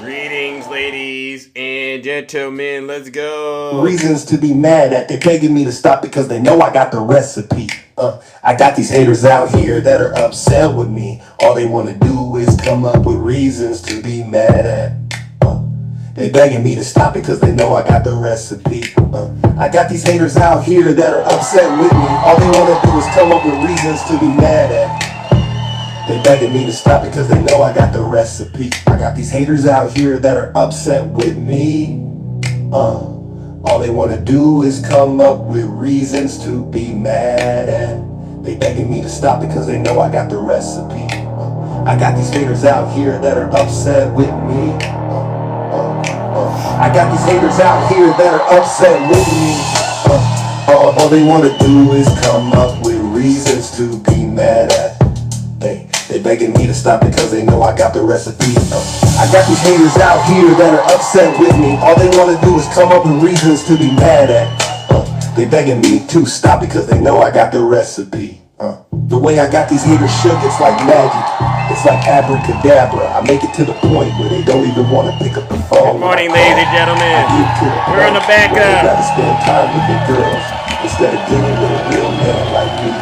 Greetings, ladies and gentlemen. Let's go. Reasons to be mad at. They're begging me to stop because they know I got the recipe. I got these haters out here that are upset with me. All they want to do is come up with reasons to be mad at. They begging me to stop because they know I got the recipe. I got these haters out here that are upset with me. All they want to do is come up with reasons to be mad at. They begging me to stop because they know I got the recipe. I got these haters out here that are upset with me. All they want to do is come up with reasons to be mad at. They begging me to stop because they know I got the recipe. I got these haters out here that are upset with me. I got these haters out here that are upset with me. All they want to do is come up with reasons to be mad at. They begging me to stop because they know I got the recipe. I got these haters out here that are upset with me. All they want to do is come up with reasons to be mad at. They begging me to stop because they know I got the recipe. The way I got these haters shook, it's like magic. It's like abracadabra. I make it to the point where they don't even want to pick up the phone. Good morning, ladies and gentlemen. We're in the backup. Rather spend time with their girls instead of dealing with a real man like me.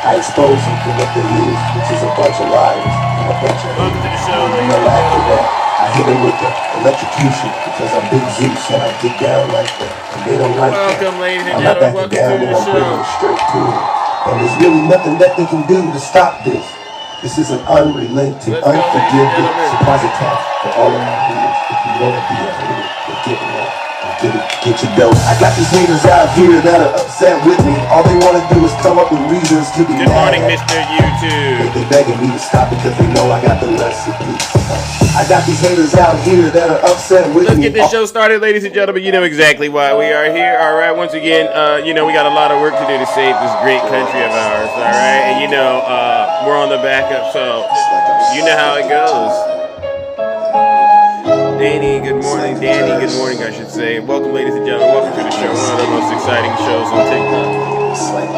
I expose them to what they is, which is a bunch of liars and a bunch of Welcome to the show, haters. ladies and After gentlemen. that, I hit them with the electrocution because I'm Big Zeus and I get down like that. And they don't like that. Welcome, ladies and I'm not gentlemen. backing Welcome to down and the I'm bringing show. it straight to it. And there's really nothing that they can do to stop this. This is an unrelenting, Let's go, ladies and unforgiving gentlemen. surprise attack for all of my haters. If you want to be a hater, then get it. Get your dough. I got these haters out here that are upset with me. All they want to do is come up with reasons to be Good mad morning, at. Mr. YouTube. They begging me to stop because they know I got the recipe. I got these haters out here that are upset with Let's me. get this show started, ladies and gentlemen. You know exactly why we are here. All right. Once again, we got a lot of work to do to save this great country of ours. All right. And we're on the backup, so you know how it goes. Danny, good morning. Danny, good morning, I should say. Welcome, ladies and gentlemen. Welcome to the show. One of the most exciting shows on TikTok. It's like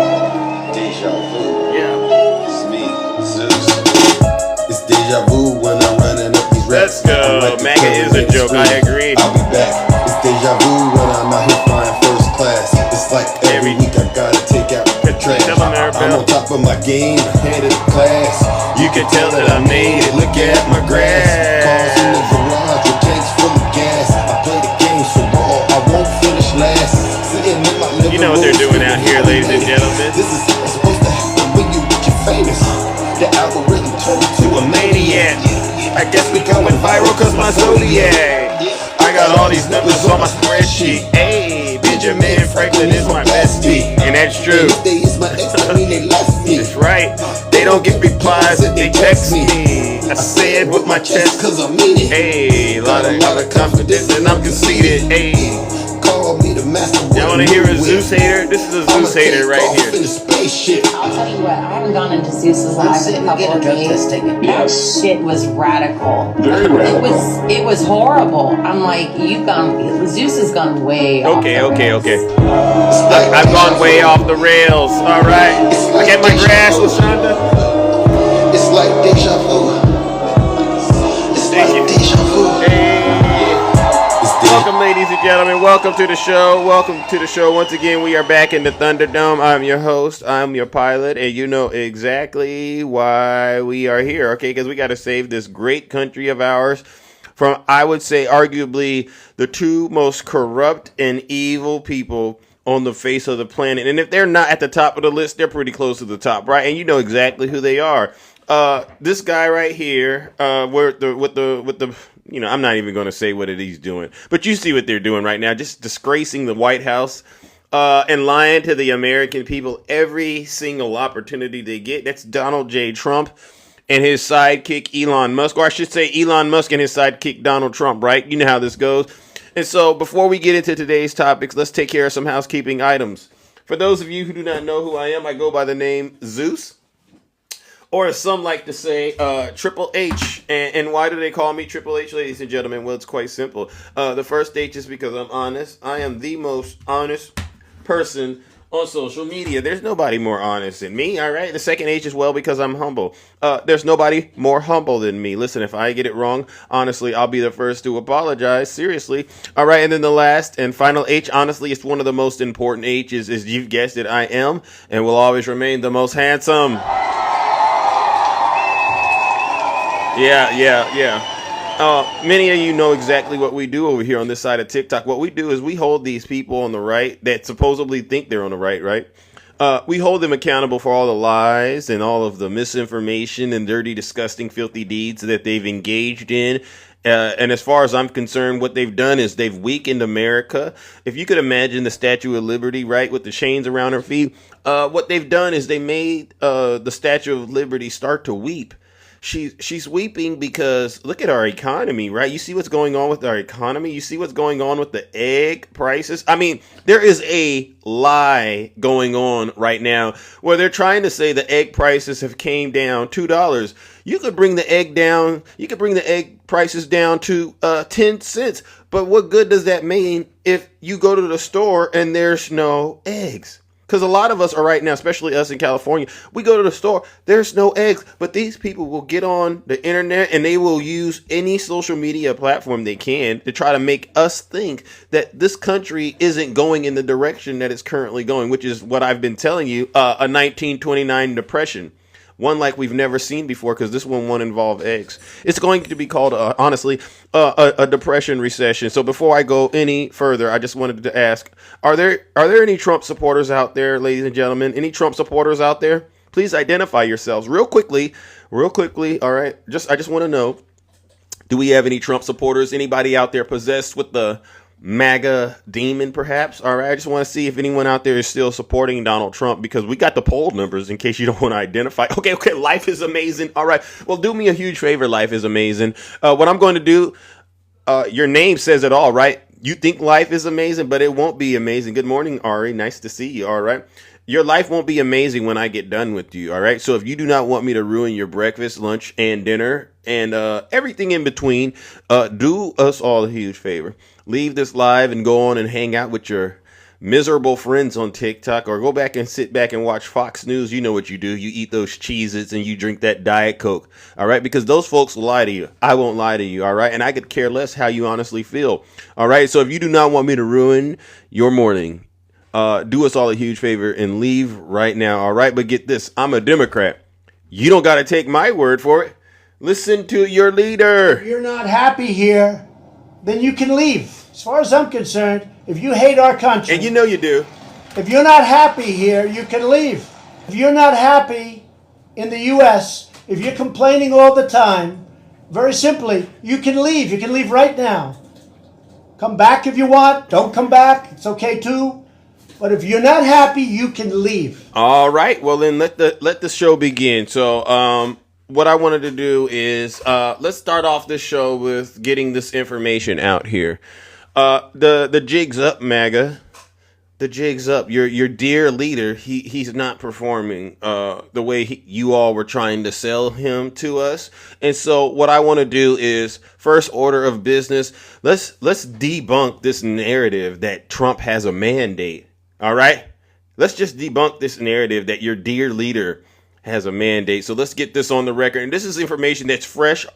deja vu. Yeah. It's me, Zeus. It's deja vu when I'm running up these Let's reps. go. I'm like the MAGA is a president's joke. friend. I agree. I'll be back. It's deja vu when I'm out here flying first class. It's like every week I gotta take out the trash. Tell 'em there, I'm Bill. on top of my game, head of the class. You can tell that I made it. Look at my grass. Cars in the garage with tanks full of gas. I play the game so raw, I won't finish last. Sitting in my living You know what they're doing out here, ladies and gentlemen. This is supposed to happen when you get your famous. The algorithm turned you to a Maniac. I guess we going viral cause my Zodiac. I got all these numbers on my spreadsheet. Hey, Benjamin Franklin is my bestie. And that's true. If they is my ex, that mean they left me. That's right. They don't get replies if they text me. I say it with my chest. Cause I mean it. Hey, lot of confidence and I'm conceited. Hey, Call me the master. y'all wanna hear a Zeus hater? This is a Zeus hater right here. In a spaceship. I'll tell you what, I haven't gone into Zeus's live in a couple of days. That Yes. shit was radical. Very radical. It was horrible. I'm like, Zeus has gone way off Okay. the rails. I've gone way off the rails. All right. I get my grass, LaShonda. It's like deja vu. It's Thank you. like deja vu. Hey. It's deja Welcome, ladies and gentlemen. Welcome to the show. Welcome to the show. Once again, we are back in the Thunderdome. I'm your host. I'm your pilot. And you know exactly why we are here, okay? Because we got to save this great country of ours from, I would say, arguably the two most corrupt and evil people on the face of the planet. And if they're not at the top of the list, they're pretty close to the top, right? And you know exactly who they are. This guy right here, with the I'm not even going to say what it is he's doing, but you see what they're doing right now, just disgracing the White House, and lying to the American people every single opportunity they get. That's Donald J. Trump and his sidekick Elon Musk, or I should say Elon Musk and his sidekick Donald Trump, right? You know how this goes. And so before we get into today's topics, let's take care of some housekeeping items. For those of you who do not know who I am, I go by the name Zeus, or as some like to say, Triple H. And why do they call me Triple H, ladies and gentlemen? Well, it's quite simple. The first H is because I'm honest. I am the most honest person on social media. There's nobody more honest than me, all right? The second H is well because I'm humble. There's nobody more humble than me. Listen, if I get it wrong, honestly, I'll be the first to apologize. Seriously. All right, and then the last and final H, honestly, it's one of the most important H's, is you've guessed it, I am and will always remain the most handsome. Yeah. Many of you know exactly what we do over here on this side of TikTok. What we do is we hold these people on the right that supposedly think they're on the right? We hold them accountable for all the lies and all of the misinformation and dirty, disgusting, filthy deeds that they've engaged in. And as far as I'm concerned, what they've done is they've weakened America. If you could imagine the Statue of Liberty, right, with the chains around her feet, what they've done is they made the Statue of Liberty start to weep. She's weeping because look at our economy, right? You see what's going on with our economy. You see what's going on with the egg prices. I mean, there is a lie going on right now where they're trying to say the egg prices have came down $2. You could bring the egg down. You could bring the egg prices down to 10 cents. But what good does that mean if you go to the store and there's no eggs? Because a lot of us are right now, especially us in California, we go to the store, there's no eggs, but these people will get on the internet and they will use any social media platform they can to try to make us think that this country isn't going in the direction that it's currently going, which is what I've been telling you, a 1929 depression. One like we've never seen before, because this one won't involve eggs. It's going to be called, honestly, a depression recession. So before I go any further, I just wanted to ask, are there any Trump supporters out there, ladies and gentlemen? Any Trump supporters out there? Please identify yourselves real quickly. All right. I just want to know, do we have any Trump supporters? Anybody out there possessed with the MAGA demon, perhaps? All right, I just want to see if anyone out there is still supporting Donald Trump, because we got the poll numbers in case you don't want to identify. Okay, life is amazing. All right, well, do me a huge favor. Life is amazing. What I'm going to do, your name says it all, right? You think life is amazing, but it won't be amazing. Good morning, Ari. Nice to see you. All right. Your life won't be amazing when I get done with you, all right? So if you do not want me to ruin your breakfast, lunch, and dinner, and everything in between, do us all a huge favor. Leave this live and go on and hang out with your miserable friends on TikTok, or go back and sit back and watch Fox News. You know what you do. You eat those Cheez-Its and you drink that Diet Coke, all right? Because those folks lie to you. I won't lie to you, all right? And I could care less how you honestly feel, all right? So if you do not want me to ruin your morning, do us all a huge favor and leave right now, all right? But get this, I'm a Democrat. You don't got to take my word for it. Listen to your leader. If you're not happy here, then you can leave. As far as I'm concerned, if you hate our country, And you know you do. if you're not happy here, you can leave. If you're not happy in the U.S., if you're complaining all the time, very simply, you can leave. You can leave right now. Come back if you want. Don't come back. It's okay too. But if you're not happy, you can leave. All right. Well, then let the show begin. So, what I wanted to do is let's start off this show with getting this information out here. The jig's up, MAGA. The jig's up. Your dear leader, he's not performing the way you all were trying to sell him to us. And so what I want to do is, first order of business, let's debunk this narrative that Trump has a mandate. All right? Let's just debunk this narrative that your dear leader has a mandate. So let's get this on the record. And this is information that's fresh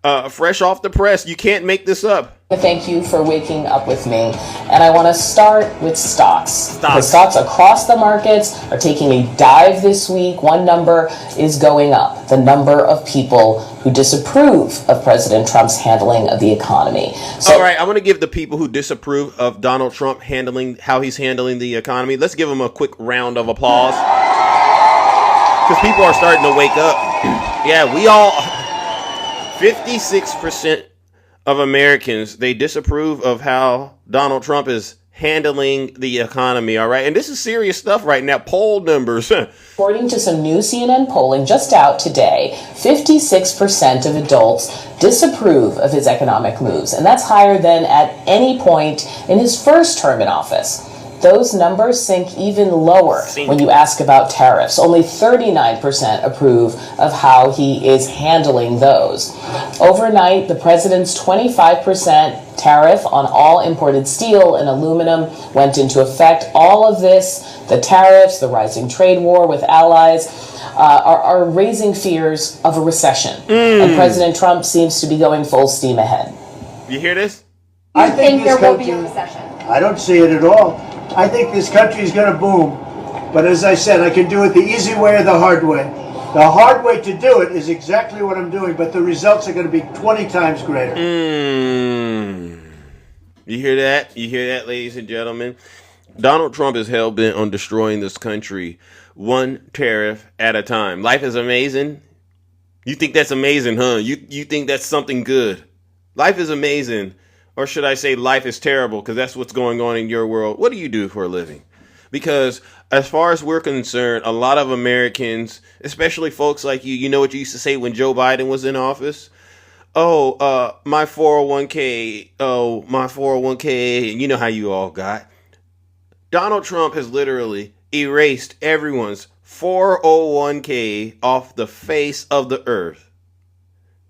off the press. You can't make this up. Thank you for waking up with me. And I want to start with stocks. The stocks across the markets are taking a dive this week. One number is going up, the number of people who disapprove of President Trump's handling of the economy. So, all right, I want to give the people who disapprove of Donald Trump how he's handling the economy, let's give him a quick round of applause. Because people are starting to wake up. Yeah, 56% of Americans, they disapprove of how Donald Trump is handling the economy, all right? And this is serious stuff right now. Poll numbers. according to some new CNN polling just out today, 56% of adults disapprove of his economic moves. And that's higher than at any point in his first term in office. those numbers sink even lower when you ask about tariffs. Only 39% approve of how he is handling those. Overnight, the president's 25% tariff on all imported steel and aluminum went into effect. All of this, the tariffs, the rising trade war with allies, are raising fears of a recession. And President Trump seems to be going full steam ahead. You hear this? I think there this will be a country, recession? I don't see it at all. I think this country is going to boom. But as I said, I can do it the easy way or the hard way. The hard way to do it is exactly what I'm doing, but the results are going to be 20 times greater. You hear that? You hear that, ladies and gentlemen? Donald Trump is hell-bent on destroying this country one tariff at a time. Life is amazing. You think that's amazing, huh? You think that's something good. Life is amazing. Or should I say life is terrible, because that's what's going on in your world. What do you do for a living? Because as far as we're concerned, a lot of Americans, especially folks like you know what you used to say when Joe Biden was in office? Oh, my 401k. Oh, my 401k. And you know how you all got. Donald Trump has literally erased everyone's 401k off the face of the earth.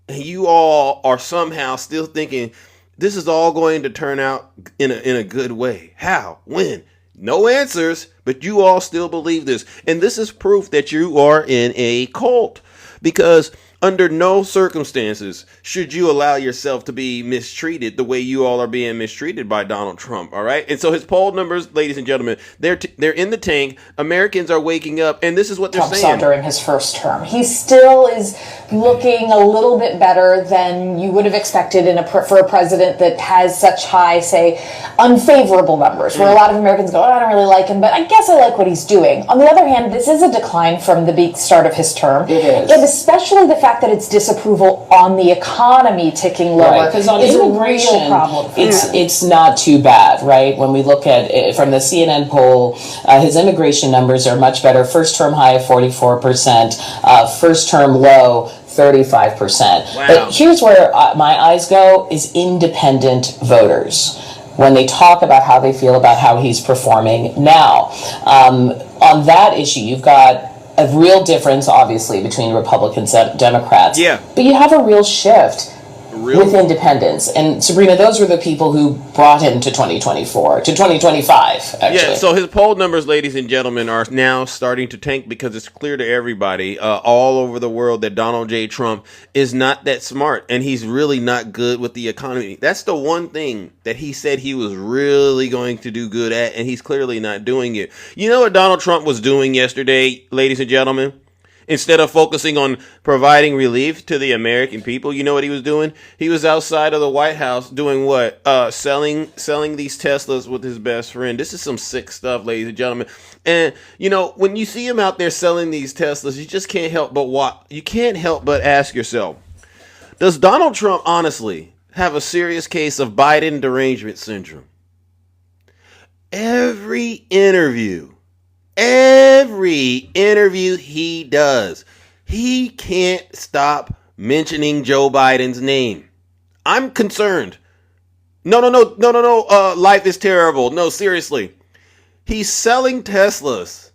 And you all are somehow still thinking this is all going to turn out in a good way. How? When? No answers, but you all still believe this. And this is proof that you are in a cult. Because under no circumstances should you allow yourself to be mistreated the way you all are being mistreated by Donald Trump, all right? And so his poll numbers, ladies and gentlemen, they're in the tank. Americans are waking up, and this is what they're Trump saying. saw during his first term. He still is looking a little bit better than you would have expected for a president that has such high, say, unfavorable numbers, where a lot of Americans go, oh, I don't really like him, but I guess I like what he's doing. On the other hand, this is a decline from the big start of his term. It is. And especially the fact that it's disapproval on the economy ticking lower Because on is a immigration, real problem for him. it's not too bad, right? When we look at it from the CNN poll, his immigration numbers are much better. First term high of 44%, first term low 35%. Wow. But here's where my eyes go is independent voters. When they talk about how they feel about how he's performing now. On that issue, you've got a real difference, obviously, between Republicans and Democrats. Yeah. But you have a real shift with independents. And Sabrina, those were the people who brought him to 2025, actually. Yeah, so his poll numbers, ladies and gentlemen, are now starting to tank because it's clear to everybody all over the world that Donald J. Trump is not that smart, and he's really not good with the economy. That's the one thing that he said he was really going to do good at, and he's clearly not doing it. You know what Donald Trump was doing yesterday, ladies and gentlemen? Instead of focusing on providing relief to the American people, you know what he was doing? He was outside of the White House doing what? Selling these Teslas with his best friend. This is some sick stuff, ladies and gentlemen. And, you know, when you see him out there selling these Teslas, you just can't help but ask yourself, does Donald Trump honestly have a serious case of Biden derangement syndrome? Every interview he does, he can't stop mentioning Joe Biden's name. I'm concerned. No. Life is terrible. No, seriously. He's selling Teslas.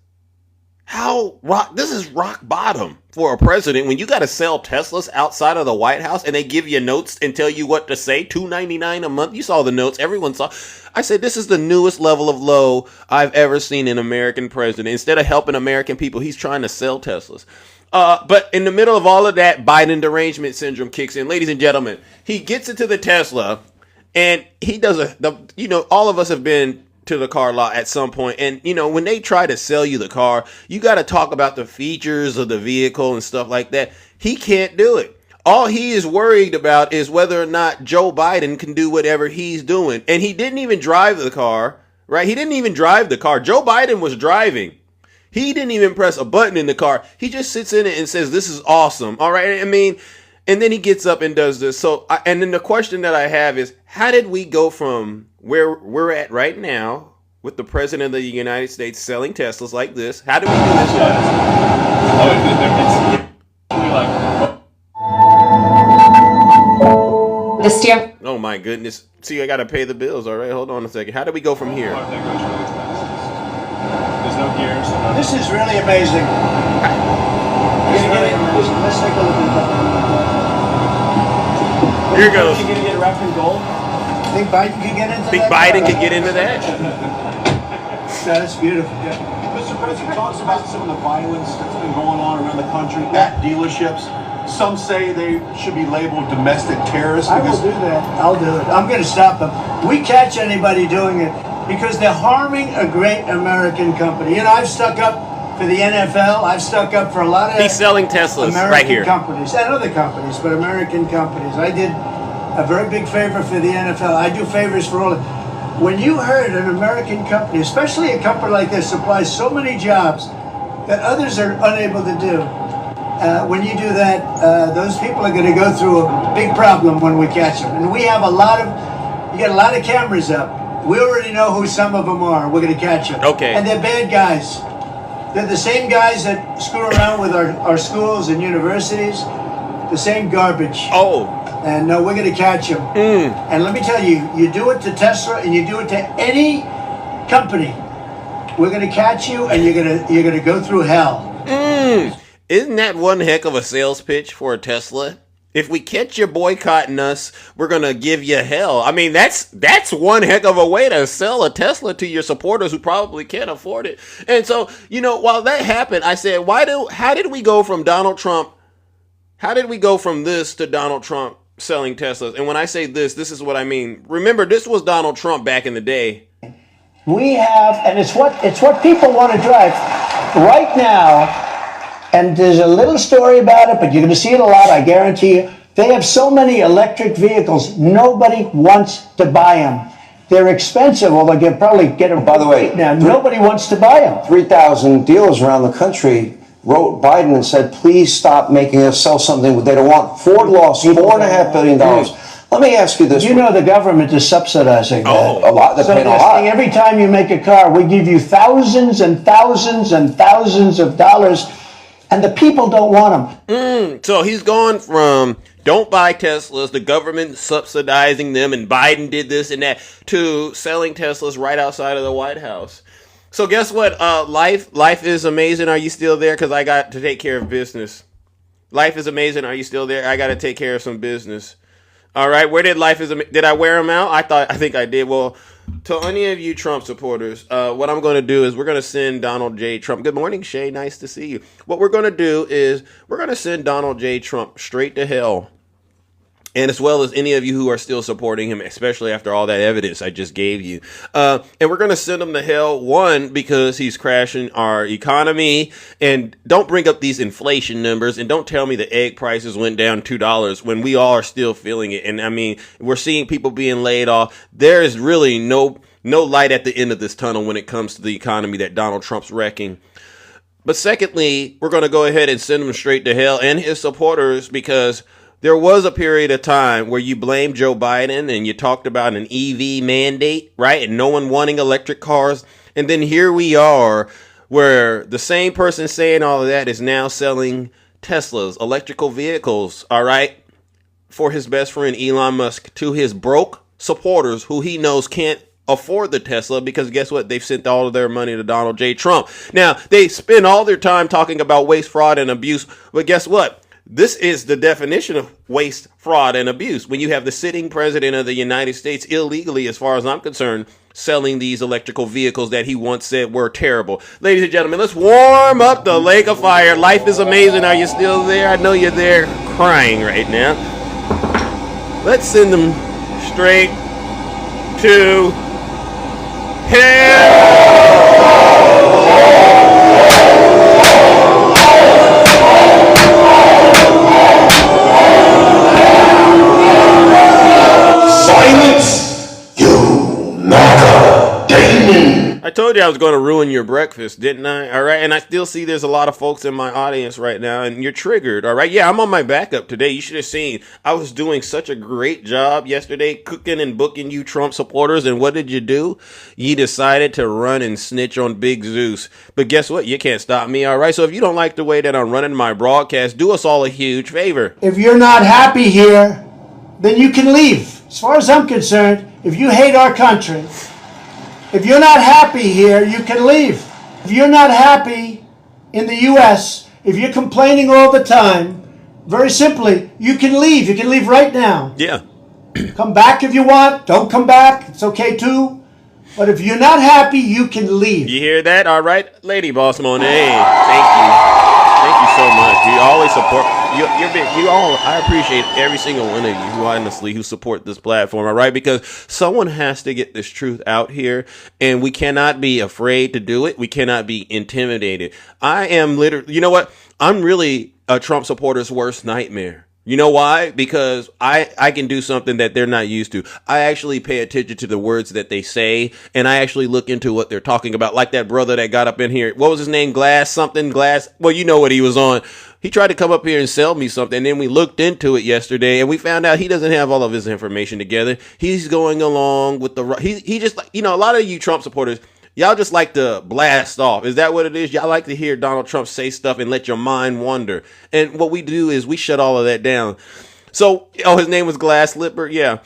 This is rock bottom for a president when you got to sell Teslas outside of the White House and they give you notes and tell you what to say. $2.99 a month. You saw the notes. Everyone saw. I said, this is the newest level of low I've ever seen an American president. Instead of helping American people, he's trying to sell Teslas. But in the middle of all of that, Biden derangement syndrome kicks in. Ladies and gentlemen, he gets into the Tesla and he does all of us have been to the car lot at some point, and when they try to sell you the car, you got to talk about the features of the vehicle and stuff like that. He can't do it. All he is worried about is whether or not Joe Biden can do whatever he's doing. And he didn't even drive the car, right? He didn't even drive the car. Joe Biden was driving. He didn't even press a button in the car. He just sits in it and says, this is awesome. All right. I mean, and then he gets up and does this. And then the question that I have is, how did we go from where we're at right now with the president of the United States selling Teslas like this? How did we do this, Oh my goodness. See, I got to pay the bills. All right. Hold on a second. How do we go from here? years. This is really amazing. Let's take a look at that. Here goes. You're gonna get wrapped in gold. Think Biden could get into Think that? Biden could get into that? That's beautiful. Mr. President talks about some of the violence that's been going on around the country at dealerships. Some say they should be labeled domestic terrorists. I will do that. I'll do it. I'm going to stop them. We catch anybody doing it because they're harming a great American company. You know, I've stuck up for the NFL. I've stuck up for a lot of He's selling Teslas American right here. companies and other companies, but American companies. I did a very big favor for the NFL. I do favors for all. When you heard an American company, especially a company like this, supplies so many jobs that others are unable to do, when you do that, those people are going to go through a big problem when we catch them. And we have you got a lot of cameras up. We already know who some of them are. We're going to catch them. Okay. And they're bad guys. They're the same guys that screw around with our schools and universities. The same garbage. Oh. And we're going to catch them. And let me tell you, you do it to Tesla and you do it to any company, we're going to catch you and you're going to go through hell. Isn't that one heck of a sales pitch for a Tesla? If we catch you boycotting us, we're going to give you hell. I mean, that's one heck of a way to sell a Tesla to your supporters who probably can't afford it. And so, you know, while that happened, I said, how did we go from Donald Trump? How did we go from this to Donald Trump selling Teslas? And when I say this is what I mean. Remember, this was Donald Trump back in the day. We have, and it's what people want to drive right now. And there's a little story about it, but you're going to see it a lot, I guarantee you. They have so many electric vehicles, nobody wants to buy them. They're expensive, although they can probably get them. By the way, now nobody wants to buy them. 3,000 dealers around the country wrote Biden and said, please stop making us sell something they don't want. Ford lost $4.5 billion. Let me ask you this. You know the government is subsidizing that. A lot. They're paying a lot. Every time you make a car, we give you thousands and thousands and thousands of dollars, and the people don't want them. So he's gone from don't buy Teslas, the government subsidizing them, and Biden did this and that, to selling Teslas right outside of the White House. So guess what? Life is amazing. Are you still there? Because I got to take care of business. Life is amazing. Are you still there? I got to take care of some business. All right. Where did did I wear them out? I think I did. Well, to any of you Trump supporters, what I'm going to do is we're going to send Donald J. Trump. Good morning, Shay. Nice to see you. What we're going to do is we're going to send Donald J. Trump straight to hell. And as well as any of you who are still supporting him, especially after all that evidence I just gave you. And we're going to send him to hell, one, because he's crashing our economy. And don't bring up these inflation numbers. And don't tell me the egg prices went down $2 when we all are still feeling it. And I mean, we're seeing people being laid off. There is really no light at the end of this tunnel when it comes to the economy that Donald Trump's wrecking. But secondly, we're going to go ahead and send him straight to hell and his supporters, because there was a period of time where you blamed Joe Biden and you talked about an EV mandate, right? And no one wanting electric cars. And then here we are, where the same person saying all of that is now selling Teslas, electrical vehicles, all right, for his best friend Elon Musk, to his broke supporters who he knows can't afford the Tesla, because guess what? They've sent all of their money to Donald J. Trump. Now, they spend all their time talking about waste, fraud, and abuse. But guess what? This is the definition of waste, fraud, and abuse. When you have the sitting president of the United States illegally, as far as I'm concerned, selling these electrical vehicles that he once said were terrible. Ladies and gentlemen, let's warm up the lake of fire. Life is amazing. Are you still there? I know you're there crying right now. Let's send them straight to hell. I told you I was going to ruin your breakfast, didn't I? All right. And I still see there's a lot of folks in my audience right now, and you're triggered. All right. Yeah, I'm on my backup today. You should have seen I was doing such a great job yesterday cooking and booking you Trump supporters. And what did you do? You decided to run and snitch on Big Zeus. But guess what? You can't stop me. All right. So if you don't like the way that I'm running my broadcast, do us all a huge favor. If you're not happy here, then you can leave. As far as I'm concerned, if you hate our country, if you're not happy here, you can leave. If you're not happy in the U.S., if you're complaining all the time, very simply, you can leave. You can leave right now. Yeah. Come back if you want. Don't come back. It's okay too. But if you're not happy, you can leave. You hear that? All right, Lady Boss Monet. Thank you. Thank you so much. You always support. You all. I appreciate every single one of you who honestly who support this platform. All right, because someone has to get this truth out here, and we cannot be afraid to do it. We cannot be intimidated. I am literally. You know what? I'm really a Trump supporter's worst nightmare. You know why? Because I can do something that they're not used to. I actually pay attention to the words that they say, and I actually look into what they're talking about. Like that brother that got up in here. What was his name? Glass? Well, you know what he was on. He tried to come up here and sell me something, and then we looked into it yesterday, and we found out he doesn't have all of his information together. He's going along with the... He just, like, you know, a lot of you Trump supporters... Y'all just like to blast off. Is that what it is? Y'all like to hear Donald Trump say stuff and let your mind wander. And what we do is we shut all of that down. So, his name was Glass Slipper? Yeah.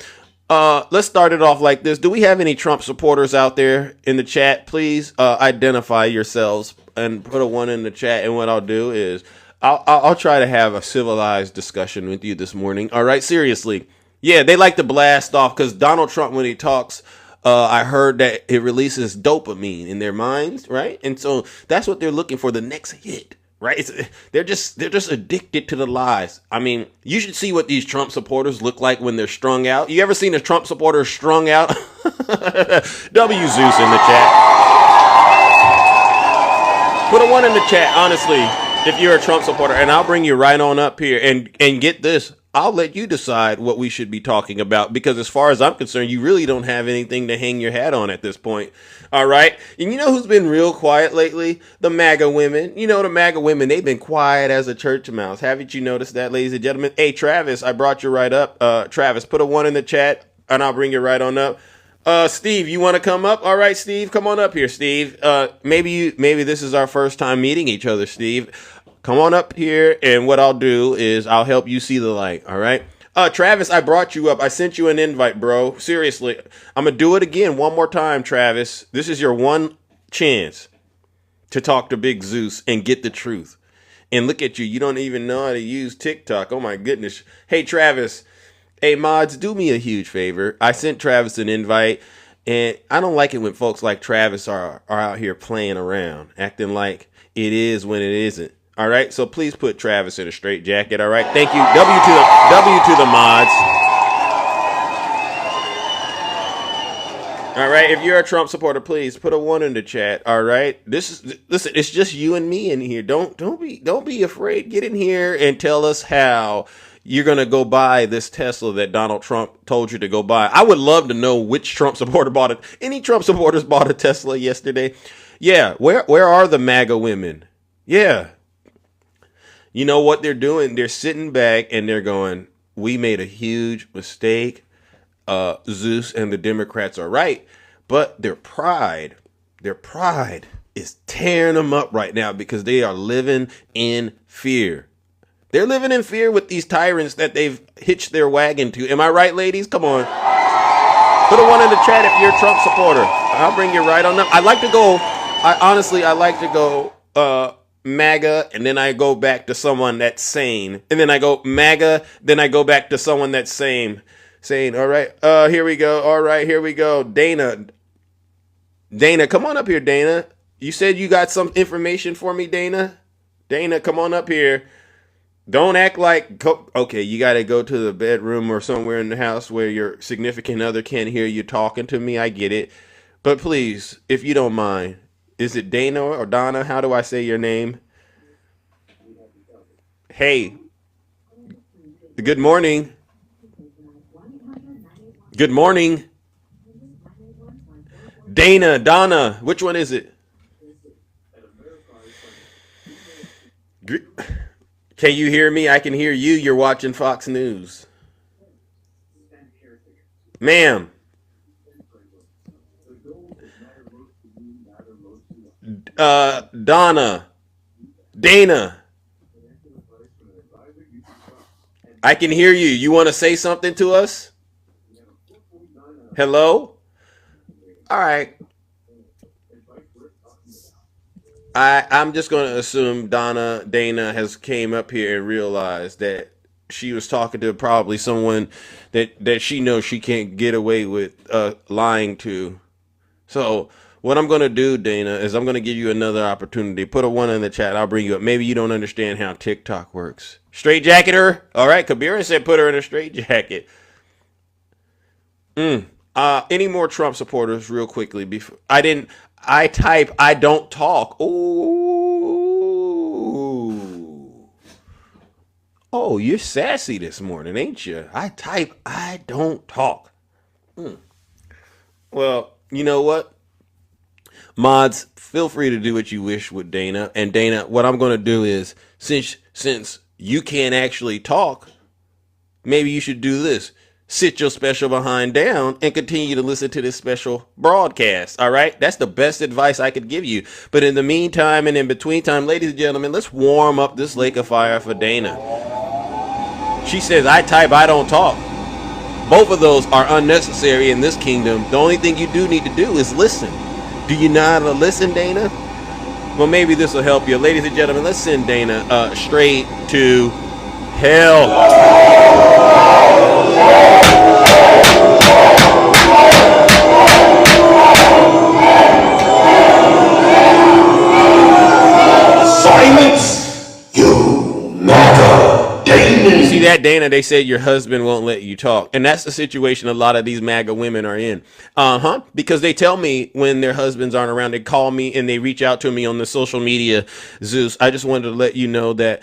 Let's start it off like this. Do we have any Trump supporters out there in the chat? Please identify yourselves and put a 1 in the chat. And what I'll do is I'll try to have a civilized discussion with you this morning. All right? Seriously. Yeah, they like to blast off because Donald Trump, when he talks... I heard that it releases dopamine in their minds, right? And so that's what they're looking for, the next hit, right? They're just addicted to the lies. I mean, you should see what these Trump supporters look like when they're strung out. You ever seen a Trump supporter strung out? W Zeus in the chat. Put a 1 in the chat, honestly, if you're a Trump supporter, and I'll bring you right on up here and get this. I'll let you decide what we should be talking about because as far as I'm concerned, you really don't have anything to hang your hat on at this point. All right. And you know who's been real quiet lately? The MAGA women. You know, the MAGA women, they've been quiet as a church mouse. Haven't you noticed that, ladies and gentlemen? Hey, Travis, I brought you right up. Travis, put a 1 in the chat and I'll bring you right on up. Steve, you want to come up? All right, Steve, come on up here, Steve. Maybe this is our first time meeting each other, Steve. Come on up here, and what I'll do is I'll help you see the light, all right? Travis, I brought you up. I sent you an invite, bro. Seriously, I'm going to do it again one more time, Travis. This is your one chance to talk to Big Zeus and get the truth. And look at you. You don't even know how to use TikTok. Oh, my goodness. Hey, Travis. Hey, mods, do me a huge favor. I sent Travis an invite, and I don't like it when folks like Travis are out here playing around, acting like it is when it isn't. All right, so please put Travis in a straight jacket. All right, thank you. W to the mods. All right, if you're a Trump supporter, please put a 1 in the chat. All right, listen. It's just you and me in here. Don't be afraid. Get in here and tell us how you're gonna go buy this Tesla that Donald Trump told you to go buy. I would love to know which Trump supporter bought it. Any Trump supporters bought a Tesla yesterday? Yeah, where are the MAGA women? Yeah. You know what they're doing? They're sitting back and they're going, we made a huge mistake. Zeus and the Democrats are right. But their pride is tearing them up right now because they are living in fear. They're living in fear with these tyrants that they've hitched their wagon to. Am I right, ladies? Come on. Put a 1 in the chat if you're a Trump supporter. I'll bring you right on up. I like to go MAGA, and then I go back to someone that's sane. And then I go MAGA, then I go back to someone that's sane. All right, here we go. All right, here we go. Dana, come on up here, Dana. You said you got some information for me, Dana? Dana, come on up here. Don't act like, okay, you got to go to the bedroom or somewhere in the house where your significant other can't hear you talking to me. I get it. But please, if you don't mind, is it Dana or Donna? How do I say your name? Hey, good morning. Good morning. Dana, Donna, which one is it? Can you hear me? I can hear you. You're watching Fox News. Ma'am. Donna. Dana. I can hear you. You want to say something to us? Hello? All right. I'm just going to assume Dana has came up here and realized that she was talking to probably someone that she knows she can't get away with lying to. So what I'm going to do, Dana, is I'm going to give you another opportunity. Put a one in the chat. I'll bring you up. Maybe you don't understand how TikTok works. Straight jacket her. All right. Kabira said put her in a straight jacket. Any more Trump supporters real quickly before I type I don't talk. Ooh. Oh, you're sassy this morning, ain't you? I type I don't talk. Well, you know what? Mods, feel free to do what you wish with Dana. And Dana, what I'm going to do is since you can't actually talk, maybe you should do this. Sit your special behind down and continue to listen to this special broadcast. All right. That's the best advice I could give you. But in the meantime and in between time, ladies and gentlemen, let's warm up this lake of fire for Dana. She says, I type, I don't talk. Both of those are unnecessary in this kingdom. The only thing you do need to do is listen. Do you know how to listen, Dana? Well, maybe this will help you. Ladies and gentlemen, let's send Dana straight to hell. Silence, you MAGA Dana. You see that, Dana? They said your husband won't let you talk. And that's the situation a lot of these MAGA women are in. Because they tell me when their husbands aren't around, they call me and they reach out to me on the social media. Zeus, I just wanted to let you know that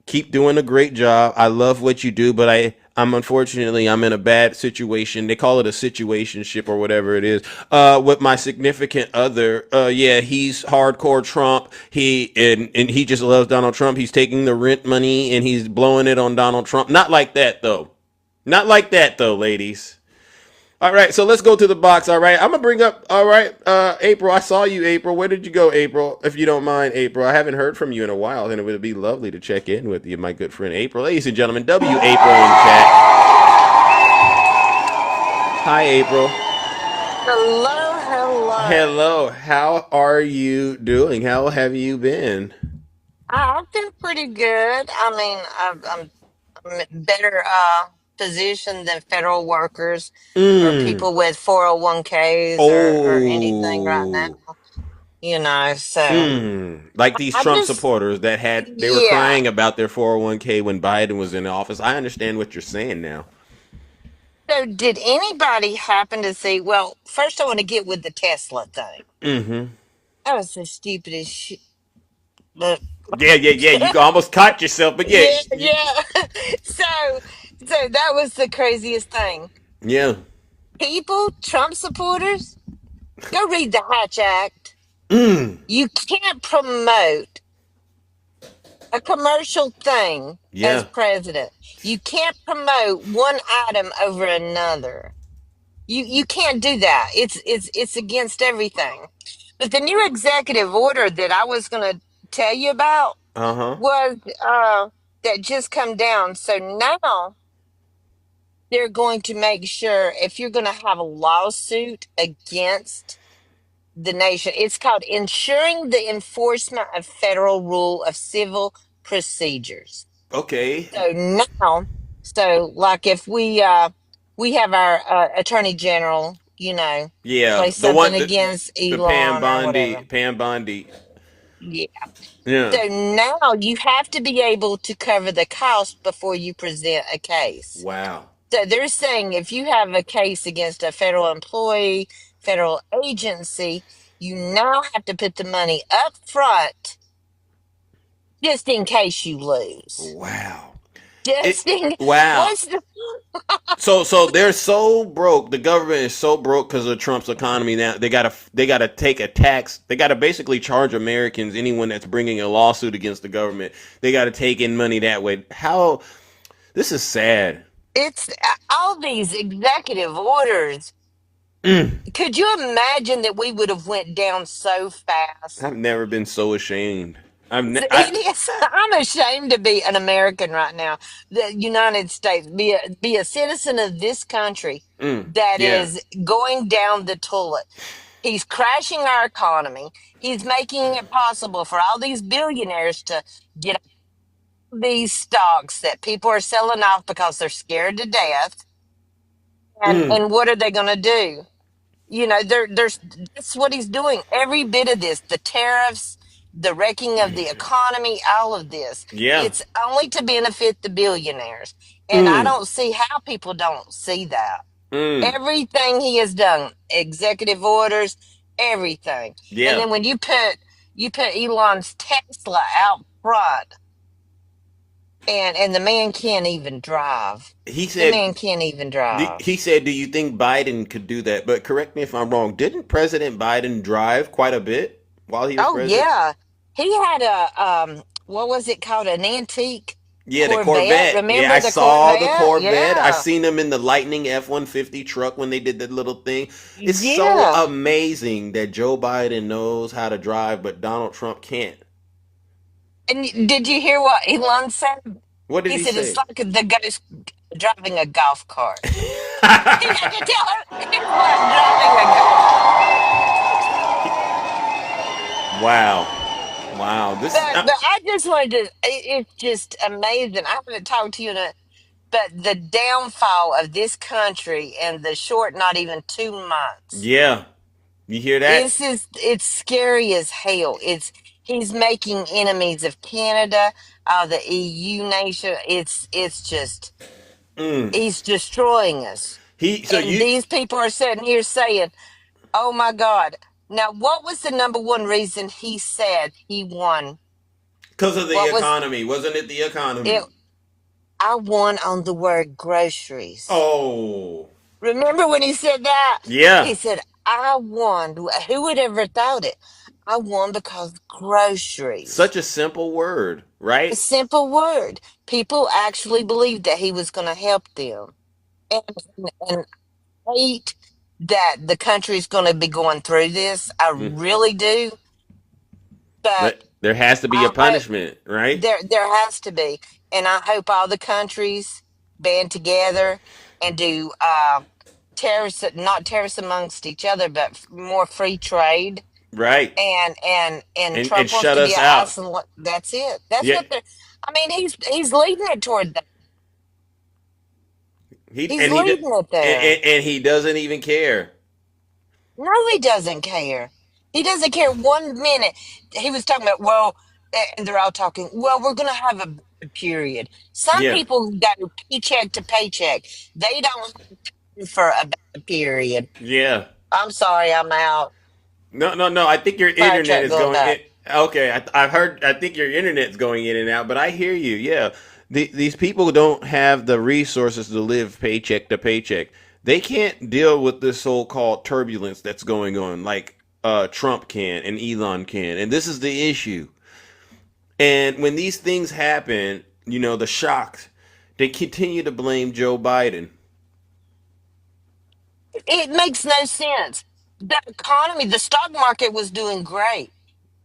keep doing a great job. I love what you do, but I'm unfortunately I'm in a bad situation. They call it a situationship or whatever it is. With my significant other. Yeah, he's hardcore Trump. And he just loves Donald Trump. He's taking the rent money and he's blowing it on Donald Trump. Not like that though. Not like that though, ladies. All right, so let's go to the box. All right, I'm gonna bring up. All right, April. I saw you, April. Where did you go, April? If you don't mind, April. I haven't heard from you in a while, and it would be lovely to check in with you, my good friend April. Ladies and gentlemen, W April in the chat. Hi, April. Hello, hello. Hello. How are you doing? How have you been? I've been pretty good. I mean, I'm in better position than federal workers or Mm. people with 401ks or anything right now. Oh. So Like these I Trump just, supporters they were yeah. crying about their 401k when Biden was in office. I understand what you're saying now. So did anybody happen to see? Well, first I want to get with the Tesla thing. Mm-hmm. That was the stupidest shit. But Yeah. You almost caught yourself, but yeah, yeah, yeah. So, so that was the craziest thing. yeah. People, Trump supporters, go read the Hatch Act. Mm. You can't promote a commercial thing as Yeah. president. You can't promote one item over another. You can't do that. It's against everything. But the new executive order that I was going to tell you about Uh-huh. was that just come down. So now they're going to make sure if you're going to have a lawsuit against the nation. It's called Ensuring the Enforcement of Federal Rule of Civil Procedures. Okay. So now, so like if we have our attorney general, Yeah. say The one something against the Pam Elon or Bondi. whatever. Pam Bondi. Yeah. Yeah. So now you have to be able to cover the cost before you present a case. Wow. So they're saying if you have a case against a federal employee, federal agency, you now have to put the money up front just in case you lose. Wow. Just in Wow. once the So they're so broke. The government is so broke because of Trump's economy now. They gotta take a tax. They gotta basically charge Americans, anyone that's bringing a lawsuit against the government. They gotta take in money that way. How this is sad. it's all these executive orders. Could you imagine that we would have went down so fast? I've never been so ashamed. It is. I'm ashamed to be an American right now. The United States, be a citizen of this country that Yeah. is going down the toilet. He's crashing our economy. He's making it possible for all these billionaires to get these stocks that people are selling off because they're scared to death. And what are they going to do? You know, there's that's what he's doing. Every bit of this, the tariffs, the wrecking of the economy, all of this, Yeah. it's only to benefit the billionaires. And I don't see how people don't see that. Everything he has done, executive orders, everything. Yeah. And then when you put Elon's Tesla out front, and the man can't even drive. He The said man can't even drive. he said, "Do you think Biden could do that?" But correct me if I'm wrong. Didn't President Biden drive quite a bit while he was Oh president? yeah, he had a what was it called? An antique Yeah, the Corvette. Corvette. Yeah, Remember I the saw the Corvette? Corvette. I Yeah, seen him in the Lightning F-150 truck when they did that little thing. It's yeah. so amazing that Joe Biden knows how to drive, but Donald Trump can't. And did you hear what Elon said? What did He he said it's say? like the ghost driving a golf cart. He had to tell his wife driving a golf. Wow. Wow. This But I just wanted to. It's just amazing. I haven't talked to you in a. But the downfall of this country in the short, not even 2 months. yeah. You hear that? It's scary as hell. He's making enemies of Canada, the EU nation. It's just he's destroying us. So And you these people are sitting here saying, "Oh my God!" Now, what was the number one reason he said he won? because of the What was economy, wasn't it the it? economy? I won on the word groceries. Oh. Remember when he said that? He Yeah. said, I won. Who would ever thought it? I won because groceries. Such a simple word, A right? simple word. People actually believed that he was going to help them. And I hate that the country's going to be going through this. I Mm. really do. But But there has to be a I hope punishment, right? there has to be. And I hope all the countries band together and do tariffs, not tariffs amongst each other, but more free trade. Right. And And Trump wants shut to be us an out. island. That's it. That's Yeah. what they're. I mean, he's leading it toward that. He He's and he leading it there. and he doesn't even care. No, he doesn't care. He doesn't care 1 minute. He was talking about, well, and they're all talking, well, we're going to have a period. Some Yeah. people go paycheck to paycheck. They don't have for a period. Yeah. I'm sorry, I'm out. No. I think your Fire internet truck is going going by. in. Okay, I've heard. I think your internet's going in and out, but I hear you. Yeah, these people don't have the resources to live paycheck to paycheck. They can't deal with this so-called turbulence that's going on, like Trump can and Elon can, and this is the issue. And when these things happen, the shocks, they continue to blame Joe Biden. It makes no sense. The economy, the stock market was doing great.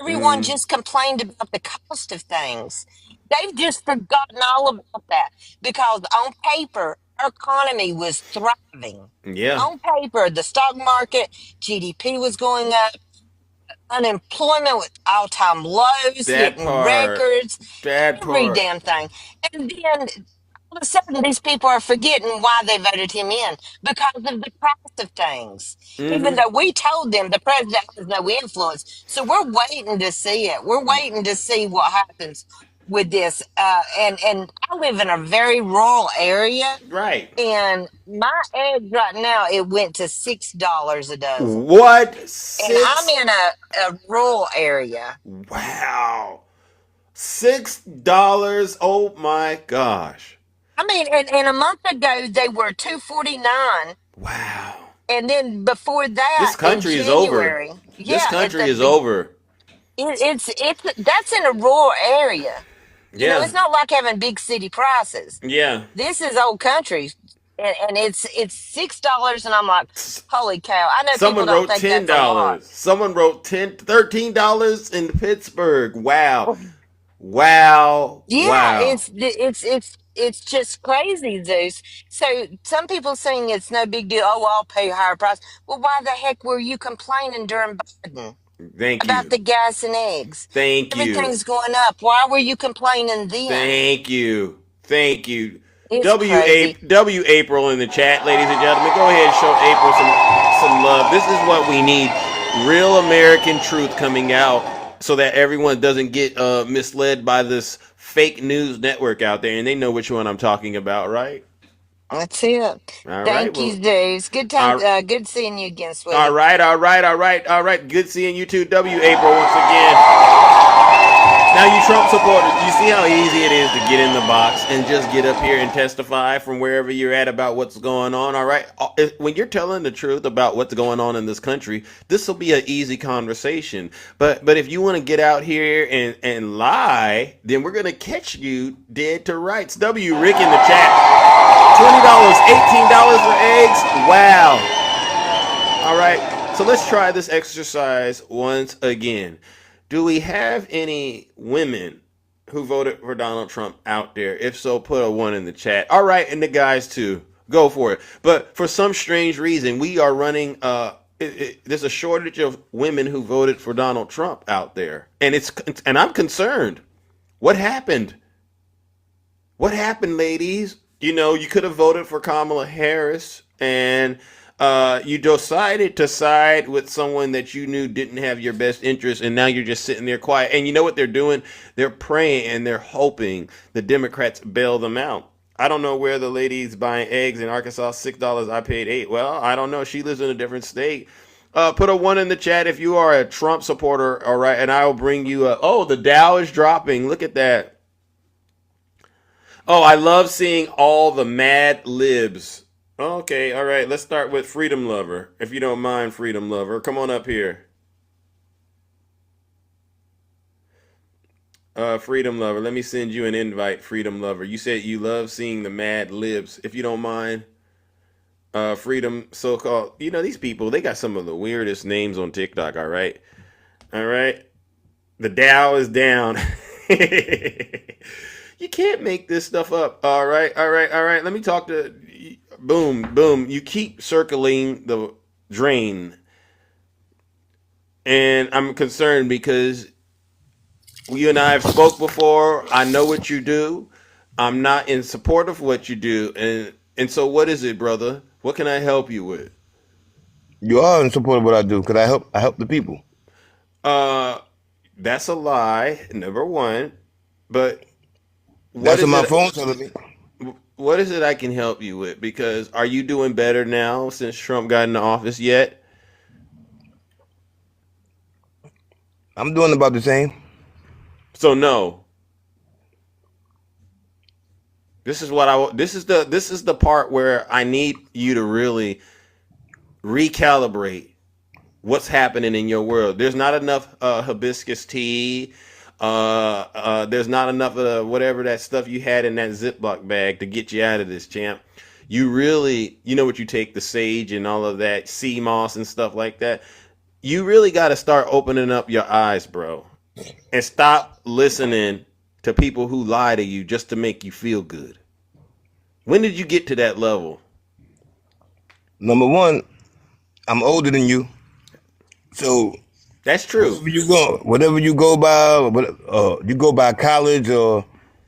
Everyone Mm, just complained about the cost of things. They've just forgotten all about that because on paper, our economy was thriving. yeah, On paper, the stock market, GDP was going up, unemployment was all time lows, that hitting part, records, that every part. damn thing. And then all of a sudden, these people are forgetting why they voted him in because of the price of things. Even Hmm. though we told them the president has no influence, so we're waiting to see it. We're waiting to see what happens with this. And I live in a very rural area, Right. and my eggs right now it went to $6 a dozen, What? and I'm Six? in a rural area. Wow. $6? Oh my gosh. I mean, and a month ago they were 249. Wow. And then before that, This in country is over. January, This yeah, at country the is over. it's that's in a rural area. Yeah. It's not like having big city prices. Yeah. This is old country, and it's $6, and I'm like, holy cow! I know people Someone don't wrote think ten that's a lot. dollars. Someone wrote $13 in Pittsburgh. Wow. Wow. Yeah, Wow. it's It's just crazy, Zeus. So some people saying it's no big deal. Oh, I'll pay a higher price. Well, why the heck were you complaining during Biden Thank about you. the gas and eggs? Thank you. Everything's going up. Why were you complaining then? Thank you. Thank you. It's crazy. W April in the chat, ladies and gentlemen. Go ahead and show April some love. This is what we need. Real American truth coming out so that everyone doesn't get misled by this fake news network out there, and they know which one I'm talking about, right? That's it. All right. Thank Well, you, Zeus. Good time. all Good seeing you again, sweetie. all right. Good seeing you too, W April, once again. Now, you Trump supporters, you see how easy it is to get in the box and just get up here and testify from wherever you're at about what's going on, all right? When you're telling the truth about what's going on in this country, this will be an easy conversation. But if you want to get out here and lie, then we're going to catch you dead to rights. W. Rick in the chat. $20, $18 for eggs. Wow. All right, so let's try this exercise once again. Do we have any women who voted for Donald Trump out there? If so, put a 1 in the chat. All right, and the guys too. Go for it. But for some strange reason, we are running. There's a shortage of women who voted for Donald Trump out there, and I'm concerned. What happened? What happened, ladies? You know, you could have voted for Kamala Harris, and you decided to side with someone that you knew didn't have your best interest, and now you're just sitting there quiet. And you know what they're doing? They're praying and they're hoping the Democrats bail them out. I don't know where the lady's buying eggs in Arkansas. $6. I paid $8. Well, I don't know. She lives in a different state. Put a 1 in the chat if you are a Trump supporter, all right? And I will bring you a. Oh, the Dow is dropping. Look at that. Oh, I love seeing all the mad libs. Okay, all right. Let's start with Freedom Lover. If you don't mind, Freedom Lover, come on up here. Freedom Lover, let me send you an invite, Freedom Lover. You said you love seeing the mad libs. If you don't mind, Freedom, so-called. You know, these people, they got some of the weirdest names on TikTok, all right? All right? The Dow is down. You can't make this stuff up. All right. Let me talk to boom. You keep circling the drain. And I'm concerned because you and I have spoke before. I know what you do. I'm not in support of what you do. And so what is it, brother? What can I help you with? You are in support of what I do because I help the people. That's a lie, number one. But that's what my phone's telling me. What is it I can help you with? Because are you doing better now since Trump got into office yet? I'm doing about the same. So no. This is the part where I need you to really recalibrate what's happening in your world. There's not enough hibiscus tea. There's not enough of whatever that stuff you had in that Ziploc bag to get you out of this, champ. You really, you know what you take, the sage and all of that, sea moss and stuff like that. You really got to start opening up your eyes, bro, and stop listening to people who lie to you just to make you feel good. When did you get to that level? Number one, I'm older than you, so. That's true. Whatever you go by, you go by college or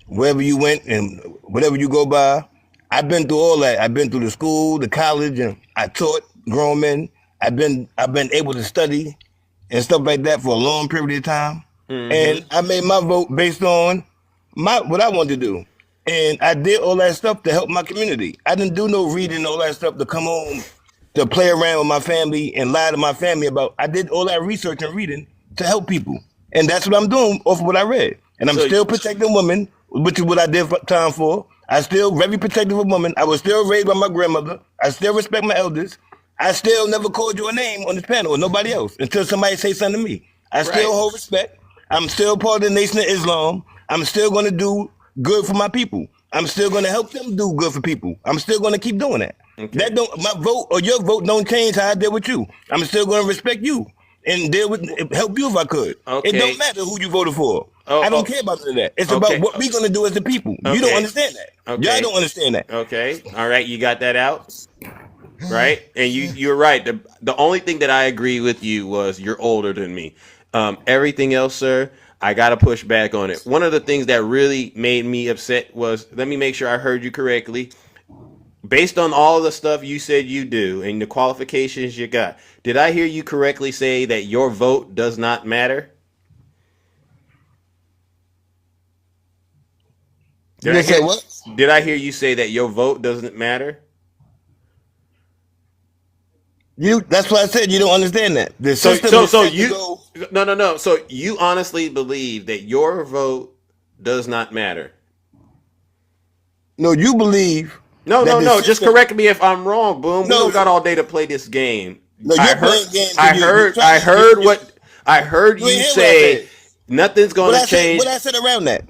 wherever you went and whatever you go by. I've been through all that. I've been through the school, the college, and I taught grown men. I've been able to study and stuff like that for a long period of time. Mm-hmm. And I made my vote based on what I wanted to do. And I did all that stuff to help my community. I didn't do no reading, all that stuff to come home to play around with my family and lie to my family about. I did all that research and reading to help people. And that's what I'm doing off of what I read. And I'm still protecting women, which is what I did time for. I still very protective of women. I was still raised by my grandmother. I still respect my elders. I still never called you a name on this panel or nobody else until somebody say something to me. I still hold respect. I'm still part of the Nation of Islam. I'm still going to do good for my people. I'm still going to help them do good for people. I'm still going to keep doing that. Okay. That don't, my vote or your vote don't change how I deal with you. I'm still going to respect you and help you if I could. Okay. It don't matter who you voted for. Oh, I don't care about none of that. It's Okay. about what we're gonna do as the people. You Okay. don't understand that. Okay. Y'all don't understand that. Okay. All right. You got that out. Right. And you're right. The only thing that I agree with you was you're older than me. Everything else, sir, I got to push back on it. One of the things that really made me upset was, let me make sure I heard you correctly. Based on all the stuff you said you do and the qualifications you got, did I hear you correctly say that your vote does not matter? Did I say hear, what? Did I hear you say that your vote doesn't matter? That's why I said you don't understand that. The So system so is so set to you go. no. So you honestly believe that your vote does not matter? No, you believe. No, that no, the no. Just system- correct me if I'm wrong. Boom. We No. don't got all day to play this game. No, you're playing games. I heard what I heard You you ain't hear what I say. said. Nothing's going to change. What I said around that.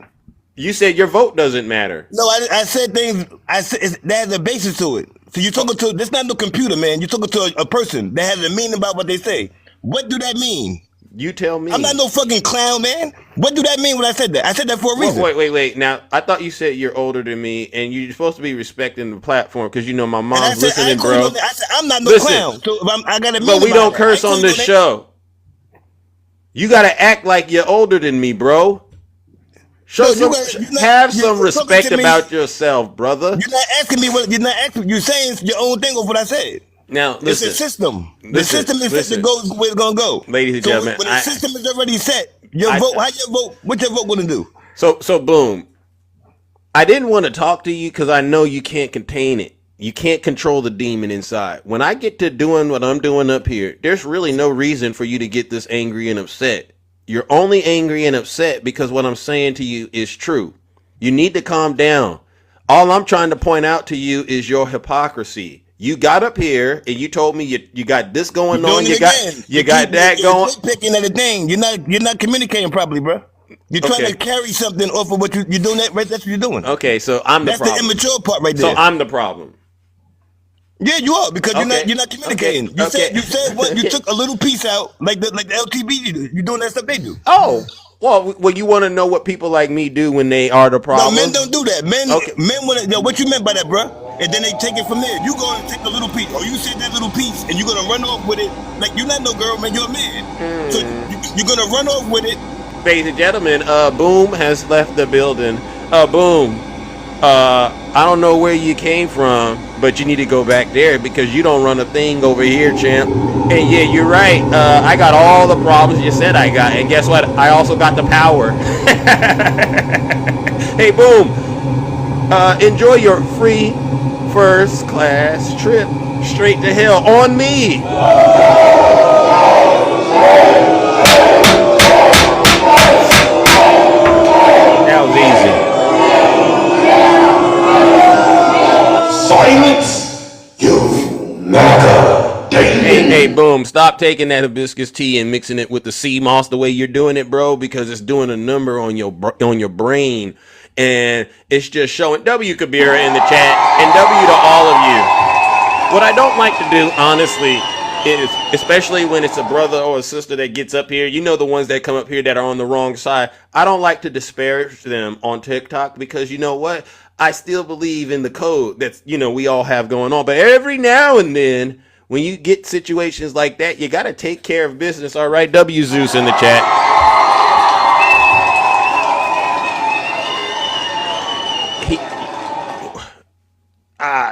You said your vote doesn't matter. No, I said things. I said there's a basis to it. So you're talking to. This not no computer, man. You're talking to a person that has a meaning about what they say. What do that mean? You tell me. I'm not no fucking clown, man. What do that mean when I said that? I said that for a reason. Wait. Now, I thought you said you're older than me, and you're supposed to be respecting the platform because you know my And I mom's said, listening, I bro. said I'm not no Listen, clown. So I got a meaning. But we don't about it. curse I ain't on this calling show. You got to act like you're older than me, bro. Have some you're talking respect to me. about yourself, brother. You're not asking me what. You're not asking. You're saying your own thing of what I said. Now, listen. It's a system. The Listen, system is set listen. to go where it's gonna go. Ladies and So gentlemen, when the system is already set, your vote. How your vote? What your vote gonna do? So boom. I didn't want to talk to you because I know you can't contain it. You can't control the demon inside. When I get to doing what I'm doing up here, there's really no reason for you to get this angry and upset. You're only angry and upset because what I'm saying to you is true. You need to calm down. All I'm trying to point out to you is your hypocrisy. You got up here and you told me you got this going on. You got that going. You're picking at a thing. You're not communicating properly, bro. You're trying to carry something off of what you're doing. Right, that's what you're doing. Okay, so I'm the problem. That's the immature part right there. So I'm the problem. Yeah, you are because you're not communicating. Okay. You said what? You took a little piece out like the LTB you do. You're doing that stuff they do. Oh. Well, you want to know what people like me do when they are the problem? No, men don't do that. Men want to. What you meant by that, bro? And then they take it from there. You go and take a little piece, or you said that little piece, and you're gonna run off with it. Like you're not no girl, man. You're a man. So you're gonna run off with it. Ladies and gentlemen, Boom has left the building. Boom. I don't know where you came from, but you need to go back there because you don't run a thing over here, champ. And yeah, you're right. I got all the problems you said I got. And guess what? I also got the power. Hey, Boom. Enjoy your free first class trip straight to hell on me. That was Silence, you matter. Hey, Boom, stop taking that hibiscus tea and mixing it with the sea moss the way you're doing it, bro, because it's doing a number on your brain. And it's just showing W Kabira in the chat and W to all of you. What I don't like to do, honestly, is, especially when it's a brother or a sister that gets up here, you know, the ones that come up here that are on the wrong side, I don't like to disparage them on TikTok because you know what? I still believe in the code that's, you know, we all have going on. But every now and then, when you get situations like that, you got to take care of business. All right, W Zeus in the chat.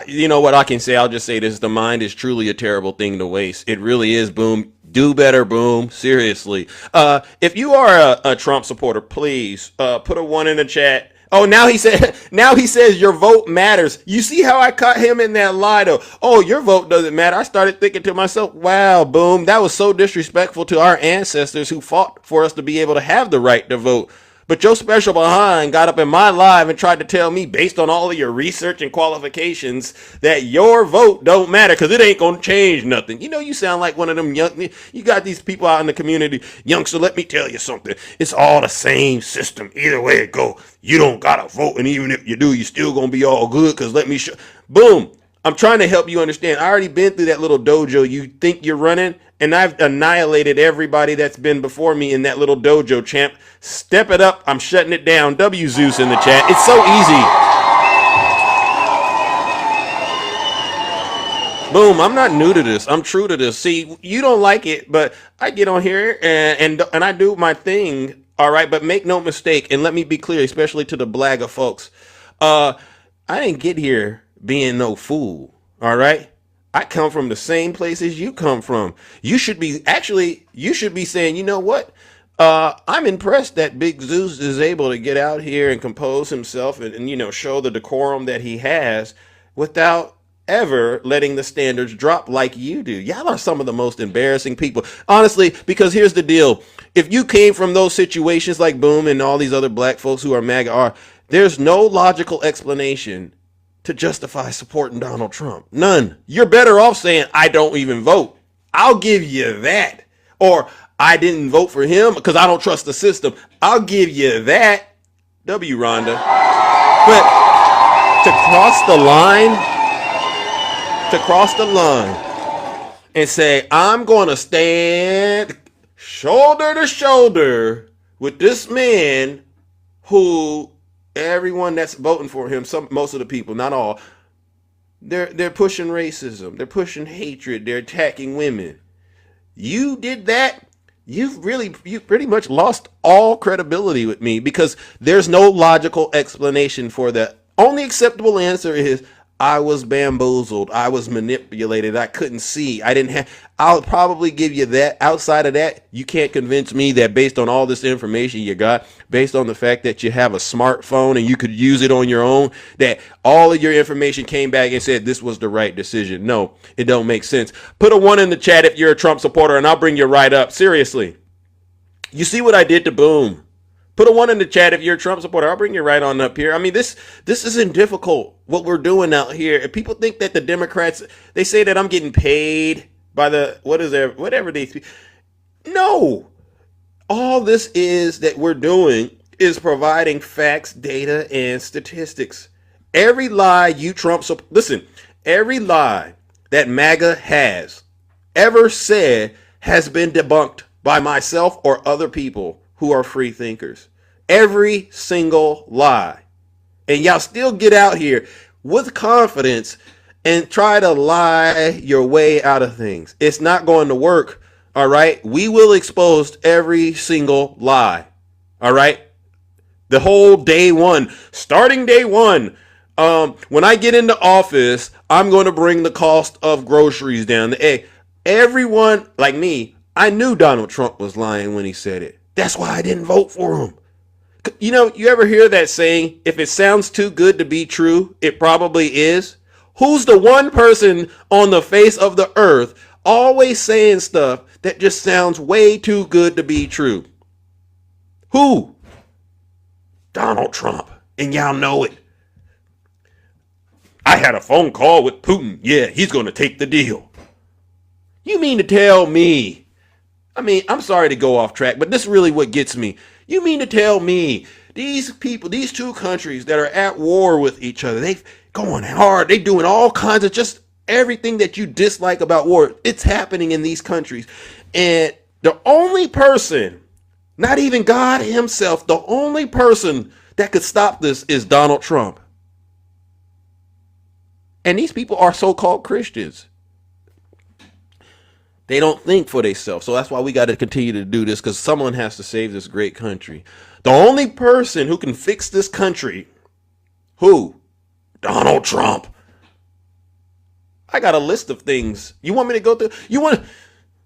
You know what I can say? I'll just say this. The mind is truly a terrible thing to waste. It really is, Boom. Do better, Boom. Seriously. If you are a Trump supporter, please put a 1 in the chat. Oh, now he says your vote matters. You see how I caught him in that lie, though? Oh, your vote doesn't matter. I started thinking to myself, wow, Boom, that was so disrespectful to our ancestors who fought for us to be able to have the right to vote. But your special behind got up in my live and tried to tell me, based on all of your research and qualifications, that your vote don't matter because it ain't going to change nothing. You know, you sound like one of them you got these people out in the community. Youngster, let me tell you something. It's all the same system. Either way it go, you don't got to vote. And even if you do, you still going to be all good because let me show. Boom. I'm trying to help you understand. I already been through that little dojo you think you're running, and I've annihilated everybody that's been before me in that little dojo, champ. Step it up. I'm shutting it down. W Zeus in the chat. It's so easy. Boom, I'm not new to this. I'm true to this. See, you don't like it, but I get on here and I do my thing, all right? But make no mistake, and let me be clear, especially to the blagger folks. I didn't get here being no fool, all right? I come from the same place as you come from. You should be saying, you know what? I'm impressed that Big Zeus is able to get out here and compose himself and show the decorum that he has without ever letting the standards drop like you do. Y'all are some of the most embarrassing people. Honestly, because here's the deal. If you came from those situations like Boom and all these other black folks who are MAGA are, there's no logical explanation to justify supporting Donald Trump. None. You're better off saying, I don't even vote. I'll give you that. Or I didn't vote for him because I don't trust the system. I'll give you that. W. Rhonda. But to cross the line and say, I'm going to stand shoulder to shoulder with this man who everyone that's voting for him, most of the people, not all, they're pushing racism. They're pushing hatred. They're attacking women. You did that. You pretty much lost all credibility with me because there's no logical explanation for that. Only acceptable answer is I was bamboozled. I was manipulated. I couldn't see. I'll probably give you that. Outside of that, you can't convince me that based on all this information you got, based on the fact that you have a smartphone and you could use it on your own, that all of your information came back and said this was the right decision. No, it don't make sense. Put a 1 in the chat if you're a Trump supporter and I'll bring you right up. Seriously. You see what I did to Boom? Put a 1 in the chat if you're a Trump supporter. I'll bring you right on up here. I mean, this isn't difficult, what we're doing out here. If people think that the Democrats, they say that I'm getting paid by whatever they... No. All this is that we're doing is providing facts, data, and statistics. Every lie every lie that MAGA has ever said has been debunked by myself or other people who are free thinkers. Every single lie. And y'all still get out here with confidence and try to lie your way out of things. It's not going to work. All right. We will expose every single lie. All right. The whole day one, starting day one. When I get into office, I'm going to bring the cost of groceries down. Hey, everyone like me, I knew Donald Trump was lying when he said it. That's why I didn't vote for him. You know, you ever hear that saying, if it sounds too good to be true, it probably is? Who's the one person on the face of the earth always saying stuff that just sounds way too good to be true? Who? Donald Trump. And y'all know it. I had a phone call with Putin. Yeah, he's going to take the deal. You mean to tell me? I mean, I'm sorry to go off track, but this is really what gets me. You mean to tell me these people, these two countries that are at war with each other, they going hard, they doing all kinds of just everything that you dislike about war, it's happening in these countries. And the only person, not even God himself, the only person that could stop this is Donald Trump. And these people are so-called Christians. They don't think for themselves. So that's why we got to continue to do this, because someone has to save this great country. The only person who can fix this country, who? Donald Trump. I got a list of things. You want me to go through?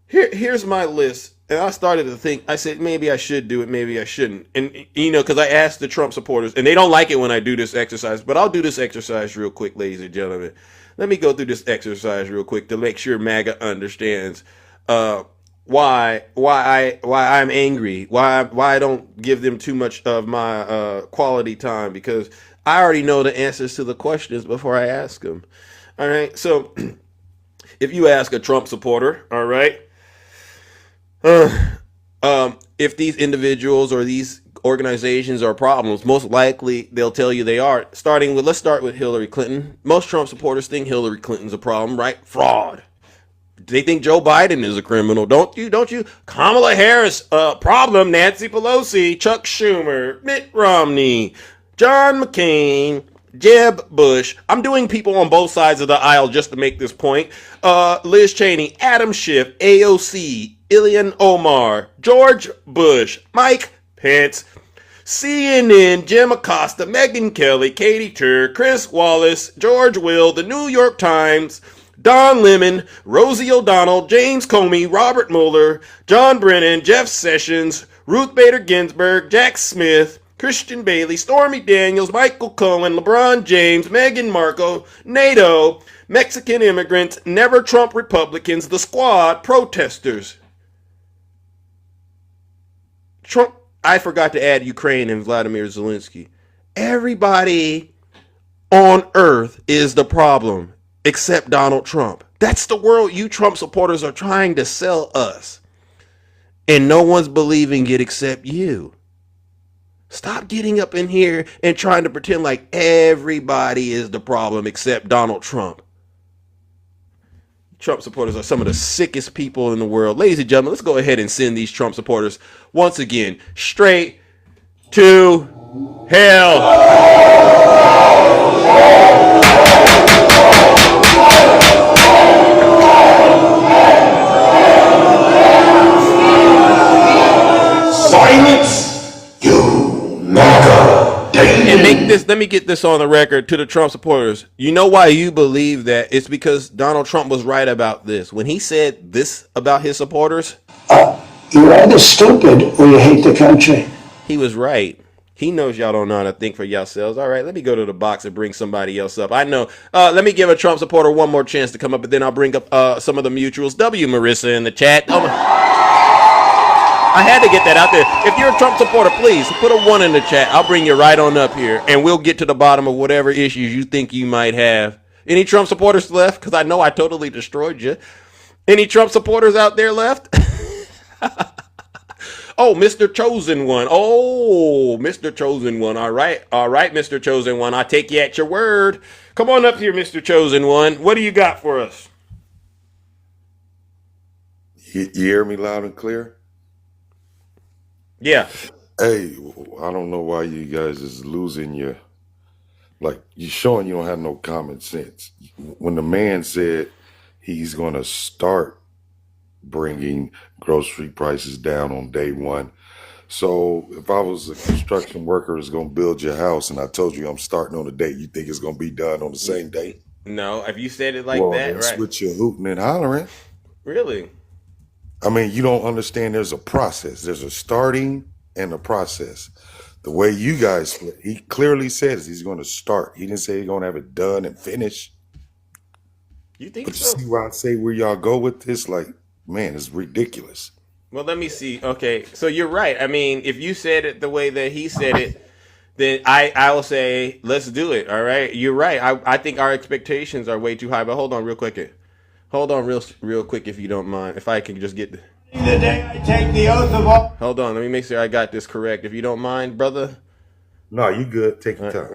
Here's my list. And I started to think, I said, maybe I should do it, maybe I shouldn't. And, because I asked the Trump supporters, and they don't like it when I do this exercise, but I'll do this exercise real quick, ladies and gentlemen. Let me go through this exercise real quick to make sure MAGA understands why I'm angry, why I don't give them too much of my quality time, because I already know the answers to the questions before I ask them. All right, so if you ask a Trump supporter, all right, if these individuals or these organizations are problems, most likely they'll tell you they are. Let's start with Hillary Clinton. Most Trump supporters think Hillary Clinton's a problem, right? Fraud. They think Joe Biden is a criminal, don't you? Don't you? Kamala Harris, problem. Nancy Pelosi, Chuck Schumer, Mitt Romney, John McCain, Jeb Bush. I'm doing people on both sides of the aisle just to make this point. Liz Cheney, Adam Schiff, AOC, Ilhan Omar, George Bush, Mike Pence, CNN, Jim Acosta, Megyn Kelly, Katie Tur, Chris Wallace, George Will, the New York Times, Don Lemon, Rosie O'Donnell, James Comey, Robert Mueller, John Brennan, Jeff Sessions, Ruth Bader Ginsburg, Jack Smith, Christian Bailey, Stormy Daniels, Michael Cohen, LeBron James, Meghan Markle, NATO, Mexican immigrants, Never Trump Republicans, the Squad, protesters. Trump, I forgot to add Ukraine and Vladimir Zelensky. Everybody on earth is the problem except Donald Trump. That's the world you Trump supporters are trying to sell us. And no one's believing it except you. Stop getting up in here and trying to pretend like everybody is the problem except Donald Trump. Trump supporters are some of the sickest people in the world. Ladies and gentlemen, let's go ahead and send these Trump supporters once again straight to hell. Silence, you MAGA And make this, let me get this on the record to the Trump supporters. You know why you believe that? It's because Donald Trump was right about this. When he said this about his supporters, you're either stupid or you hate the country. He was right. He knows y'all don't know how to think for yourselves. All right, let me go to the box and bring somebody else up. I know. Let me give a Trump supporter one more chance to come up, and then I'll bring up some of the mutuals. W. Marissa in the chat. I had to get that out there. If you're a Trump supporter, please put a 1 in the chat. I'll bring you right on up here, and we'll get to the bottom of whatever issues you think you might have. Any Trump supporters left? Because I know I totally destroyed you. Any Trump supporters out there left? Oh, Mr. Chosen One. Oh, Mr. Chosen One. All right, Mr. Chosen One. I take you at your word. Come on up here, Mr. Chosen One. What do you got for us? You hear me loud and clear? Yeah. Hey, I don't know why you guys is losing your, like, you're showing you don't have no common sense. When the man said he's going to start bringing grocery prices down on day one. So if I was a construction worker that's going to build your house and I told you I'm starting on a date, you think it's going to be done on the same day? No, if you said it like well, that, that's right. what you're hooting and hollering. Really? I mean, you don't understand there's a process. There's a starting and a process. The way you guys, he clearly says he's going to start. He didn't say he's going to have it done and finished. You think but so? You see why I say where y'all go with this? Like, man, it's ridiculous. Well, let me see. Okay, so you're right. I mean, if you said it the way that he said it, then I will say, let's do it. All right? You're right. I think our expectations are way too high. But hold on real quick. Hold on real quick if you don't mind. If I can just get... The day I take the oath of office. Hold on. Let me make sure I got this correct. If you don't mind, brother. No, you good. Take your time.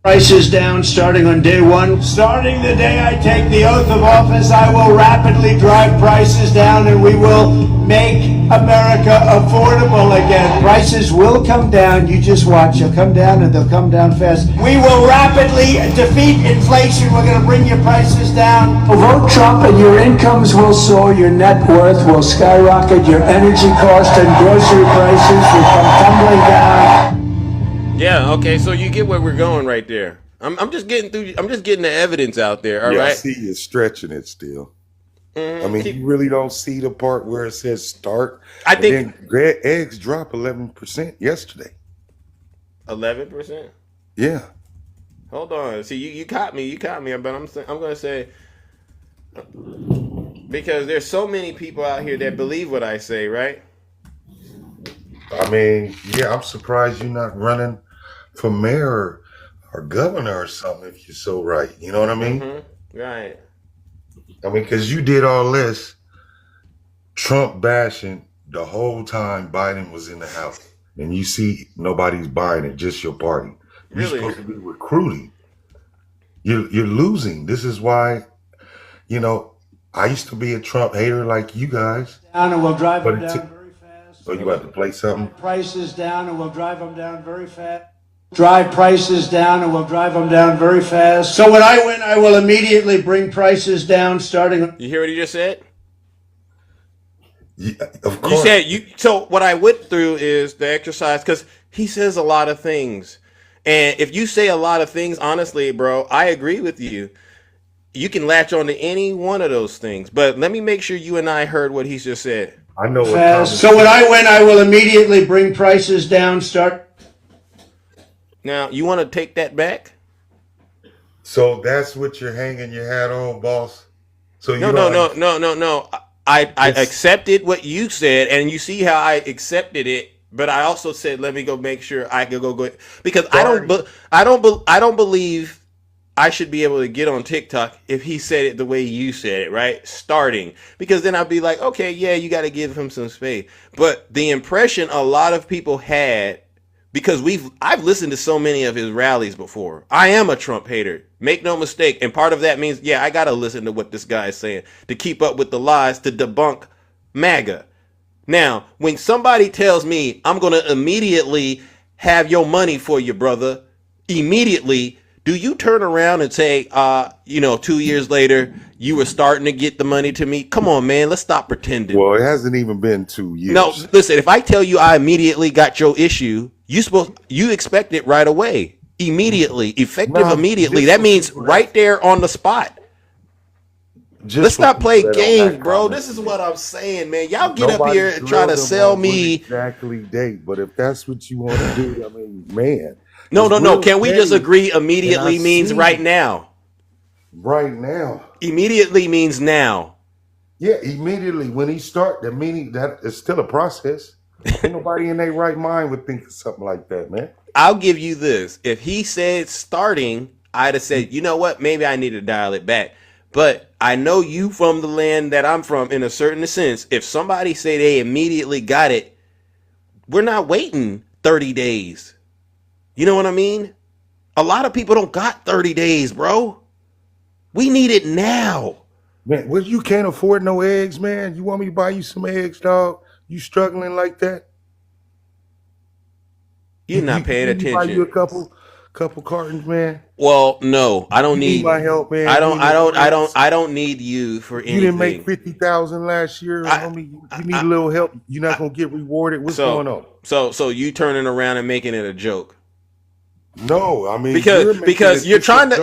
Prices down starting on day one. Starting the day I take the oath of office, I will rapidly drive prices down and we will make America affordable again. Prices will come down. You just watch. They'll come down and they'll come down fast. We will rapidly defeat inflation. We're going to bring your prices down. Vote Trump and your incomes will soar. Your net worth will skyrocket. Your energy cost and grocery prices will come tumbling down. Yeah, okay, so you get where we're going right there. I'm just getting the evidence out there, all right? I see you stretching it still. I mean, you really don't see the part where it says start. I think eggs dropped 11% yesterday. 11%? Yeah. Hold on. See, you caught me, but I'm going to say, because there's so many people out here that believe what I say, right? I mean, yeah, I'm surprised you're not running for mayor or governor or something if you're so right. You know what I mean? Mm-hmm. Right. I mean, because you did all this Trump bashing the whole time Biden was in the house. and you see nobody's buying it, just your party. You're Really? supposed to be recruiting. You're losing. This is why, you know, I used to be a Trump hater like you guys. Down and we'll drive But them it down took- very fast. Oh, you about to play something? Prices down and we'll drive them down very fast. Drive prices down and we'll drive them down very fast. So when I win, I will immediately bring prices down starting. You hear what he just said? Yeah, of You course. said you. So what I went through is the exercise because he says a lot of things, and if you say a lot of things, honestly, bro, I agree with you. You can latch on to any one of those things, but let me make sure you and I heard what he just said. I know what Fast. So when I win, I will immediately bring prices down. Now, you want to take that back? So that's what you're hanging your hat on, boss. So you No. I accepted what you said, and you see how I accepted it. But I also said, let me go make sure I can go because I don't believe I should be able to get on TikTok if he said it the way you said it, right? Starting. Because then I'd be like, okay, yeah, you got to give him some space. But the impression a lot of people had, because I've listened to so many of his rallies before. I am a Trump hater. Make no mistake. And part of that means, yeah, I got to listen to what this guy is saying to keep up with the lies, to debunk MAGA. Now, when somebody tells me I'm going to immediately have your money for you, brother, immediately, do you turn around and say, 2 years later, you were starting to get the money to me? Come on, man. Let's stop pretending. Well, it hasn't even been 2 years. No, listen, if I tell you I immediately got your issue, you expect it right away. Immediately. Effective immediately. That means right there on the spot. Let's not play games, bro. This is what I'm saying, man. Y'all get up here and try to sell me. Exactly date, but if that's what you want to do, I mean, man. No. Can we just agree immediately means right now? Right now. Immediately means now. Yeah, immediately. When he start, the meaning that is still a process. Ain't nobody in their right mind would think of something like that, man. I'll give you this. If he said starting, I'd have said, you know what? Maybe I need to dial it back. But I know you from the land that I'm from in a certain sense. If somebody say they immediately got it, we're not waiting 30 days. You know what I mean? A lot of people don't got 30 days, bro. We need it now. Man, well, you can't afford no eggs, man. You want me to buy you some eggs, dog? You struggling like that? You're not paying attention. Buy you a couple cartons, man. Well, no, I don't need my help, man. I don't need you for anything. You didn't make 50,000 last year. You need a little help. You're not gonna get rewarded. What's going on? So you turning around and making it a joke? No, I mean because you're trying to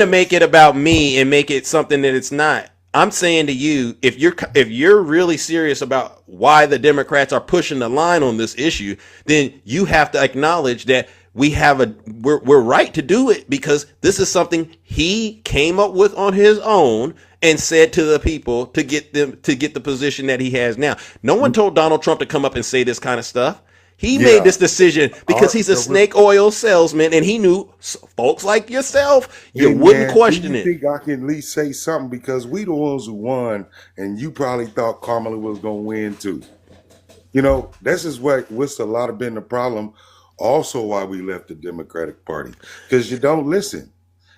make it about me and make it something that it's not. I'm saying to you, if you're really serious about why the Democrats are pushing the line on this issue, then you have to acknowledge that we're right to do it, because this is something he came up with on his own and said to the people to get the position that he has now. No one told Donald Trump to come up and say this kind of stuff. He made this decision because he's a snake oil salesman, and he knew folks like yourself, you wouldn't question it. I think I can at least say something, because we the ones who won, and you probably thought Kamala was going to win too. You know, this is what's a lot of been the problem. Also, why we left the Democratic Party, because you don't listen,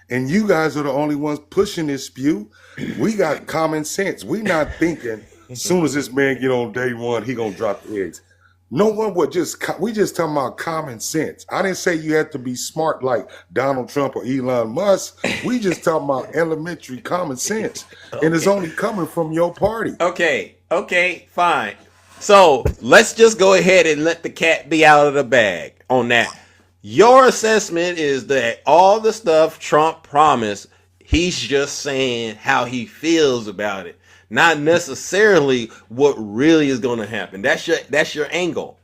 and you guys are the only ones pushing this spew. We got common sense. We not thinking as soon as this man get on day one, he gonna drop the eggs. No one would we just talking about common sense. I didn't say you had to be smart like Donald Trump or Elon Musk. We just talking about elementary common sense. Okay. And it's only coming from your party. Okay, fine. So let's just go ahead and let the cat be out of the bag on that. Your assessment is that all the stuff Trump promised, he's just saying how he feels about it, not necessarily what really is going to happen. That's your angle.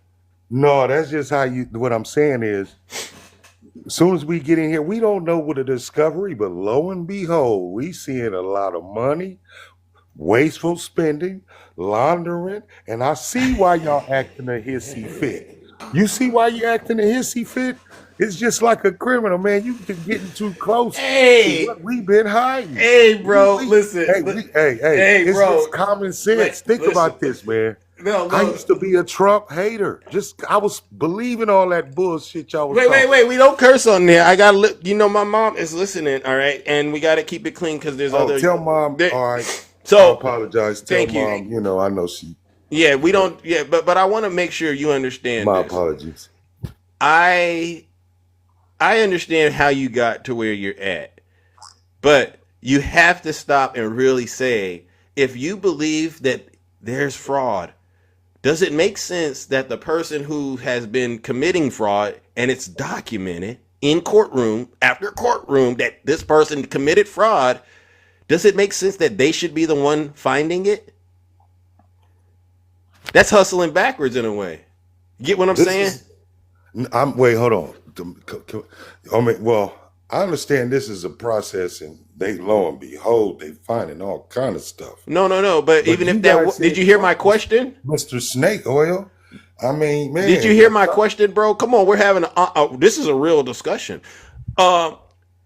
No, that's just what I'm saying is, as soon as we get in here, we don't know what a discovery, but lo and behold, we seeing a lot of money, wasteful spending, laundering, and I see why y'all acting a hissy fit. You see why you acting a hissy fit? It's just like a criminal, man. You getting too close. Hey, we've been hiding. Hey, bro, listen. Hey, hey, it's bro. just common sense. Think about this, man. No, I used to be a Trump hater. I was believing all that bullshit y'all was talking. Wait. We don't curse on there. I gotta look. You know, my mom is listening. All right, and we gotta keep it clean because there's other. Tell mom. All right. So I apologize. Tell mom. You know, I know she. Yeah, we don't. Yeah, but I want to make sure you understand. My this. apologies. I understand how you got to where you're at, but you have to stop and really say, if you believe that there's fraud, does it make sense that the person who has been committing fraud and it's documented in courtroom after courtroom that this person committed fraud, does it make sense that they should be the one finding it? That's hustling backwards in a way. Get what I'm saying? Wait, hold on. I mean, well, I understand this is a process, and lo and behold, they finding all kind of stuff. No. But even if that, did you hear my question, Mr. Snake Oil? I mean, man, did you hear my question, bro? Come on, we're having this is a real discussion. Do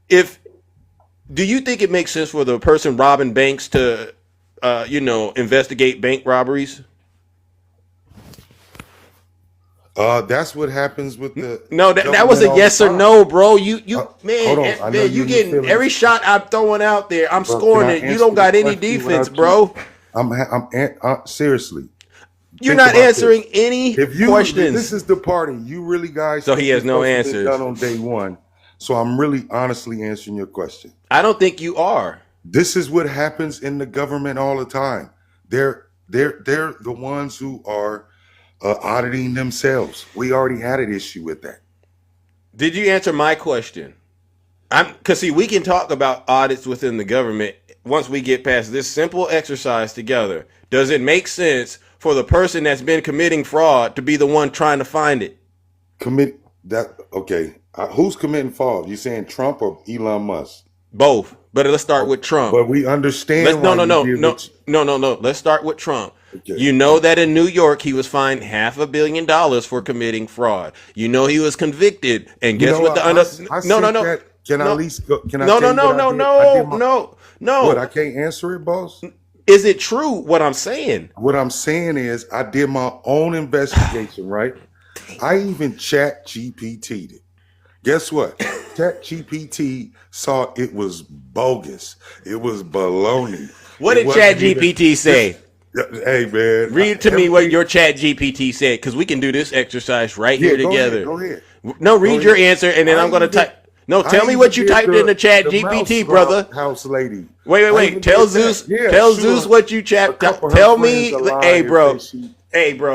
you think it makes sense for the person robbing banks to, investigate bank robberies? That's what happens with the. No, that was a yes or no, bro. You getting every shot I'm throwing out there. I'm scoring it. You don't got any defense, bro. I'm seriously. You're not answering any questions. This is the party. You really guys. So he has no answers. Done on day one. So I'm really honestly answering your question. I don't think you are. This is what happens in the government all the time. They're the ones who are auditing themselves. We already had an issue with that. Did you answer my question? Because we can talk about audits within the government once we get past this simple exercise together. Does it make sense for the person that's been committing fraud to be the one trying to find it? Okay. Who's committing fraud? You saying Trump or Elon Musk? Both. But let's start with Trump. But we understand. No. Let's start with Trump. Okay. You know that in New York he was fined $500 million for committing fraud. You know he was convicted, and guess what? No. Can I at least go? Can I? No. What? I can't answer it, boss. Is it true what I'm saying? What I'm saying is I did my own investigation, right? I even Chat GPT'd it. Guess what? Chat GPT saw it was bogus. It was baloney. What did Chat GPT say? Hey, man. Read to me what your Chat GPT said, because we can do this exercise right here together. Go ahead. No, read your answer, and then I'm going to type. No, tell me what you typed in the Chat GPT, brother. House lady. Wait. Tell Zeus. Zeus what you chat. Tell me, hey, bro.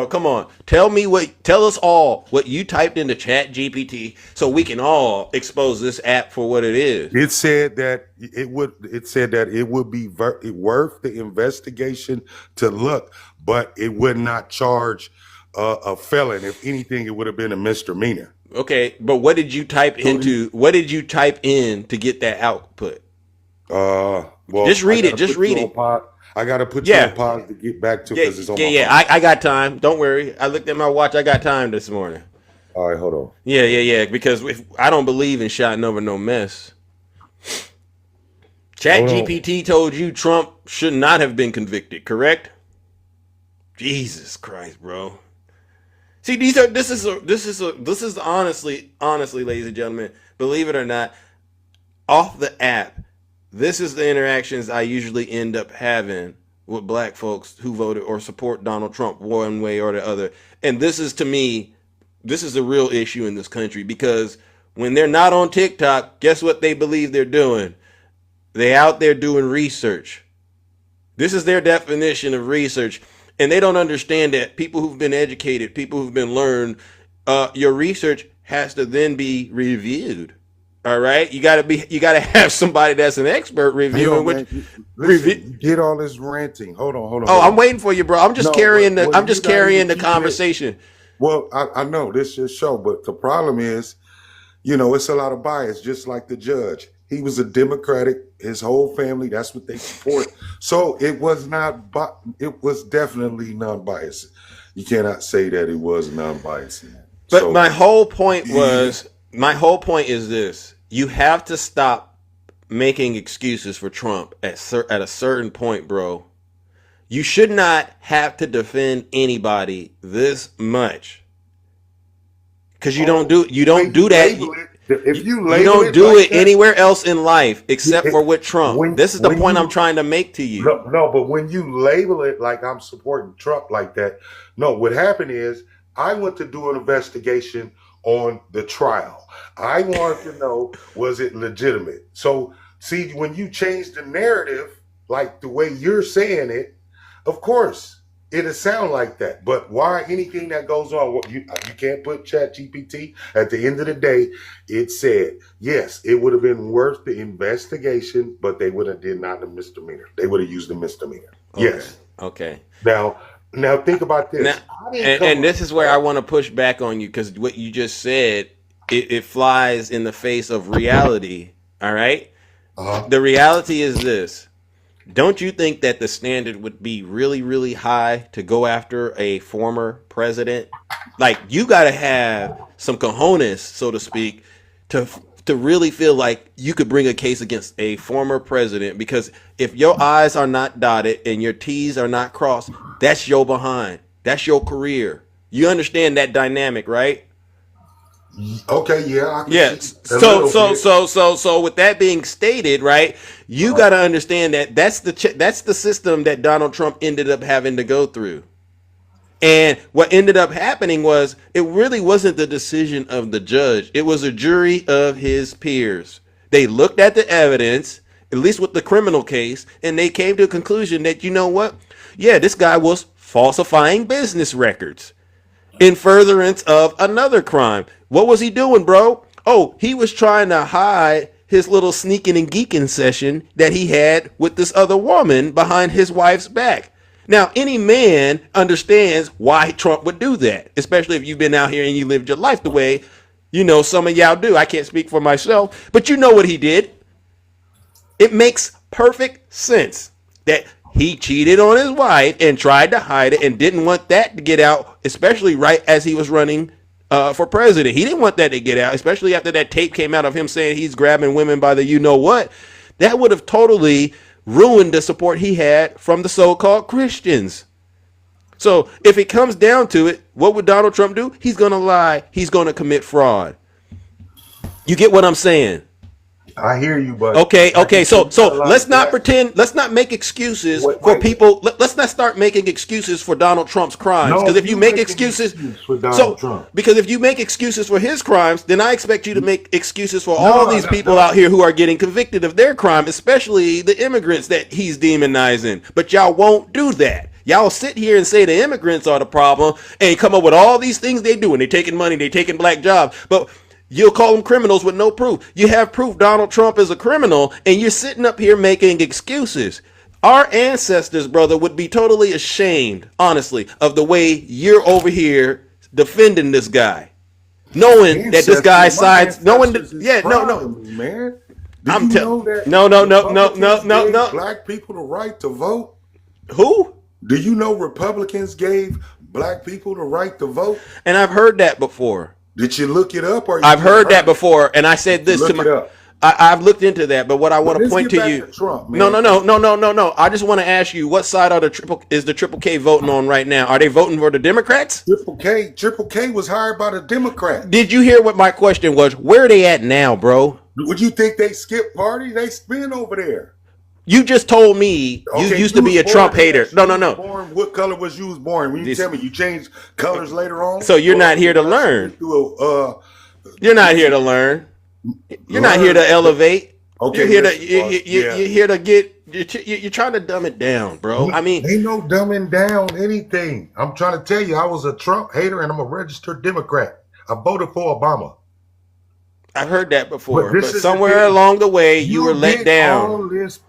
Come on. Tell us all what you typed into Chat GPT, so we can all expose this app for what it is. It said that it would be worth the investigation to look, but it would not charge a felon. If anything, it would have been a misdemeanor. Okay, but what did you type into? What did you type in to get that output? Well, just read it. Just read it. I gotta put you on pause to get back to it because it's on my phone. I got time. Don't worry. I looked at my watch. I got time this morning. All right, hold on. Yeah. Because I don't believe in shouting over no mess. Chat GPT told you Trump should not have been convicted, correct? Jesus Christ, bro. See, this is honestly, ladies and gentlemen, believe it or not, off the app, this is the interactions I usually end up having with black folks who voted or support Donald Trump one way or the other. And this is, to me, this is a real issue in this country, because when they're not on TikTok, guess what they believe they're doing? They out there doing research. This is their definition of research. And they don't understand that people who've been educated, people who've been learned, your research has to then be reviewed. All right, you gotta have somebody that's an expert reviewing. You get all this ranting. Hold on. I'm waiting for you, bro. I'm just carrying the conversation. Well, I know this is show, but the problem is, it's a lot of bias. Just like the judge, he was a Democratic. His whole family, that's what they support. So it was definitely non-biased. You cannot say that it was non-biased. But my whole point is this: you have to stop making excuses for Trump at a certain point, bro. you should not have to defend anybody this much. Because you don't do that. If you label you don't it do like it that, anywhere else in life except for with Trump. This is the point I'm trying to make to you. No, but when you label it like I'm supporting Trump like that, no, what happened is I went to do an investigation on the trial. I wanted to know, was it legitimate? So, see, when you change the narrative, like the way you're saying it, of course, it'll sound like that. But why anything that goes on, you can't put ChatGPT. At the end of the day, it said, yes, it would have been worth the investigation, but they would have did not the misdemeanor. They would have used the misdemeanor. Okay. Yes. Okay. Now think about this. And this is where I want to push back on you, because what you just said, it flies in the face of reality. All right? The reality is this. Don't you think that the standard would be really, really high to go after a former president? Like, you got to have some cojones, so to speak, to really feel like you could bring a case against a former president, because if your I's are not dotted and your T's are not crossed, that's your behind. That's your career. You understand that dynamic, right? Okay, yeah. I can Yes. see a So with that being stated, right, you got to understand that that's the system that Donald Trump ended up having to go through. And what ended up happening was, it really wasn't the decision of the judge. It was a jury of his peers. They looked at the evidence, at least with the criminal case, and they came to a conclusion that, you know what? Yeah, this guy was falsifying business records in furtherance of another crime. What was he doing, bro? Oh, he was trying to hide his little sneaking and geeking session that he had with this other woman behind his wife's back. Now, any man understands why Trump would do that, especially if you've been out here and you lived your life the way, some of y'all do. I can't speak for myself, but you know what he did. It makes perfect sense that he cheated on his wife and tried to hide it and didn't want that to get out, especially right as he was running for president. He didn't want that to get out, especially after that tape came out of him saying he's grabbing women by the you-know-what. That would have totally ruined the support he had from the so-called Christians. So if it comes down to it, what would Donald Trump do? He's going to lie. He's going to commit fraud. You get what I'm saying? I hear you, but okay. So let's not pretend. Let's not make excuses for people. Let's not start making excuses for Donald Trump's crimes. Because if you make excuses for Donald Trump, because if you make excuses for his crimes, then I expect you to make excuses for all these people out here who are getting convicted of their crime, especially the immigrants that he's demonizing. But y'all won't do that. Y'all sit here and say the immigrants are the problem and come up with all these things they do, and they're taking money, they're taking black jobs, but you'll call them criminals with no proof. You have proof Donald Trump is a criminal, and you're sitting up here making excuses. Our ancestors, brother, would be totally ashamed, honestly, of the way you're over here defending this guy, knowing that this guy sides. Knowing that, man. No. Black people the right to vote. Who? Do you know Republicans gave black people the right to vote? And I've heard that before. Did you look it up? I've heard that before, and I said this to my. I've looked into that, but what I want to point to you. Trump, no. I just want to ask you, what side are the Triple K voting on right now? Are they voting for the Democrats? Triple K was hired by the Democrats. Did you hear what my question was? Where are they at now, bro? Would you think they skip party? They spin over there. You just told me you used to be a Trump hater. No. What color was you born? When you tell me you changed colors later on? So you're not here to learn. You're not here to learn. You're not here to elevate. Okay, you're here to get. You're trying to dumb it down, bro. I mean, ain't no dumbing down anything. I'm trying to tell you, I was a Trump hater and I'm a registered Democrat. I voted for Obama. I've heard that before, but somewhere along the way, you were let down. All this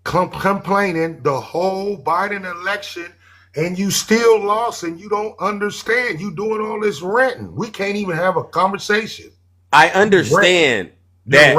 complaining the whole Biden election, and you still lost, and you don't understand. You doing all this ranting. We can't even have a conversation. I understand that.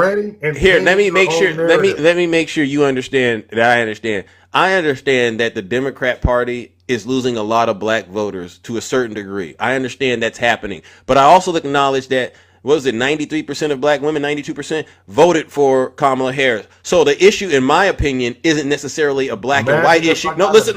Here, let me make sure. Let me make sure you understand that I understand. I understand that the Democrat Party is losing a lot of black voters to a certain degree. I understand that's happening, but I also acknowledge that what was it, 93% of black women, 92% voted for Kamala Harris. So the issue, in my opinion, isn't necessarily a black and white issue. No, listen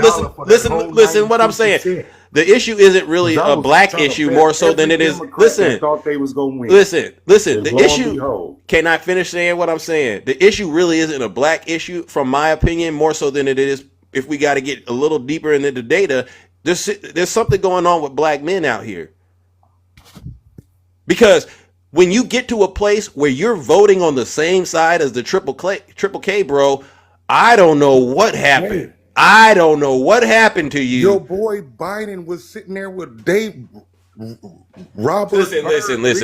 what I'm saying. The issue isn't really a black issue more so than it is. Listen, thought they was gonna win. Listen. The lo and issue. behold. Can I finish saying what I'm saying? The issue really isn't a black issue, from my opinion, more so than it is. If we got to get a little deeper into the data, there's something going on with black men out here. Because when you get to a place where you're voting on the same side as the Triple K, bro, I don't know what happened. I don't know what happened to you. Your boy Biden was sitting there with Dave Robert. Listen.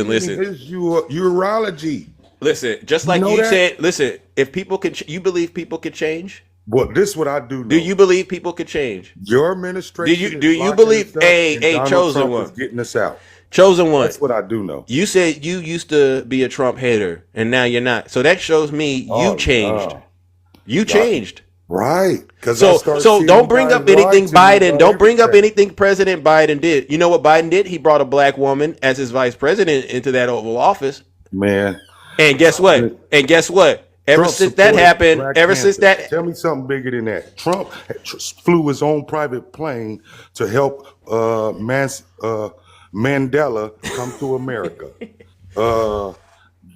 His urology. Listen, just like you said. Listen, if people could, you believe people could change. Well, this is what I do know. Do you believe people could change? Your administration. Do you believe? Hey, chosen one, getting us out. Chosen one. That's what I do know. You said you used to be a Trump hater, and now you're not. So that shows me you changed. You changed. Right. So don't bring up anything Biden. Don't bring up anything President Biden did. You know what Biden did? He brought a black woman as his vice president into that Oval Office. Man. And guess what? Ever since that happened, tell me something bigger than that. Trump flew his own private plane to help Mandela come to America.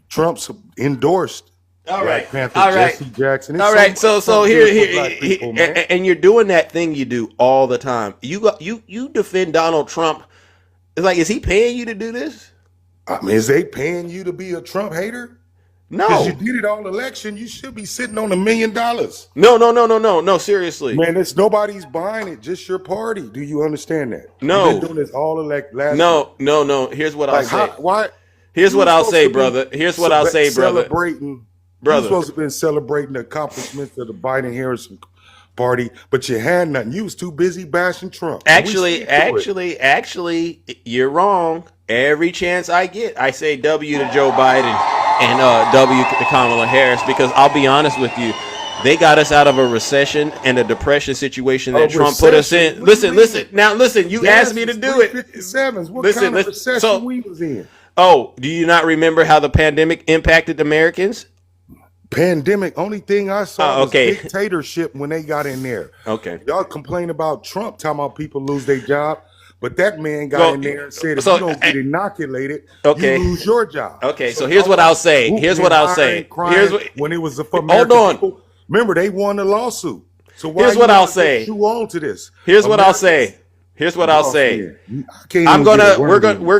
Trump's endorsed Black Panther, Jesse Jackson. All right. So here, and you're doing that thing you do all the time. You defend Donald Trump. It's like, is he paying you to do this? I mean, is they paying you to be a Trump hater? No. Because you did it all election. You should be sitting on $1 million. No. Seriously, man, it's nobody's buying it. Just your party. Do you understand that? No. You've been doing this all last No. Here's what I'll say. Why? Here's what I'll say, brother. Here's what I'll say, brother. You're supposed to have been celebrating the accomplishments of the Biden-Harris party, but you had nothing. You was too busy bashing Trump. Actually, you're wrong. Every chance I get, I say W to Joe Biden and W to Kamala Harris, because I'll be honest with you, they got us out of a recession and a depression situation that Trump put us in. Listen. You asked me to do it. What kind of recession we was in? Oh, do you not remember how the pandemic impacted Americans? Pandemic, only thing I saw was dictatorship when they got in there. Okay. Y'all complain about Trump, talking about people lose their job, but that man got in there and said, if you don't get inoculated, you lose your job. Okay, so here's what I'll say. When it was for American people, remember, they won the lawsuit. So why here's what I'll say. You on to this? We're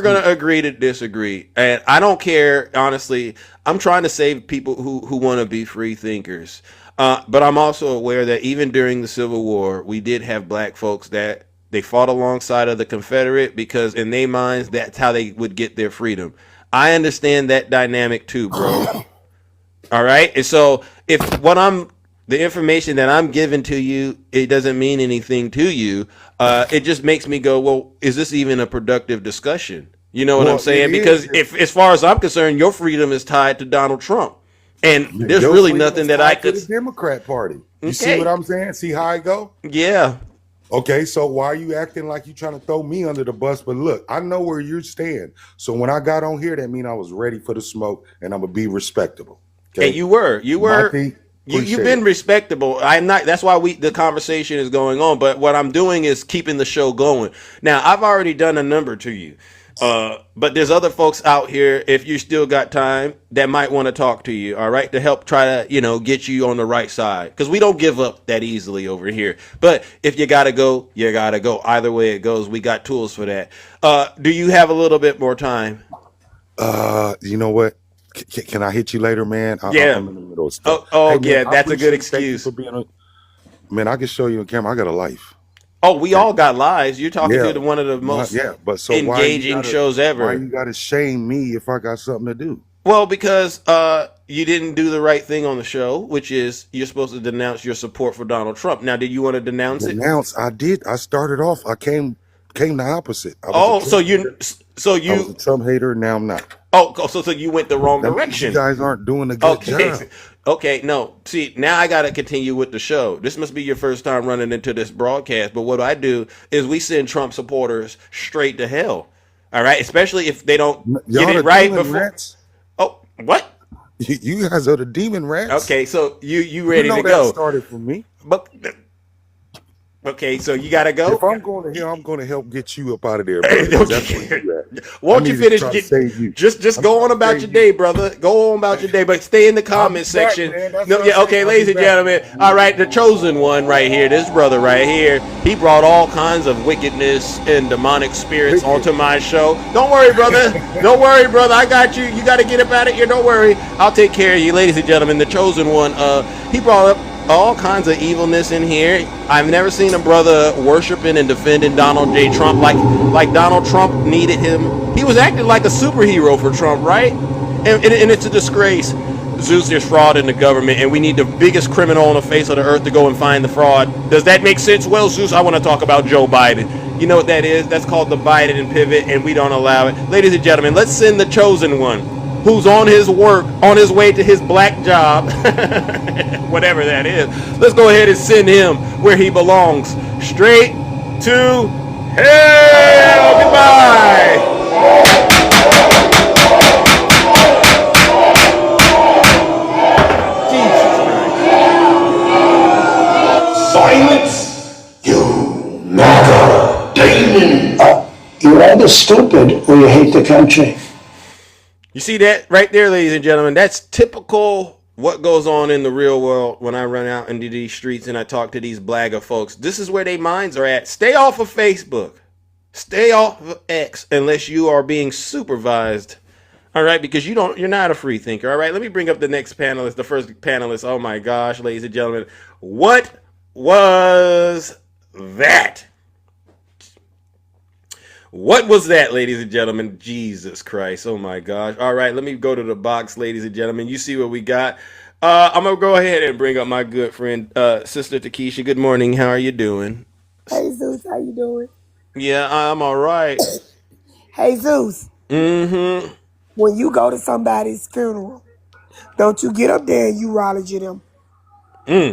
gonna agree to disagree, and I don't care. Honestly, I'm trying to save people who want to be free thinkers, but I'm also aware that even during the Civil War, we did have black folks that they fought alongside of the Confederate, because in their minds, that's how they would get their freedom. I understand that dynamic too, bro. All right, and so if the information that I'm giving to you, it doesn't mean anything to you. It just makes me go, well, is this even a productive discussion? You know what I'm saying? Because if, as far as I'm concerned, your freedom is tied to Donald Trump, and there's really nothing that I could. The Democrat Party. You see what I'm saying? See how I go? Yeah. Okay, so why are you acting like you trying to throw me under the bus? But look, I know where you stand. So when I got on here, that means I was ready for the smoke, and I'm gonna be respectable. Okay? And you were. You've been respectable. I'm not. That's why the conversation is going on. But what I'm doing is keeping the show going. Now, I've already done a number to you, but there's other folks out here, if you still got time, that might want to talk to you. All right, to help try to get you on the right side, because we don't give up that easily over here. But if you gotta go, you gotta go. Either way it goes, we got tools for that. Do you have a little bit more time? You know what? Can I hit you later, man? I'm in the middle of stuff. That's a good excuse. Man, I can show you on camera. I got a life. Oh, we all got lives. You're talking to one of the most engaging shows ever. Why you got to shame me if I got something to do? Well, because you didn't do the right thing on the show, which is you're supposed to denounce your support for Donald Trump. Now, did you want to denounce it? I did. I started off. I came the opposite. So you I was a Trump hater. Now I'm not. Oh, so you went the wrong direction. You guys aren't doing a good job. Okay, no. See, now I got to continue with the show. This must be your first time running into this broadcast. But what I do is we send Trump supporters straight to hell. All right, especially if they don't Y'all get it the right demon before. rats. Oh, what? You guys are the demon rats. Okay, so you You ready know to that go? started from me. But okay, so you gotta If go. I'm going to here, I'm going to help get you up out of there, brother. 'Cause that's where you at. I Won't you need to finish? try to save you. Just I'm go trying on to about save your you. day, brother. Go on about your day, but stay in the I'll be comment back, section. man. That's No, what yeah, I'm okay, saying. I'll ladies be and back. gentlemen. All right, the chosen one right here. This brother right here. He brought all kinds of wickedness and demonic spirits Wicked. onto my show. Don't worry, brother. Don't worry, brother. I got you. You got to get up out of here. Don't worry. I'll take care of you, ladies and gentlemen. The chosen one. He brought up all kinds of evilness in here. I've never seen a brother worshiping and defending Donald J. Trump like Donald Trump needed him. He was acting like a superhero for Trump, right? And it's a disgrace. Zeus, there's fraud in the government, and we need the biggest criminal on the face of the earth to go and find the fraud. Does that make sense? Well, Zeus, I want to talk about Joe Biden. You know what that is? That's called the Biden and pivot, and we don't allow it. Ladies and gentlemen, let's send the chosen one, who's on his way to his black job, whatever that is. Let's go ahead and send him where he belongs, straight to hell. Goodbye. Silence, you MAGA demon. You're either stupid or you hate the country. You see that right there, ladies and gentlemen? That's typical what goes on in the real world when I run out into these streets and I talk to these blagger folks. This is where their minds are at. Stay off of Facebook. Stay off of X unless you are being supervised. All right, because you're not a free thinker. All right, let me bring up the next panelist, the first panelist. Oh my gosh, ladies and gentlemen. What was that? What was that, ladies and gentlemen? Jesus Christ. Oh my gosh. All right, let me go to the box, ladies and gentlemen. You see what we got. I'm going to go ahead and bring up my good friend, Sister Takesha. Good morning. How are you doing? Hey Zeus, how you doing? Yeah, I'm all right. Hey Zeus, Mm-hmm. when you go to somebody's funeral, don't you get up there and urology them?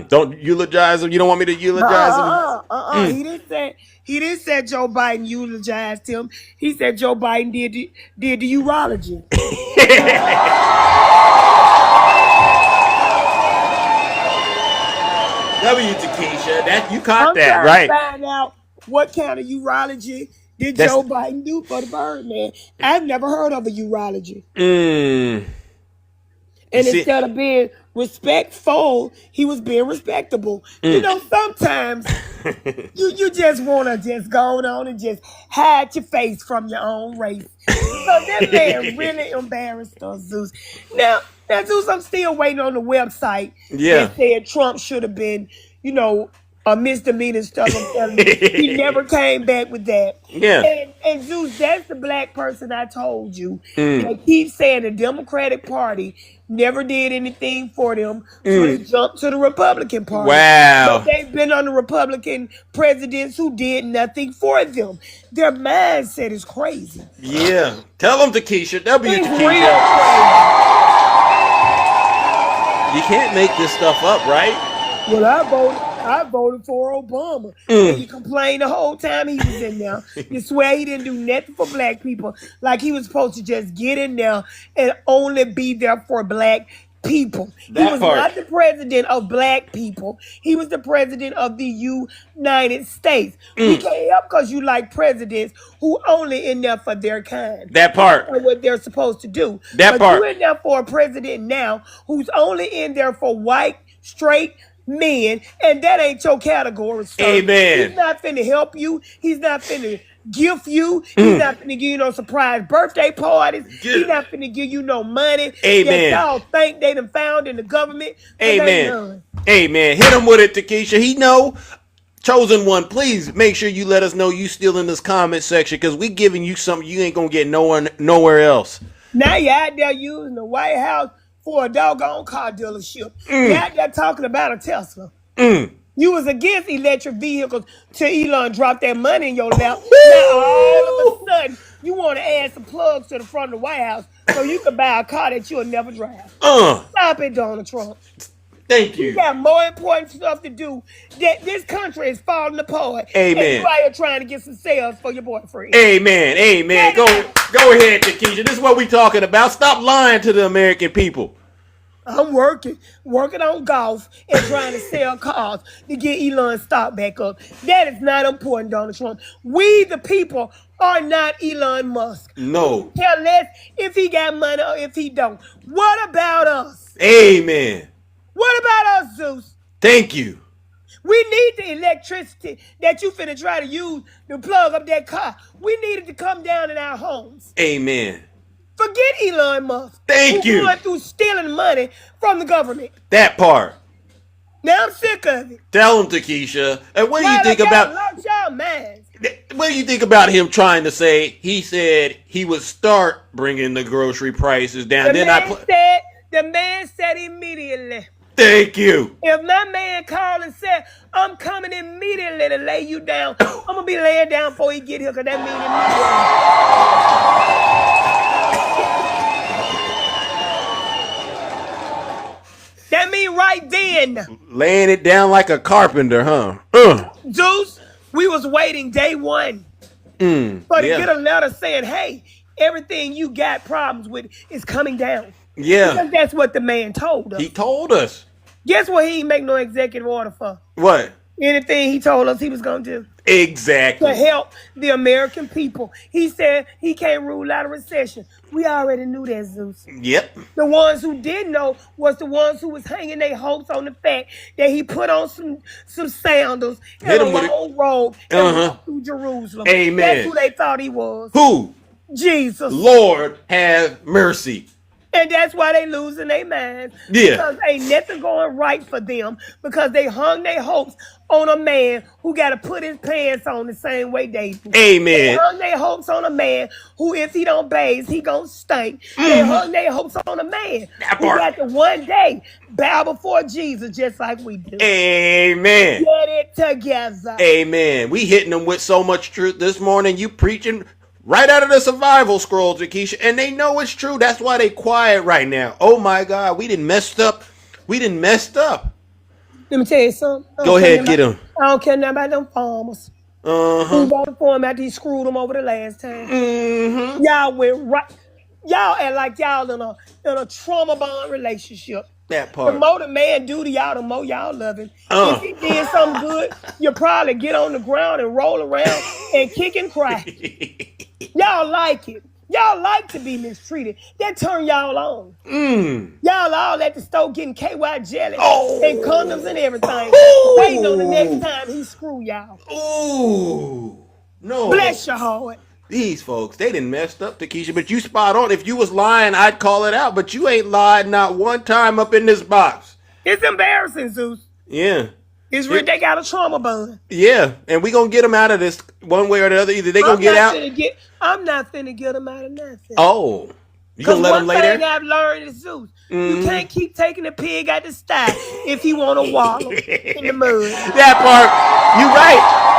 Don't eulogize him. You don't want me to eulogize him? He didn't say Joe Biden eulogized him. He said Joe Biden did the urology. W Takesha, that you caught I'm that trying right. to find out what kind of urology did Joe Biden do for the Birdman. I've never heard of a urology. And instead of being respectful, he was being respectable. You know, sometimes you just want to just go on and just hide your face from your own race. So that man really embarrassed us, Zeus. Now, Zeus, I'm still waiting on the website that said Trump should have been, a misdemeanor stuff. I'm telling you, he never came back with that. Yeah. And Zeus, that's the black person I told you. They keep saying the Democratic Party never did anything for them, so they jumped to the Republican Party. Wow. But they've been on the Republican presidents who did nothing for them. Their mindset is crazy. Yeah. Tell them, Takesha. W It's Takesha. real crazy. You can't make this stuff up, right? Well, I voted for Obama. And you complained the whole time he was in there. You swear he didn't do nothing for black people. Like he was supposed to just get in there and only be there for black people. He was not the president of black people. He was the president of the United States. We can't help because you like presidents who only in there for their kind. That part. That's what they're supposed to do. That but part. you in there for a president now who's only in there for white, straight men, and that ain't your category, sir. Amen. He's not finna help you. He's not finna gift you. He's not finna give you no surprise birthday parties. He's not finna give you no money. Amen. That y'all think they done found in the government. Amen. Amen. Hit him with it, Takesha. He know. Chosen one, please make sure you let us know you still in this comment section because we giving you something you ain't gonna get nowhere else. Now you out there using the White House for a doggone car dealership. You out there talking about a Tesla. You was against electric vehicles till Elon dropped that money in your lap. Now all of a sudden, you want to add some plugs to the front of the White House so you can buy a car that you'll never drive. Stop it, Donald Trump. Thank You you. got more important stuff to do. That this country is falling apart. And Amen. you out here trying to get some sales for your boyfriend. Amen. Amen. Go ahead, Takesha. This is what we talking about. Stop lying to the American people. I'm working on golf and trying to sell cars to get Elon stock back up. That is not important, Donald Trump. We, the people, are not Elon Musk. No. Tell less if he got money or if he don't. What about us? Amen. What about us, Zeus? Thank you. We need the electricity that you finna try to use to plug up that car. We need it to come down in our homes. Amen. Forget Elon Musk. Thank you. Going through stealing money from the government. That part. Now I'm sick of it. Tell him, Takesha. And what do you think about? Y'all minds. What do you think about him trying to say? He said he would start bringing the grocery prices down. The man said immediately. Thank you. If my man called and said, I'm coming immediately to lay you down, I'm going to be laying down before he get here, because that means immediately. That mean right then. Laying it down like a carpenter, huh? Zeus, we was waiting day one for to get a letter saying, hey, everything you got problems with is coming down. Yeah. Because that's what the man told us. He told us. Guess what he ain't make no executive order for? What? Anything he told us he was going to do. Exactly. To help the American people. He said he can't rule out a recession. We already knew that, Zeus. Yep. The ones who didn't know was the ones who was hanging their hopes on the fact that he put on some sandals and a long robe and walked through Jerusalem. Amen. That's who they thought he was. Who? Jesus. Lord have mercy. And that's why they losing their minds. Yeah. Because ain't nothing going right for them. Because they hung their hopes on a man who got to put his pants on the same way they do. Amen. They hung their hopes on a man who, if he don't bathe, he gonna stink. They hung their hopes on a man who got to one day bow before Jesus just like we do. Amen. Get it together. Amen. We hitting them with so much truth this morning. You preaching right out of the survival scroll, Takesha, and they know it's true. That's why they quiet right now. Oh my God, we done messed up. Let me tell you something. Go ahead, get him. I don't care nothing about them farmers. Who voted for him after he screwed them over the last time. Y'all went right. Y'all act like y'all in a trauma bond relationship. That part. The more the man do to y'all, the more y'all love him. If he did something good, you probably get on the ground and roll around and kick and cry. Y'all like it. Y'all like to be mistreated. That turn y'all on. Y'all all at the store getting KY jelly and condoms and everything. Waiting on the next time he screw y'all. Ooh. No. Bless your heart. These folks, they done messed up, Takesha, but you spot on. If you was lying, I'd call it out, but you ain't lied not one time up in this box. It's embarrassing, Zeus. Yeah. They got a trauma bond. Yeah, and we gonna get them out of this one way or the other. Either they gonna get out. I'm not finna get them out of nothing. Oh. You gonna let them lay there? One thing I've learned is, Zeus, you can't keep taking the pig out the sty if he want to wallow in the mud. That part, you right.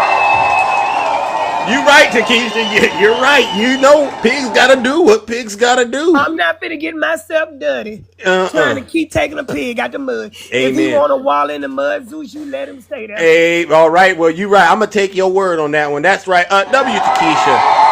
You right, Takesha. You're right. You know, pigs gotta do what pigs gotta do. I'm not finna get myself dirty trying to keep taking a pig out the mud. Amen. If he want to wallow in the mud, Zeus, you let him stay there. Hey, all right. Well, you right. I'm gonna take your word on that one. That's right. W Takesha.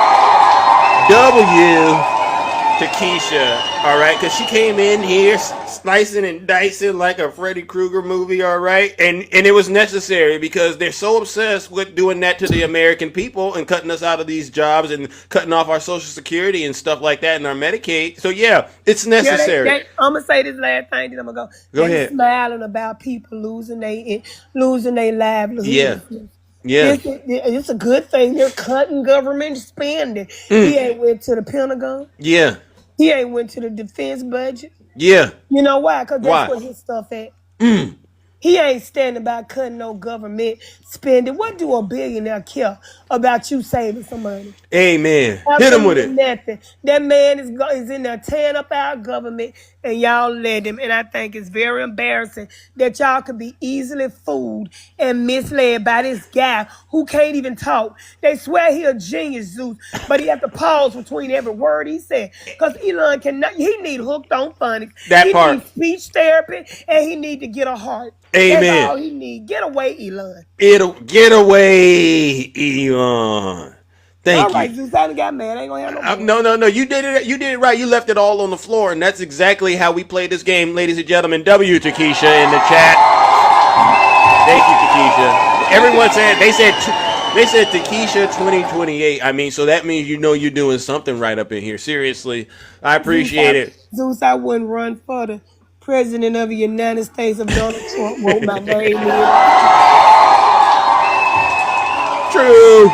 All right, because she came in here slicing and dicing like a Freddy Krueger movie, all right? And it was necessary because they're so obsessed with doing that to the American people and cutting us out of these jobs and cutting off our Social Security and stuff like that and our Medicaid. So, yeah, it's necessary. I'm going to say this last thing, then I'm going to go. Go ahead. Smiling about people losing their livelihood. Yeah. Yeah. It's a good thing. They're cutting government spending. He ain't went to the Pentagon. Yeah. He ain't went to the defense budget. Yeah. You know why? Because that's where his stuff at. He ain't standing by cutting no government spending. What do a billionaire care about you saving some money? Amen. Hit him with it. Nothing. That man is in there tearing up our government and y'all let him. And I think it's very embarrassing that y'all could be easily fooled and misled by this guy who can't even talk. They swear he a genius, Zeus, but he has to pause between every word he said. Because Elon cannot, he need hooked on phonics. That He part. needs speech therapy, and he need to get a heart. Amen. That's all he need. Get away, Elon. It'll get away, Elon. Thank All right, you. Zeus, I done got mad. I ain't gonna have no more. No. You did it. You did it right. You left it all on the floor, and that's exactly how we play this game, ladies and gentlemen. W Takesha in the chat. Thank you, Takesha. Everyone said they said Takesha 2028. I mean, so that means you know you're doing something right up in here. Seriously, I appreciate it. Zeus, I wouldn't run for the president of the United States if Donald Trump wrote my name in. True.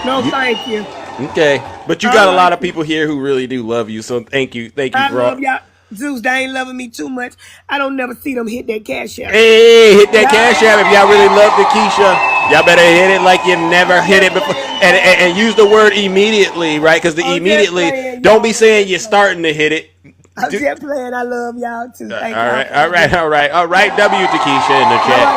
No, thank you. Okay, but you got a lot of people here who really do love you, so thank you I for all. love y'all. Zeus, they ain't loving me too much. I don't never see them hit that cash app. Hey, hit that cash app if y'all really love Takesha. Y'all better hit it like you never hit it before, and use the word immediately, right? Because the immediately, don't be saying you're starting to hit it. I'm just playing. I love y'all too. Thank All y'all. right. W Takesha in the chat.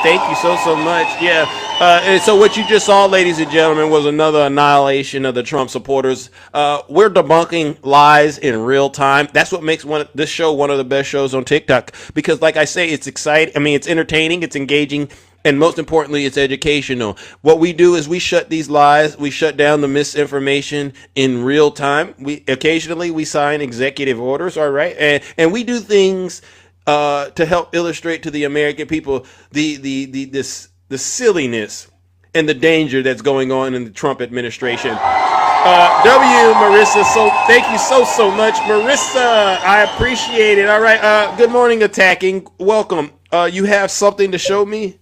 Thank you so much. Yeah. And so what you just saw, ladies and gentlemen, was another annihilation of the Trump supporters. We're debunking lies in real time. That's what makes this show one of the best shows on TikTok. Because, like I say, it's exciting. I mean, it's entertaining. It's engaging. And most importantly, it's educational. What we do is we shut these lies, we shut down the misinformation in real time. We occasionally sign executive orders, all right, and we do things to help illustrate to the American people the silliness and the danger that's going on in the Trump administration. Marissa, so thank you so much, Marissa. I appreciate it. All right, good morning, Attacking. Welcome. You have something to show me?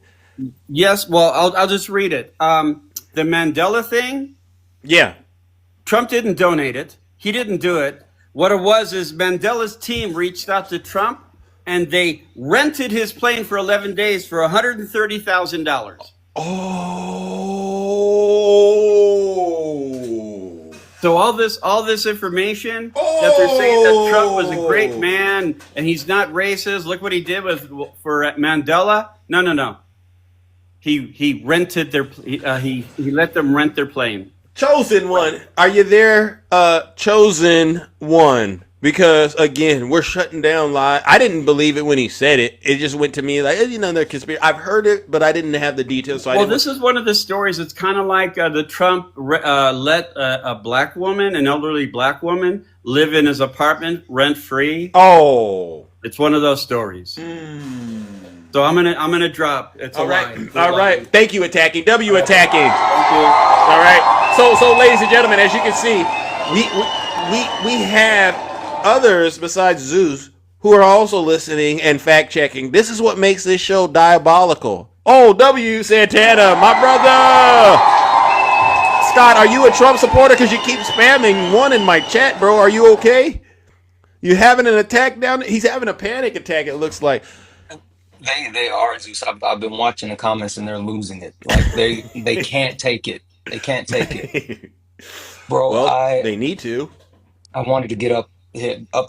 Yes, well, I'll just read it. The Mandela thing? Yeah. Trump didn't donate it. He didn't do it. What it was is Mandela's team reached out to Trump, and they rented his plane for 11 days for $130,000. Oh. So all this information that they're saying that Trump was a great man and he's not racist. Look what he did for Mandela. No. He rented their he let them rent their plane. Chosen one, are you there? Chosen one, because again, we're shutting down lies. I didn't believe it when he said it. It just went to me like, they're conspiracy. I've heard it, but I didn't have the details. So This is one of the stories. It's kind of like the Trump let a black woman, an elderly black woman, live in his apartment rent free. Oh, it's one of those stories. So I'm gonna drop. It's all right. Lie. All right. Thank you, Attacking. W Attacking. Thank you. All right. So, ladies and gentlemen, as you can see, we have others besides Zeus who are also listening and fact checking. This is what makes this show diabolical. Oh, W Santana, my brother. Scott, are you a Trump supporter? Because you keep spamming one in my chat, bro. Are you okay? You having an attack down there? He's having a panic attack, it looks like. They are, Zeus. I've been watching the comments and they're losing it. Like they can't take it. They can't take it, bro. Well, they need to. I wanted to get up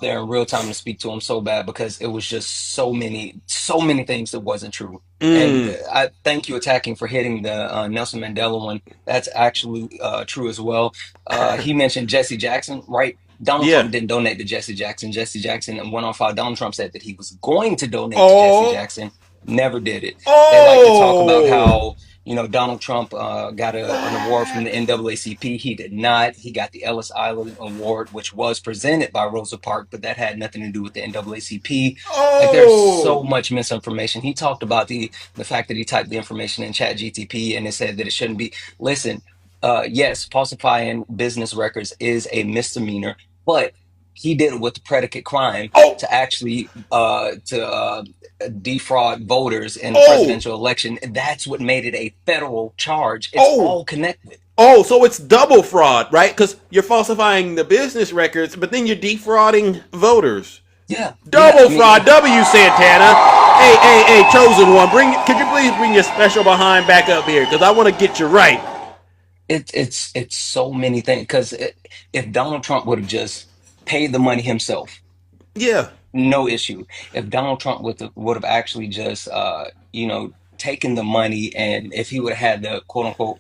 there in real time to speak to him so bad because it was just so many things that wasn't true. And I thank you, Attacking, for hitting the Nelson Mandela one. That's actually true as well. He mentioned Jesse Jackson, right? Donald Trump didn't donate to Jesse Jackson. Jesse Jackson went on file. Donald Trump said that he was going to donate to Jesse Jackson. Never did it. They like to talk about how Donald Trump got an award from the NAACP. He did not. He got the Ellis Island Award, which was presented by Rosa Parks, but that had nothing to do with the NAACP. Like, there's so much misinformation. He talked about the fact that he typed the information in ChatGTP and it said that it shouldn't be. Listen, yes, falsifying business records is a misdemeanor, but he did it with the predicate crime to actually defraud voters in the presidential election. That's what made it a federal charge. It's all connected. Oh, so it's double fraud, right? Because you're falsifying the business records, but then you're defrauding voters. Yeah. Double fraud. W Santana. Hey, Chosen one. Could you please bring your special behind back up here? Because I want to get you right. It's so many things. Because if Donald Trump would have just paid the money himself. Yeah. No issue. If Donald Trump would have actually just taken the money, and if he would have had the quote unquote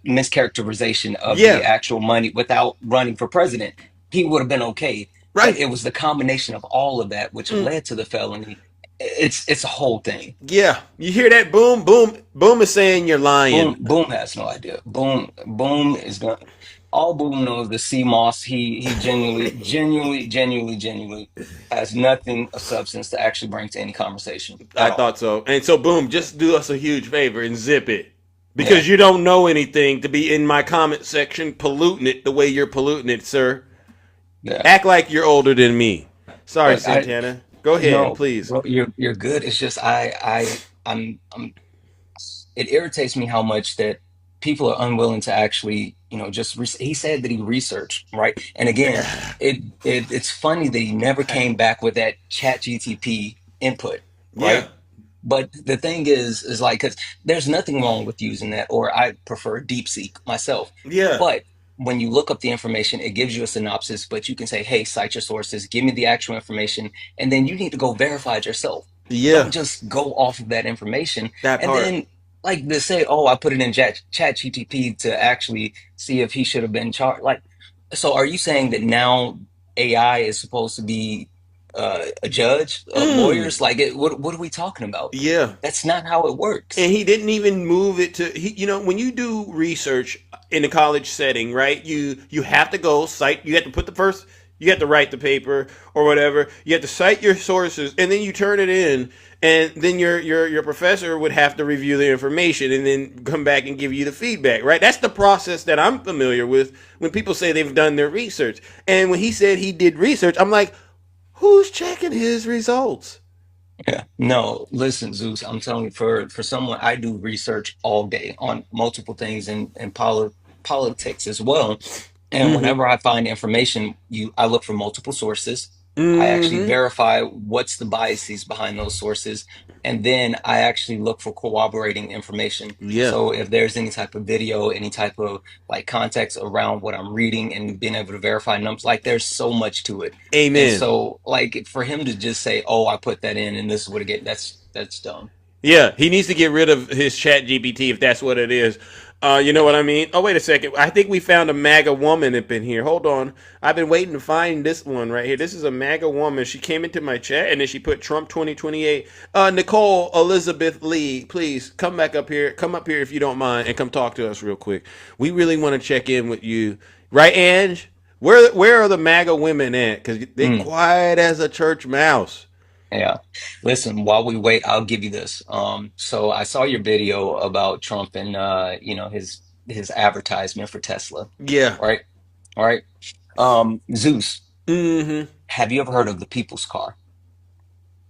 mischaracterization of the Yeah. actual money without running for president, he would have been okay. But Right. it was the combination of all of that which led to the felony. It's a whole thing. Yeah. You hear that? Boom, boom, boom is saying you're lying. Boom has no idea. Boom is gonna. All Boom knows the sea moss. He genuinely has nothing of substance to actually bring to any conversation I at all. thought so. And so, boom, just do us a huge favor and zip it. Because Yeah. you don't know anything to be in my comment section polluting it the way you're polluting it, sir. Yeah. Act like you're older than me. Sorry, But Santana. Go ahead, no, please. bro, you're good. It's just I'm it irritates me how much that people are unwilling to actually, he said that he researched, right? And again, it's funny that he never came back with that chat GTP input, right? Yeah. But the thing is like, because there's nothing wrong with using that, or I prefer DeepSeek myself. Yeah. But when you look up the information, it gives you a synopsis, but you can say, hey, cite your sources, give me the actual information, and then you need to go verify it yourself. Yeah. Don't just go off of that information. That And part. then, like, they say, oh, I put it in chat GTP to actually see if he should have been charged. Like, so are you saying that now AI is supposed to be a judge of lawyers? Like, what are we talking about? Yeah. That's not how it works. And he didn't even move it to when you do research in a college setting, right? You have to go cite, you have to put the first, you have to write the paper or whatever. You have to cite your sources and then you turn it in, and then your professor would have to review the information and then come back and give you the feedback, right? That's the process that I'm familiar with when people say they've done their research. And when he said he did research, I'm like, who's checking his results? Yeah. No, listen, Zeus, I'm telling you, for someone, I do research all day on multiple things in politics as well. And whenever I find information, I look for multiple sources. I actually verify what's the biases behind those sources. And then I actually look for corroborating information. Yeah. So if there's any type of video, any type of like context around what I'm reading and being able to verify numbers, like there's so much to it. And Amen. so like for him to just say, oh, I put that in and this is what it get, that's dumb. Yeah, he needs to get rid of his chat GPT if that's what it is. You know what I mean? Oh, wait a second. I think we found a MAGA woman up in here. Hold on. I've been waiting to find this one right here. This is a MAGA woman. She came into my chat and then she put Trump 2028. Nicole Elizabeth Lee, please come back up here. Come up here if you don't mind and come talk to us real quick. We really want to check in with you. Right, Ange? Where are the MAGA women at? Because they quiet as a church mouse. Yeah. Listen, while we wait, I'll give you this. So I saw your video about Trump and his advertisement for Tesla. Yeah. Right? All right. Zeus, Mm-hmm. have you ever heard of the people's car?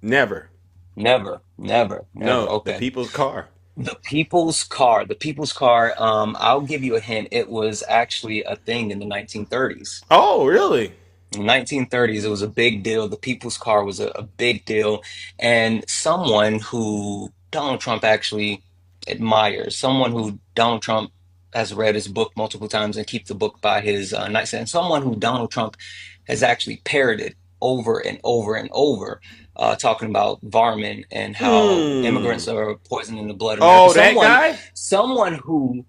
Never. Never. No, the Okay. people's car. The people's car. The people's car, I'll give you a hint. It was actually a thing in the 1930s. Oh, really? In the 1930s, it was a big deal. The people's car was a big deal. And someone who Donald Trump actually admires, someone who Donald Trump has read his book multiple times and keeps the book by his nightstand, someone who Donald Trump has actually parroted over and over and over, talking about Varmin and how immigrants are poisoning the blood of America. Oh, that guy? Someone who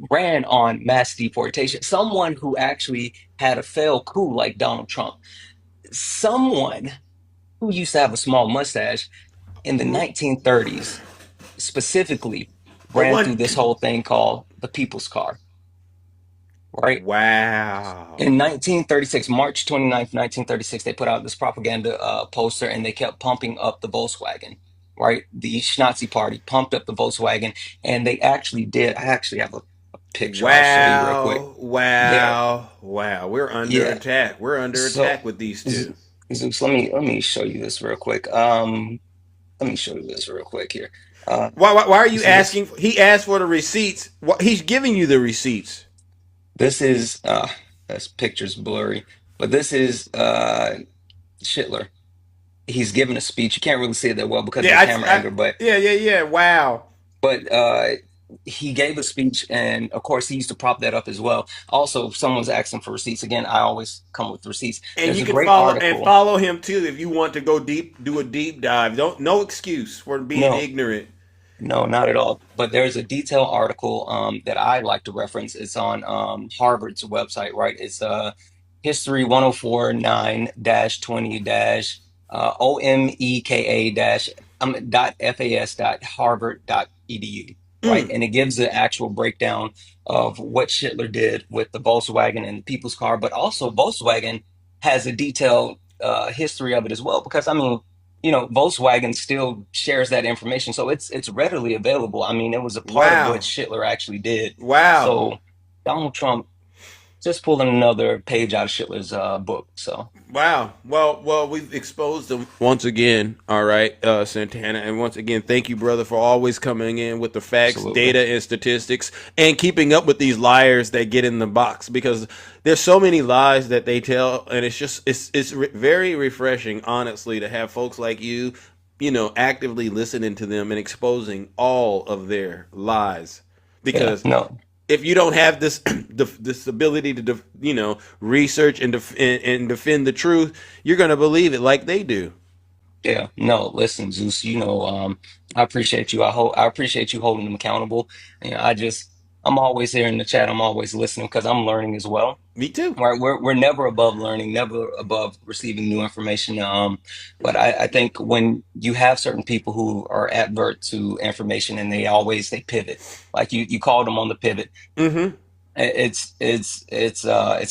ran on mass deportation, someone who actually had a failed coup like Donald Trump, someone who used to have a small mustache in the 1930s, specifically ran through this whole thing called the people's car. Right? Wow. In 1936, March 29th, 1936, they put out this propaganda poster and they kept pumping up the Volkswagen. Right? The Nazi party pumped up the Volkswagen and they actually did. I actually have a picture. I'll show you real quick. Wow. We're under attack. We're under attack with these two. Zeus, let me show you this real quick. Let me show you this real quick here. Why are you asking? He asked for the receipts. He's giving you the receipts. This is this picture's blurry, but this is Schindler. He's giving a speech. You can't really see it that well because of the camera angle, but yeah. Wow. But he gave a speech, and of course, he used to prop that up as well. Also, if someone's asking for receipts, again, I always come with receipts. And There's you a can great article. follow him too if you want to go deep, do a deep dive. Don't No excuse for being No, ignorant. no, not at all. But there's a detailed article that I like to reference. It's on Harvard's website, right? It's History 1049-20 OMEKA dash dot FAS dot Harvard dot edu, right? Mm. And it gives the actual breakdown of what Hitler did with the Volkswagen and the People's Car, but also Volkswagen has a detailed history of it as well, because I mean, you know, Volkswagen still shares that information, so it's readily available. I mean, it was a part of what Wow. Hitler actually did. Wow. So Donald Trump just pulling another page out of Hitler's book. So Wow. Well, we've exposed them once again. All right, Santana, and once again, thank you, brother, for always coming in with the facts, absolutely, data, and statistics, and keeping up with these liars that get in the box, because there's so many lies that they tell, and it's very refreshing, honestly, to have folks like you know, actively listening to them and exposing all of their lies, yeah, because no. if you don't have this ability to you know, research and defend the truth, you're gonna believe it like they do. Yeah, no, listen, Zeus, you know, I appreciate you. I appreciate you holding them accountable. You know, I'm always here in the chat. I'm always listening because I'm learning as well. Me too. Right, we're never above learning, never above receiving new information. But I think when you have certain people who are advert to information and they pivot, like you called them on the pivot. Mm-hmm. It's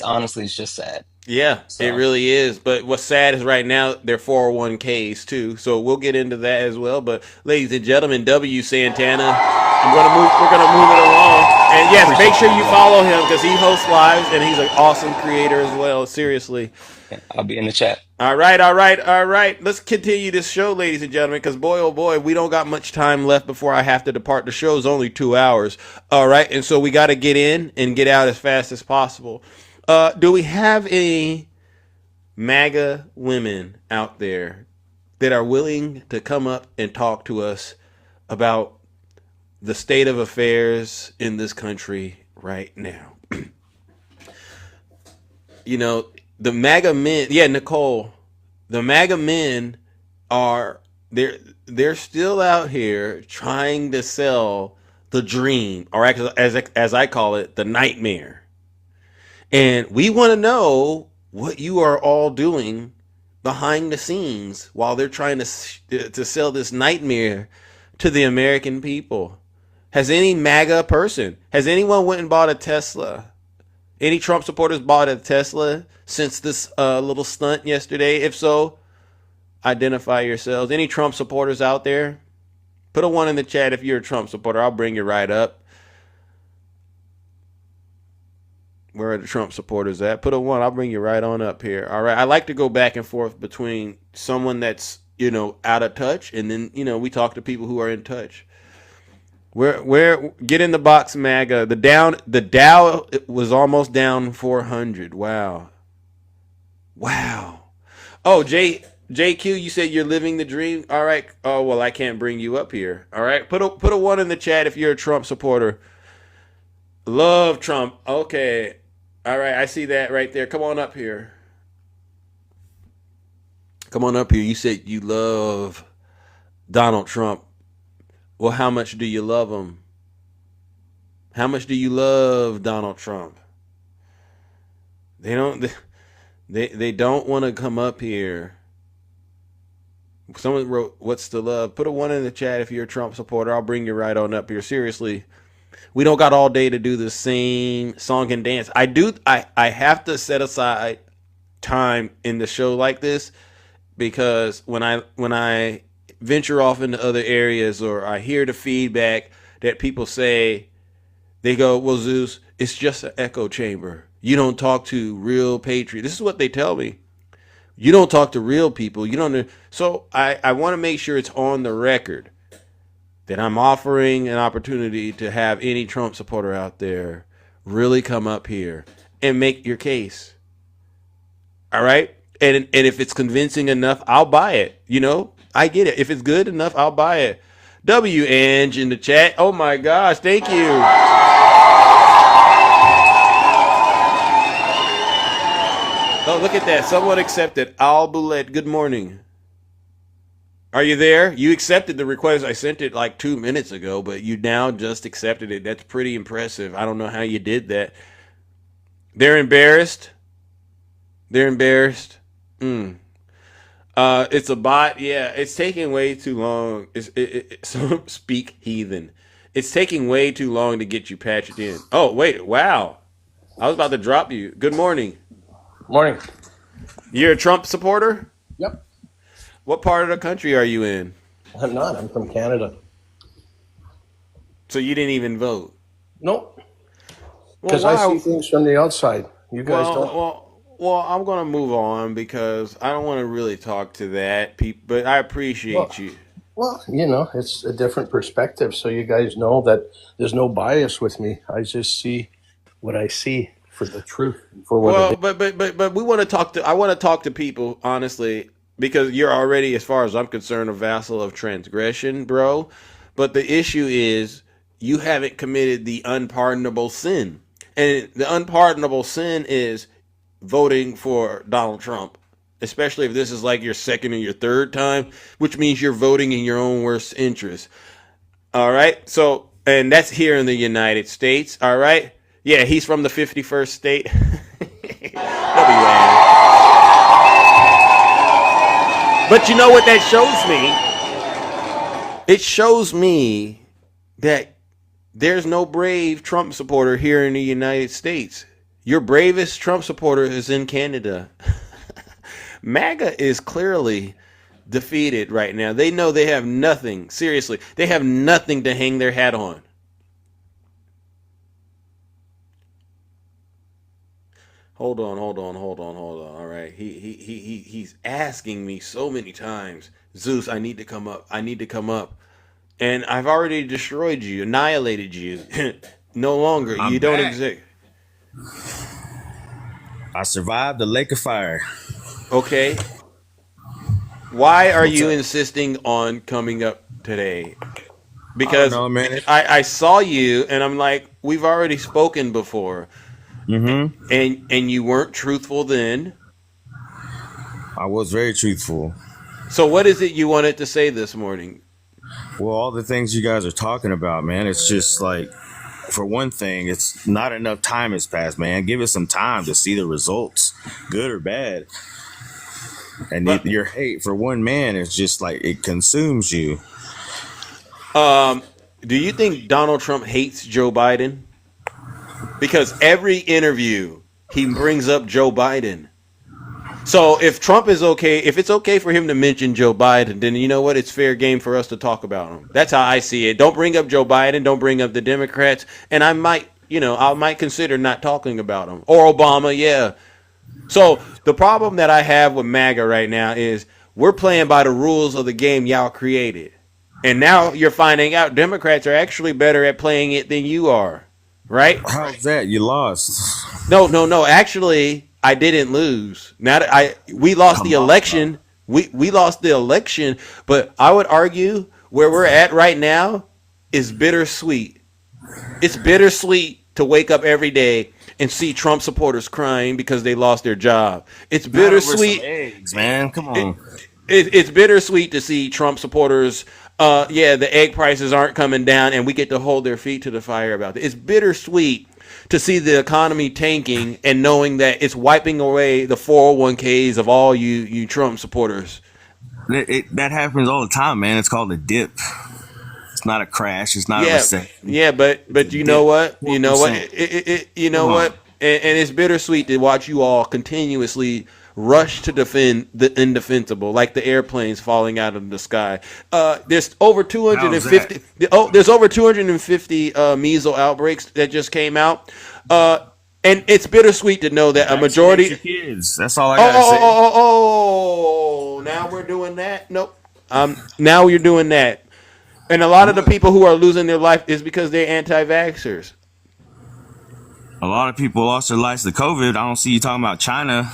honestly, it's just sad. Yeah, it So really is. But what's sad is right now they're 401ks too. So we'll get into that as well. But ladies and gentlemen, W Santana, we're gonna move it along. And yes, make appreciate sure you, you brother. follow him because he hosts lives and he's an awesome creator as well. Seriously. Yeah, I'll be in the chat. All right, all right, all right. Let's continue this show, ladies and gentlemen, because boy, oh boy, we don't got much time left before I have to depart. The show's only 2 hours. All right, and so we got to get in and get out as fast as possible. Do we have any MAGA women out there that are willing to come up and talk to us about the state of affairs in this country right now? You know, the MAGA men, yeah, Nicole, the MAGA men are they're still out here trying to sell the dream, or actually, as I call it, the nightmare. And we want to know what you are all doing behind the scenes while they're trying to sell this nightmare to the American people. Has any MAGA person, has anyone went and bought a Tesla? Any Trump supporters bought a Tesla since this little stunt yesterday? If so, identify yourselves. Any Trump supporters out there? Put a 1 in the chat if you're a Trump supporter. I'll bring you right up. Where are the Trump supporters at? Put a 1. I'll bring you right on up here. All right. I like to go back and forth between someone that's, you know, out of touch, and then, you know, we talk to people who are in touch. Where get in the box, MAGA. The Dow was almost down 400. Wow. Oh, JQ, you said you're living the dream. All right. Oh well, I can't bring you up here. All right. Put a 1 in the chat if you're a Trump supporter. Love Trump. Okay. All right. I see that right there. Come on up here. Come on up here. You said you love Donald Trump. Well, how much do you love him? How much do you love Donald Trump? They don't want to come up here. Someone wrote, "What's the love?" Put a 1 in the chat if you're a Trump supporter. I'll bring you right on up here. Seriously, we don't got all day to do the same song and dance. I have to set aside time in the show like this, because when I venture off into other areas, or I hear the feedback that people say, they go, "Well, Zeus, it's just an echo chamber. You don't talk to real patriots." This is what they tell me. You don't talk to real people. You don't. So I want to make sure it's on the record that I'm offering an opportunity to have any Trump supporter out there really come up here and make your case. All right? And if it's convincing enough, I'll buy it. You know, I get it. If it's good enough, I'll buy it. W Ange in the chat. Oh my gosh, thank you. Oh, look at that. Someone accepted. Al Boulet, good morning. Are you there? You accepted the request. I sent it like 2 minutes ago, but you now just accepted it. That's pretty impressive. I don't know how you did that. They're embarrassed. They're embarrassed. It's a bot. Yeah, it's taking way too long. So speak heathen. It's taking way too long to get you patched in. Oh, wait. Wow. I was about to drop you. Good morning. Morning. You're a Trump supporter? Yep. What part of the country are you in? I'm not. I'm from Canada. So you didn't even vote? Nope. Because I see things from the outside. You guys don't. Well, I'm going to move on because I don't want to really talk to that, but I appreciate you. Well, you know, it's a different perspective. So you guys know that there's no bias with me. I just see what I see for the truth. For what but we want to talk to. I want to talk to people honestly because you're already, as far as I'm concerned, a vassal of transgression, bro. But the issue is you haven't committed the unpardonable sin, and the unpardonable sin is voting for Donald Trump, especially if this is like your second or your third time, which means you're voting in your own worst interest. All right. So, and that's here in the United States. All right. Yeah, he's from the 51st state. But you know what that shows me? It shows me that there's no brave Trump supporter here in the United States. Your bravest Trump supporter is in Canada. MAGA is clearly defeated right now. They know they have nothing. Seriously, they have nothing to hang their hat on. Hold on. All right. He's asking me so many times, Zeus, I need to come up. And I've already destroyed you, annihilated you. No longer. I'm you don't back. exist. I survived the lake of fire. Okay. Why are you insisting on coming up today? Because I saw you and I'm like, we've already spoken before. Mm-hmm. And you weren't truthful then. I was very truthful. So what is it you wanted to say this morning? Well, all the things you guys are talking about, man, it's just like, for one thing, it's not enough time has passed, man. Give it some time to see the results, good or bad. And your hate for one man is just like, it consumes you. Do you think Donald Trump hates Joe Biden? Because every interview he brings up Joe Biden. So if Trump is okay, if it's okay for him to mention Joe Biden, then you know what? It's fair game for us to talk about him. That's how I see it. Don't bring up Joe Biden. Don't bring up the Democrats. And I might consider not talking about him. Or Obama, yeah. So the problem that I have with MAGA right now is we're playing by the rules of the game y'all created. And now you're finding out Democrats are actually better at playing it than you are. Right? How's that? You lost. No. Actually, I didn't lose. We lost the election. We lost the election, but I would argue where we're at right now is bittersweet. It's bittersweet to wake up every day and see Trump supporters crying because they lost their job. It's bittersweet. Eggs, man. Come on. It's bittersweet to see Trump supporters. The egg prices aren't coming down, and we get to hold their feet to the fire about it. It's bittersweet to see the economy tanking and knowing that it's wiping away the 401ks of all you Trump supporters. That happens all the time, man. It's called a dip. It's not a crash. It's not a recession. Yeah, but you know what? You know what? You know what? And it's bittersweet to watch you all continuously rush to defend the indefensible, like the airplanes falling out of the sky. There's over 250. There's over 250 measles outbreaks that just came out, and it's bittersweet to know that a majority. Your kids. That's all I gotta say. Now we're doing that. Nope. Now you're doing that, and a lot of the people who are losing their life is because they're anti-vaxxers. A lot of people lost their lives to COVID. I don't see you talking about China.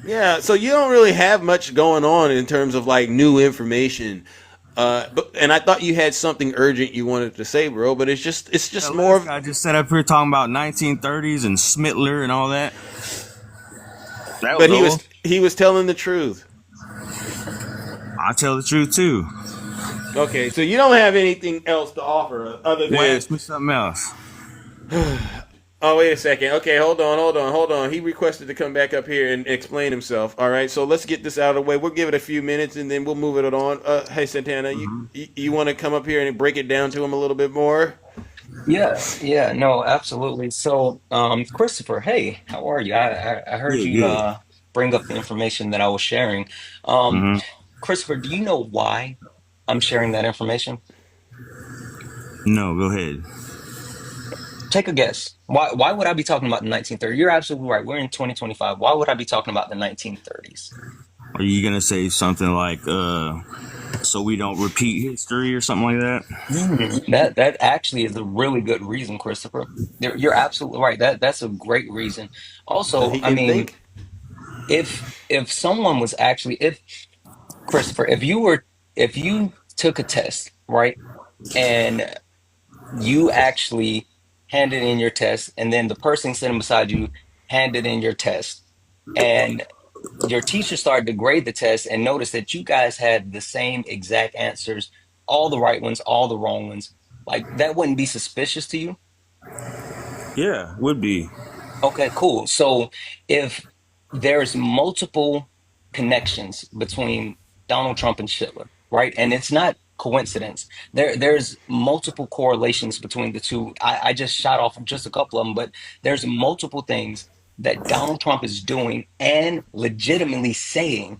Yeah, so you don't really have much going on in terms of like new information. And I thought you had something urgent you wanted to say, bro. But it's just more of. I just sat up here talking about 1930s and Smittler and all that. But he was telling the truth. I tell the truth too. Okay, so you don't have anything else to offer other than. Ask me something else. Oh, wait a second. Okay, hold on. He requested to come back up here and explain himself. All right, so let's get this out of the way. We'll give it a few minutes and then we'll move it on. Hey, Santana, you want to come up here and break it down to him a little bit more? Yeah, no, absolutely. So, Christopher, hey, how are you? I heard Good, you good. bring up the information that I was sharing. Um, hmm Christopher, do you know why I'm sharing that information? No, go ahead. Take a guess. Why would I be talking about the 1930s? You're absolutely right. We're in 2025. Why would I be talking about the 1930s? Are you gonna say something like, so we don't repeat history or something like that? That actually is a really good reason, Christopher. You're absolutely right. That's a great reason. So Also, he I can mean, think. if someone was actually if Christopher, if you took a test, right, and you actually handed in your test, and then the person sitting beside you handed in your test, and your teacher started to grade the test and noticed that you guys had the same exact answers, all the right ones, all the wrong ones. Like that wouldn't be suspicious to you? Yeah, would be. Okay, cool. So if there's multiple connections between Donald Trump and Hitler, right? And it's not coincidence. There's multiple correlations between the two. I just shot off just a couple of them, but there's multiple things that Donald Trump is doing and legitimately saying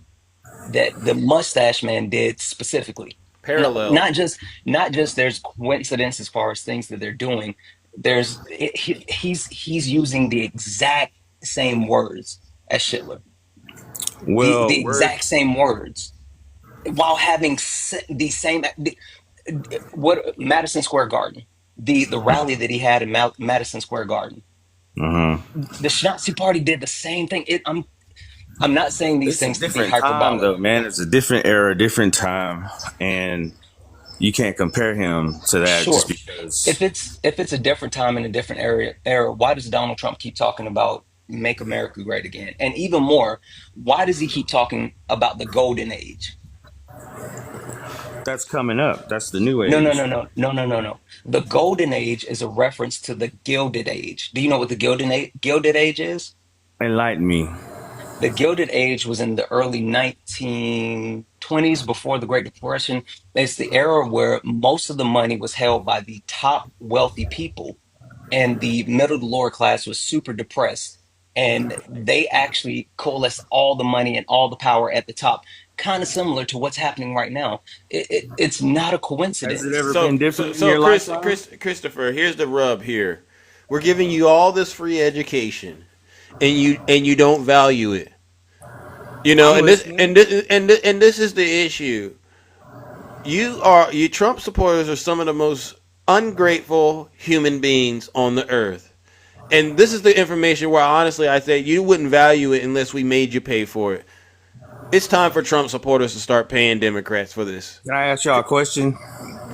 that the mustache man did specifically. No, Parallel. not just there's coincidence as far as things that they're doing. He's using the exact same words as Schindler, the Well, exact same words, while having the same what Madison Square Garden, the rally that he had in Madison Square Garden. The Nazi Party did the same thing. I'm not saying these it's a things to be different time hyperbolic. though, man. It's a different era, different time, and you can't compare him to that just Sure. because. If it's a different time in a different era, why does Donald Trump keep talking about make America great again? And even more, why does he keep talking about the golden age? That's coming up. That's the new No, no, age. no, no, no, no, no, no. The golden age is a reference to the Gilded Age. Do you know what the Gilded Age is? Enlighten me. The Gilded Age was in the early 1920s before the Great Depression. It's the era where most of the money was held by the top wealthy people, and the middle to lower class was super depressed. And they actually coalesced all the money and all the power at the top, kind of similar to what's happening right now. It's not a Has it coincidence. ever So been so different in so your lifetime? Christopher, here's the rub here. We're giving you all this free education, and you don't value it. You know, I'm and this listening. and this, and this is the issue. You Trump supporters are some of the most ungrateful human beings on the earth. And this is the information where honestly I say you wouldn't value it unless we made you pay for it. It's time for Trump supporters to start paying Democrats for this. Can I ask y'all a question?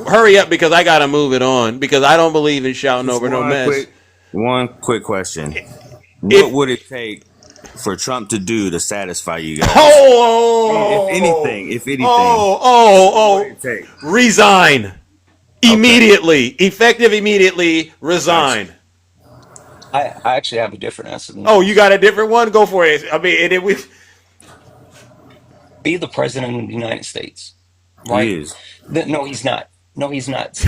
Hurry up because I gotta move it on because I don't believe in shouting Just over no mess. one quick question. What If would it take for Trump to do to satisfy you guys? If oh anything, what would oh it take? resign Okay, immediately, effective immediately, gotcha. resign. I actually have a different answer than Oh, you yours. got a different one? Go for it. I mean, and it, we Be the president of the United States, He right? is. No, he's not. No, he's not. See,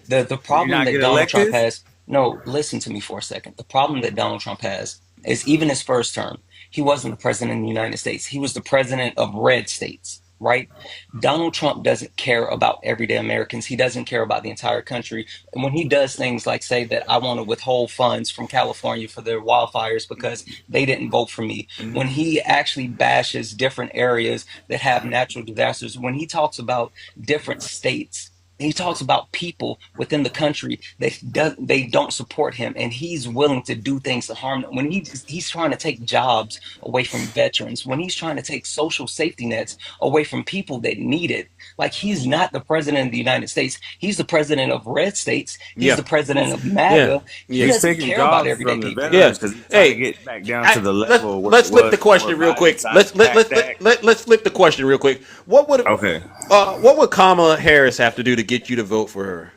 the Did he problem not that get Donald Trump elected? has, no, listen to me for a second. The problem that Donald Trump has is even his first term, he wasn't the president of the United States. He was the president of red states, right? Donald Trump doesn't care about everyday Americans. He doesn't care about the entire country. And when he does things like say that I want to withhold funds from California for their wildfires because they didn't vote for me, when he actually bashes different areas that have natural disasters, when he talks about different states He talks about people within the country that they don't support him, and he's willing to do things to harm them. When he's trying to take jobs away from veterans, when he's trying to take social safety nets away from people that need it, like he's not the president of the United States. He's the president of red states. He's Yeah. the president of Yeah. MAGA. He Yeah. He's doesn't taking care about jobs everyday from the people. veterans because he's trying to get back down to the level where Let's it flip was the question before real Biden quick. decided to pack that. Let's flip the question real quick. Okay. What would Kamala Harris have to do to get you to vote for her?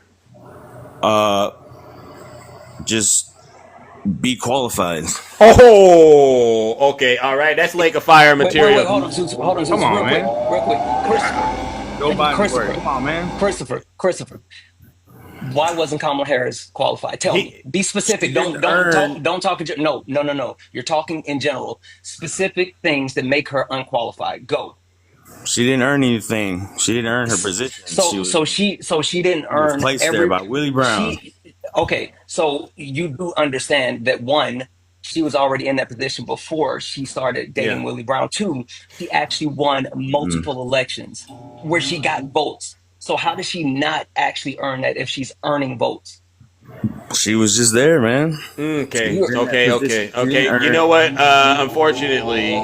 Just be qualified. Oh, okay, all right. That's Lake of Fire material. Wait, hold on, Zeus, Come on, man. real quick, Nobody. Come on, man. Christopher. Why wasn't Kamala Harris qualified? Tell me. Be specific. Don't talk. No. You're talking in general. Specific things that make her unqualified. Go. She didn't earn anything. She didn't earn her position. So she didn't earn was placed there by Willie Brown. Okay, so you do understand that one, she was already in that position before she started dating Willie Brown. Two, she actually won multiple elections where she got votes. So how does she not actually earn that if she's earning votes? She was just there, man. Okay. You know what? Unfortunately,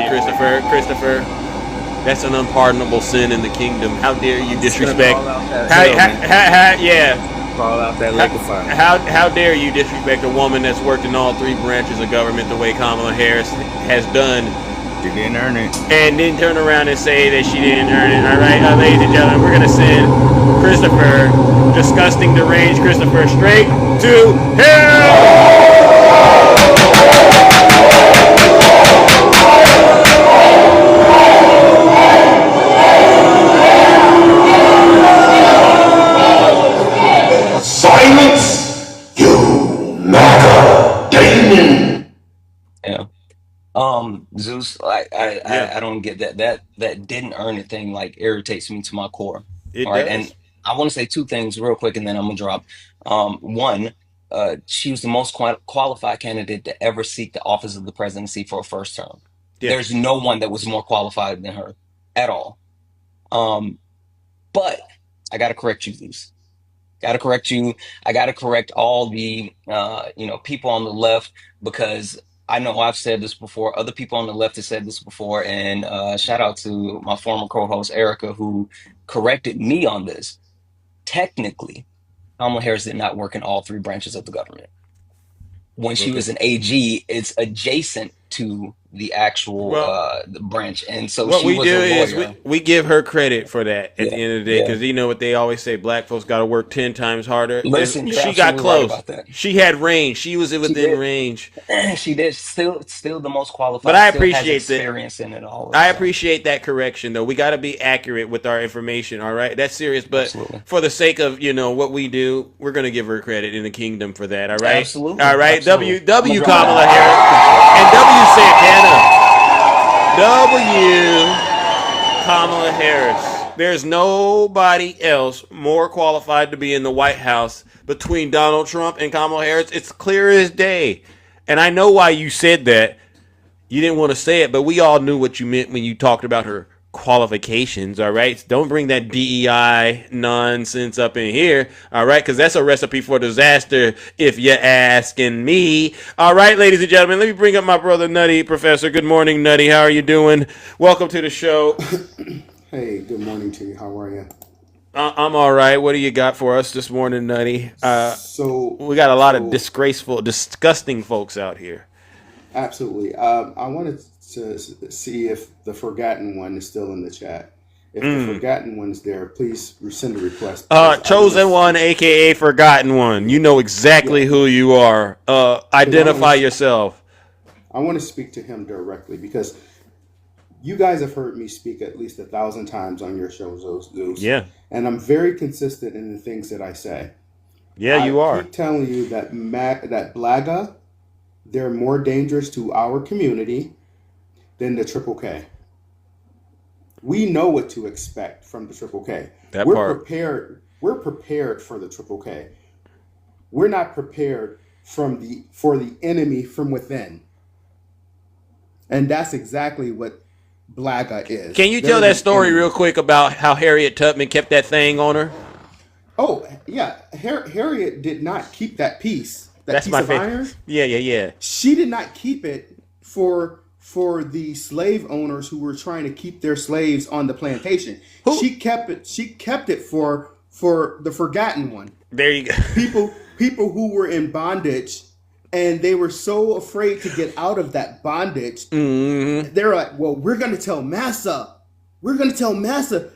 Christopher, that's an unpardonable sin in the kingdom. How dare you disrespect? Call out that Lake of Fire. How dare you disrespect a woman that's worked in all three branches of government the way Kamala Harris has done? She didn't earn it. And then turn around and say that she didn't earn it. All right, ladies and gentlemen, we're gonna send Christopher, disgusting, deranged Christopher, straight to hell. Silence, you MAGA demon. Yeah. Zeus, I don't get that. That didn't earn it thing like irritates me to my core. It All right. does. And I want to say two things real quick and then I'm gonna drop. One, she was the most qualified candidate to ever seek the office of the presidency for a first term. Yeah. There's no one that was more qualified than her at all. But I gotta correct you, Zeus. Gotta correct you. I gotta correct all the people on the left because I know I've said this before. Other people on the left have said this before, and shout out to my former co-host Erica who corrected me on this. Technically, Kamala Harris did not work in all three branches of the government. When she was an AG, it's adjacent to the actual the branch, and so what she we was do a is lawyer. we give her credit for that at the end of the day, Yeah. because you know what they always say: black folks got to work 10 times harder. Listen, you're She got absolutely close. right about that. She had range. She was within did. range. She did still the most qualified. But I still has appreciate experience in it all. I appreciate that correction, though. We got to be accurate with our information. All right, that's serious. But for the sake of what we do, we're gonna give her credit in the kingdom for that. All right, Absolutely. All right, Absolutely. W Kamala Harris and W Santana. W Kamala Harris. There's nobody else more qualified to be in the White House between Donald Trump and Kamala Harris. It's clear as day. And I know why you said that. You didn't want to say it, but we all knew what you meant when you talked about her qualifications, all right? Don't bring that DEI nonsense up in here, all right? Because that's a recipe for disaster if you're asking me. All right, ladies and gentlemen, let me bring up my brother Nutty. Professor, good morning, Nutty. How are you doing? Welcome to the show. Hey, good morning to you. How are you? I'm all right. What do you got for us this morning, Nutty? We got a lot of disgraceful, disgusting folks out here. Absolutely. I wanted to see if the forgotten one is still in the chat. If the forgotten one's there, please send a request. Chosen one, aka forgotten one. You know exactly who you are. Identify yourself. I want to speak to him directly because you guys have heard me speak at least 1,000 times on your show, Zeus. Yeah. And I'm very consistent in the things that I say. Yeah, you are. I keep telling you that that Blaga, they're more dangerous to our community than the Triple K. We know what to expect from the Triple K. We're prepared for the Triple K. We're not prepared for the enemy from within. And that's exactly what Blaga is. Can you tell that story real quick about how Harriet Tubman kept that thing on her? Oh yeah, Harriet did not keep that piece. That That's piece my of favorite. iron. Yeah. She did not keep it for the slave owners who were trying to keep their slaves on the plantation. She kept it. She kept it for the forgotten one. There you go. People who were in bondage, and they were so afraid to get out of that bondage. Mm-hmm. They're like, well, we're going to tell Massa. We're going to tell Massa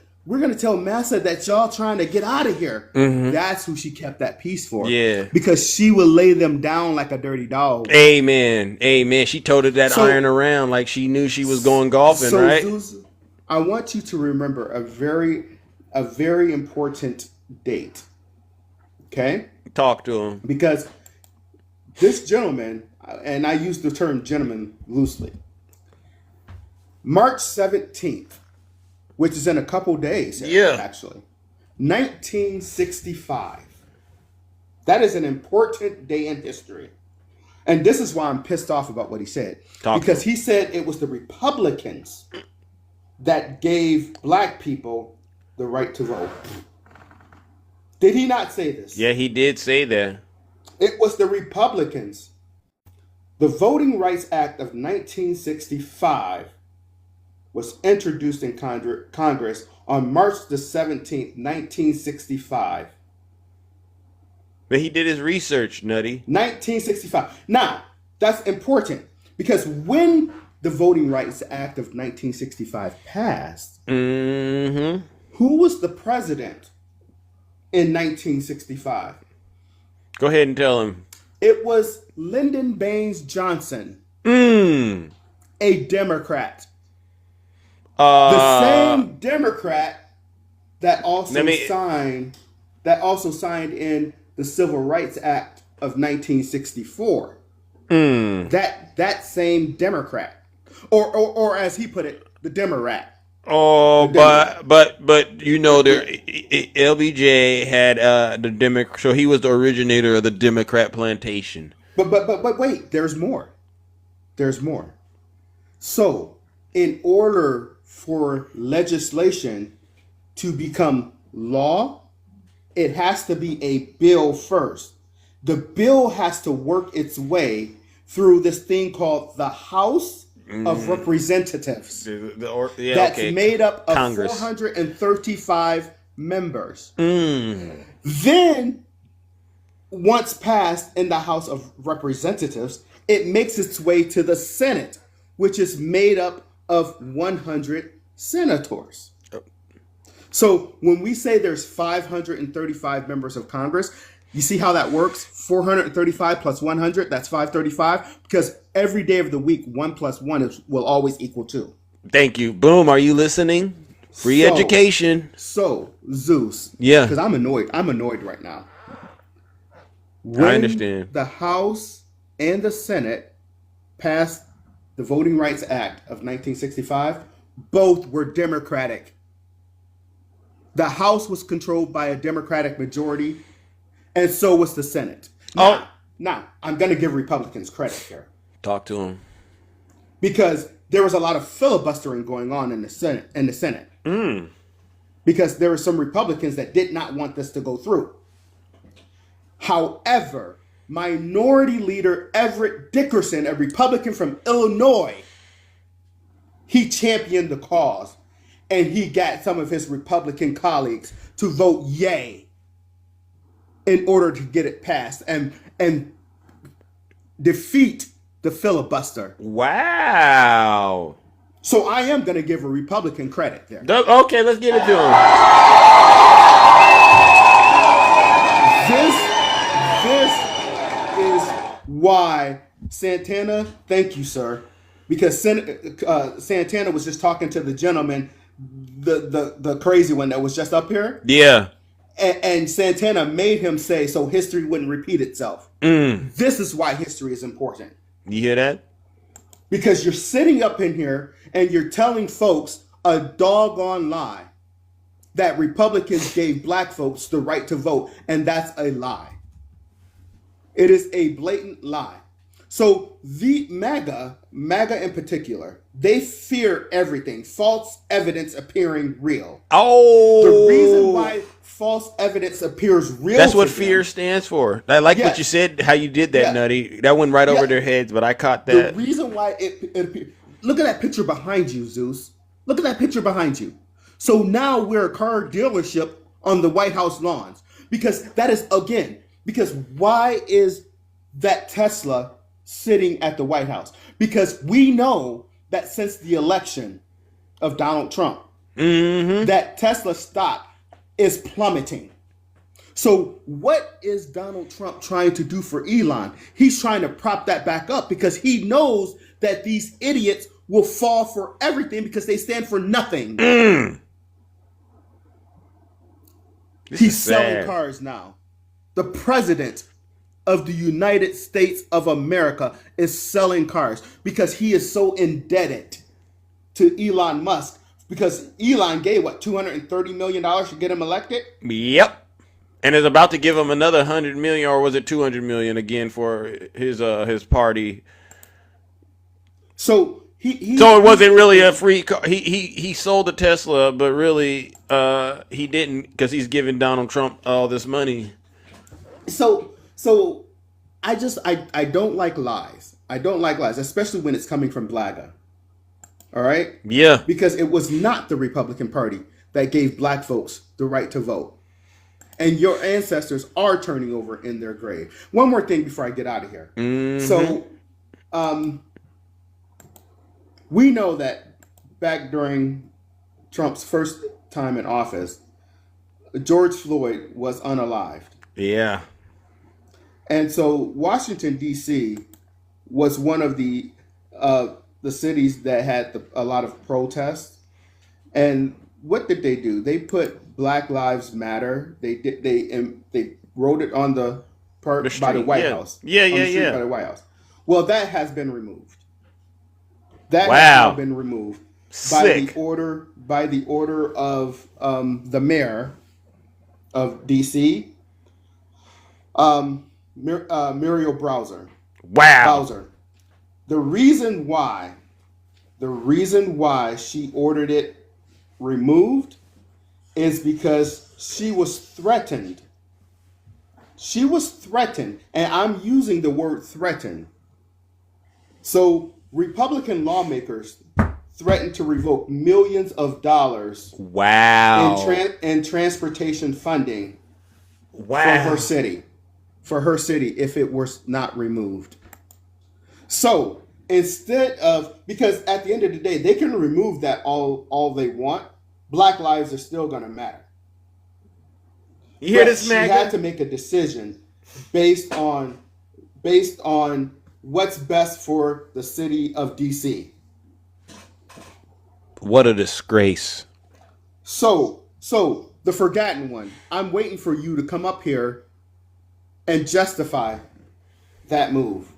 that y'all trying to get out of here. Mm-hmm. That's who she kept that piece for. Yeah. Because she would lay them down like a dirty dog. Amen. She toted that iron around like she knew she was going golfing, right? Zeus, I want you to remember a very important date. Okay? Talk to him. Because this gentleman, and I use the term gentleman loosely, March 17th, which is in a couple days, actually, 1965. That is an important day in history. And this is why I'm pissed off about what he said. Because he said it was the Republicans that gave black people the right to vote. Did he not say this? Yeah, he did say that. It was the Republicans. The Voting Rights Act of 1965 was introduced in Congress on March the 17th, 1965. But he did his research, Nutty. 1965. Now, that's important because when the Voting Rights Act of 1965 passed, mm-hmm. who was the president in 1965? Go ahead and tell him. It was Lyndon Baines Johnson, a Democrat. The same Democrat that also signed in the Civil Rights Act of 1964. That same Democrat, or as he put it, the Demorat. Oh, but you know, there LBJ had the Democrat, so he was the originator of the Democrat plantation. But wait, there's more. There's more. So, in order for legislation to become law, it has to be a bill first. The bill has to work its way through this thing called the House of Representatives. That's made up of Congress. 435 members. Then, once passed in the House of Representatives, it makes its way to the Senate, which is made up of 100 senators. So when we say there's 535 members of Congress, you see how that works? 435 plus 100, that's 535. Because every day of the week, 1 plus 1 will always equal 2. Thank you. Boom. Are you listening? Free education. So, Zeus. Yeah. Because I'm annoyed right now. I understand. The House and the Senate passed the Voting Rights Act of 1965, both were Democratic. The House was controlled by a Democratic majority, and so was the Senate. Now, I'm going to give Republicans credit here. Talk to them. Because there was a lot of filibustering going on in the Senate. Because there were some Republicans that did not want this to go through. However, Minority Leader Everett Dickerson, a Republican from Illinois, he championed the cause. And he got some of his Republican colleagues to vote yay in order to get it passed and defeat the filibuster. Wow. So I am going to give a Republican credit there. Okay, let's give it to him. This is why Santana, thank you, sir. Because Santana was just talking to the gentleman, the crazy one that was just up here. Yeah. And Santana made him say so history wouldn't repeat itself. This is why history is important. You hear that? Because you're sitting up in here and you're telling folks a doggone lie that Republicans gave black folks the right to vote, and that's a lie. It is a blatant lie. So the MAGA in particular, they fear everything. False evidence appearing real. Oh, the reason why false evidence appears real. That's what to them, fear stands for. I like what you said, how you did that, Nutty. That went right over their heads, but I caught that. The reason why it appears. Look at that picture behind you, Zeus. Look at that picture behind you. So now we're a car dealership on the White House lawns. Because that is, again, because why is that Tesla sitting at the White House? Because we know that since the election of Donald Trump, that Tesla stock is plummeting. So what is Donald Trump trying to do for Elon? He's trying to prop that back up because he knows that these idiots will fall for everything because they stand for nothing. He's selling cars now. The president of the United States of America is selling cars because he is so indebted to Elon Musk because Elon gave, $230 million to get him elected? Yep. And is about to give him another $100 million, or was it $200 million again for his party? So so it wasn't really a free car. He sold the Tesla, but really he didn't because he's giving Donald Trump all this money. So I don't like lies. I don't like lies, especially when it's coming from Blaga. All right? Yeah. Because it was not the Republican Party that gave black folks the right to vote. And your ancestors are turning over in their grave. One more thing before I get out of here. So we know that back during Trump's first time in office, George Floyd was unalived. Yeah. And so Washington, D.C. was one of the cities that had a lot of protests. And what did they do? They put Black Lives Matter. They wrote it on the part by the White House. Yeah. By the White House. Well, that has been removed. That has now been removed by the order of the mayor of D.C. Muriel Bowser. Bowser. The reason why she ordered it removed is because she was threatened. She was threatened, and I'm using the word threatened. So Republican lawmakers threatened to revoke millions of dollars in transportation funding for her city if it was not removed. So instead of, because at the end of the day, they can remove that all they want, black lives are still going to matter. You hear this, man? She had to make a decision based on what's best for the city of DC. What a disgrace. So the forgotten one, I'm waiting for you to come up here and justify that move.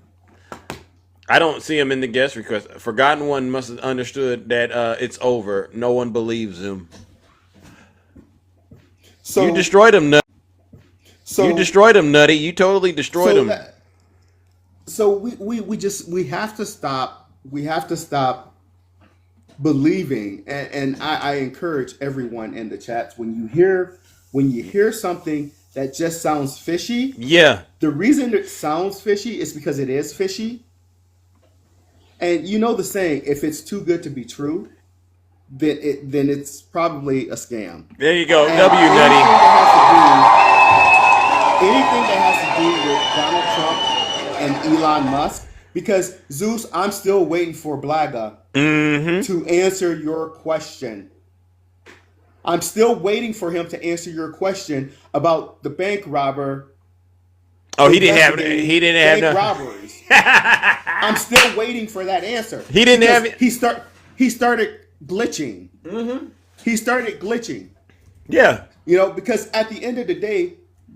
I don't see him in the guest request. Forgotten one must have understood that it's over. No one believes him. So you destroyed him, Nutty. You destroyed him, Nutty. You totally destroyed him. So we have to stop. We have to stop believing, and I encourage everyone in the chats, when you hear something that just sounds fishy. Yeah. The reason it sounds fishy is because it is fishy. And you know the saying, if it's too good to be true, then it's probably a scam. There you go. W, Nutty. Anything that has to do with Donald Trump and Elon Musk, because Zeus, I'm still waiting for Blaga to answer your question. I'm still waiting for him to answer your question about the bank robber. Oh, he didn't have no robberies. I'm still waiting for that answer. He didn't have it. He started glitching. He started glitching. Yeah. Because at the end of the day,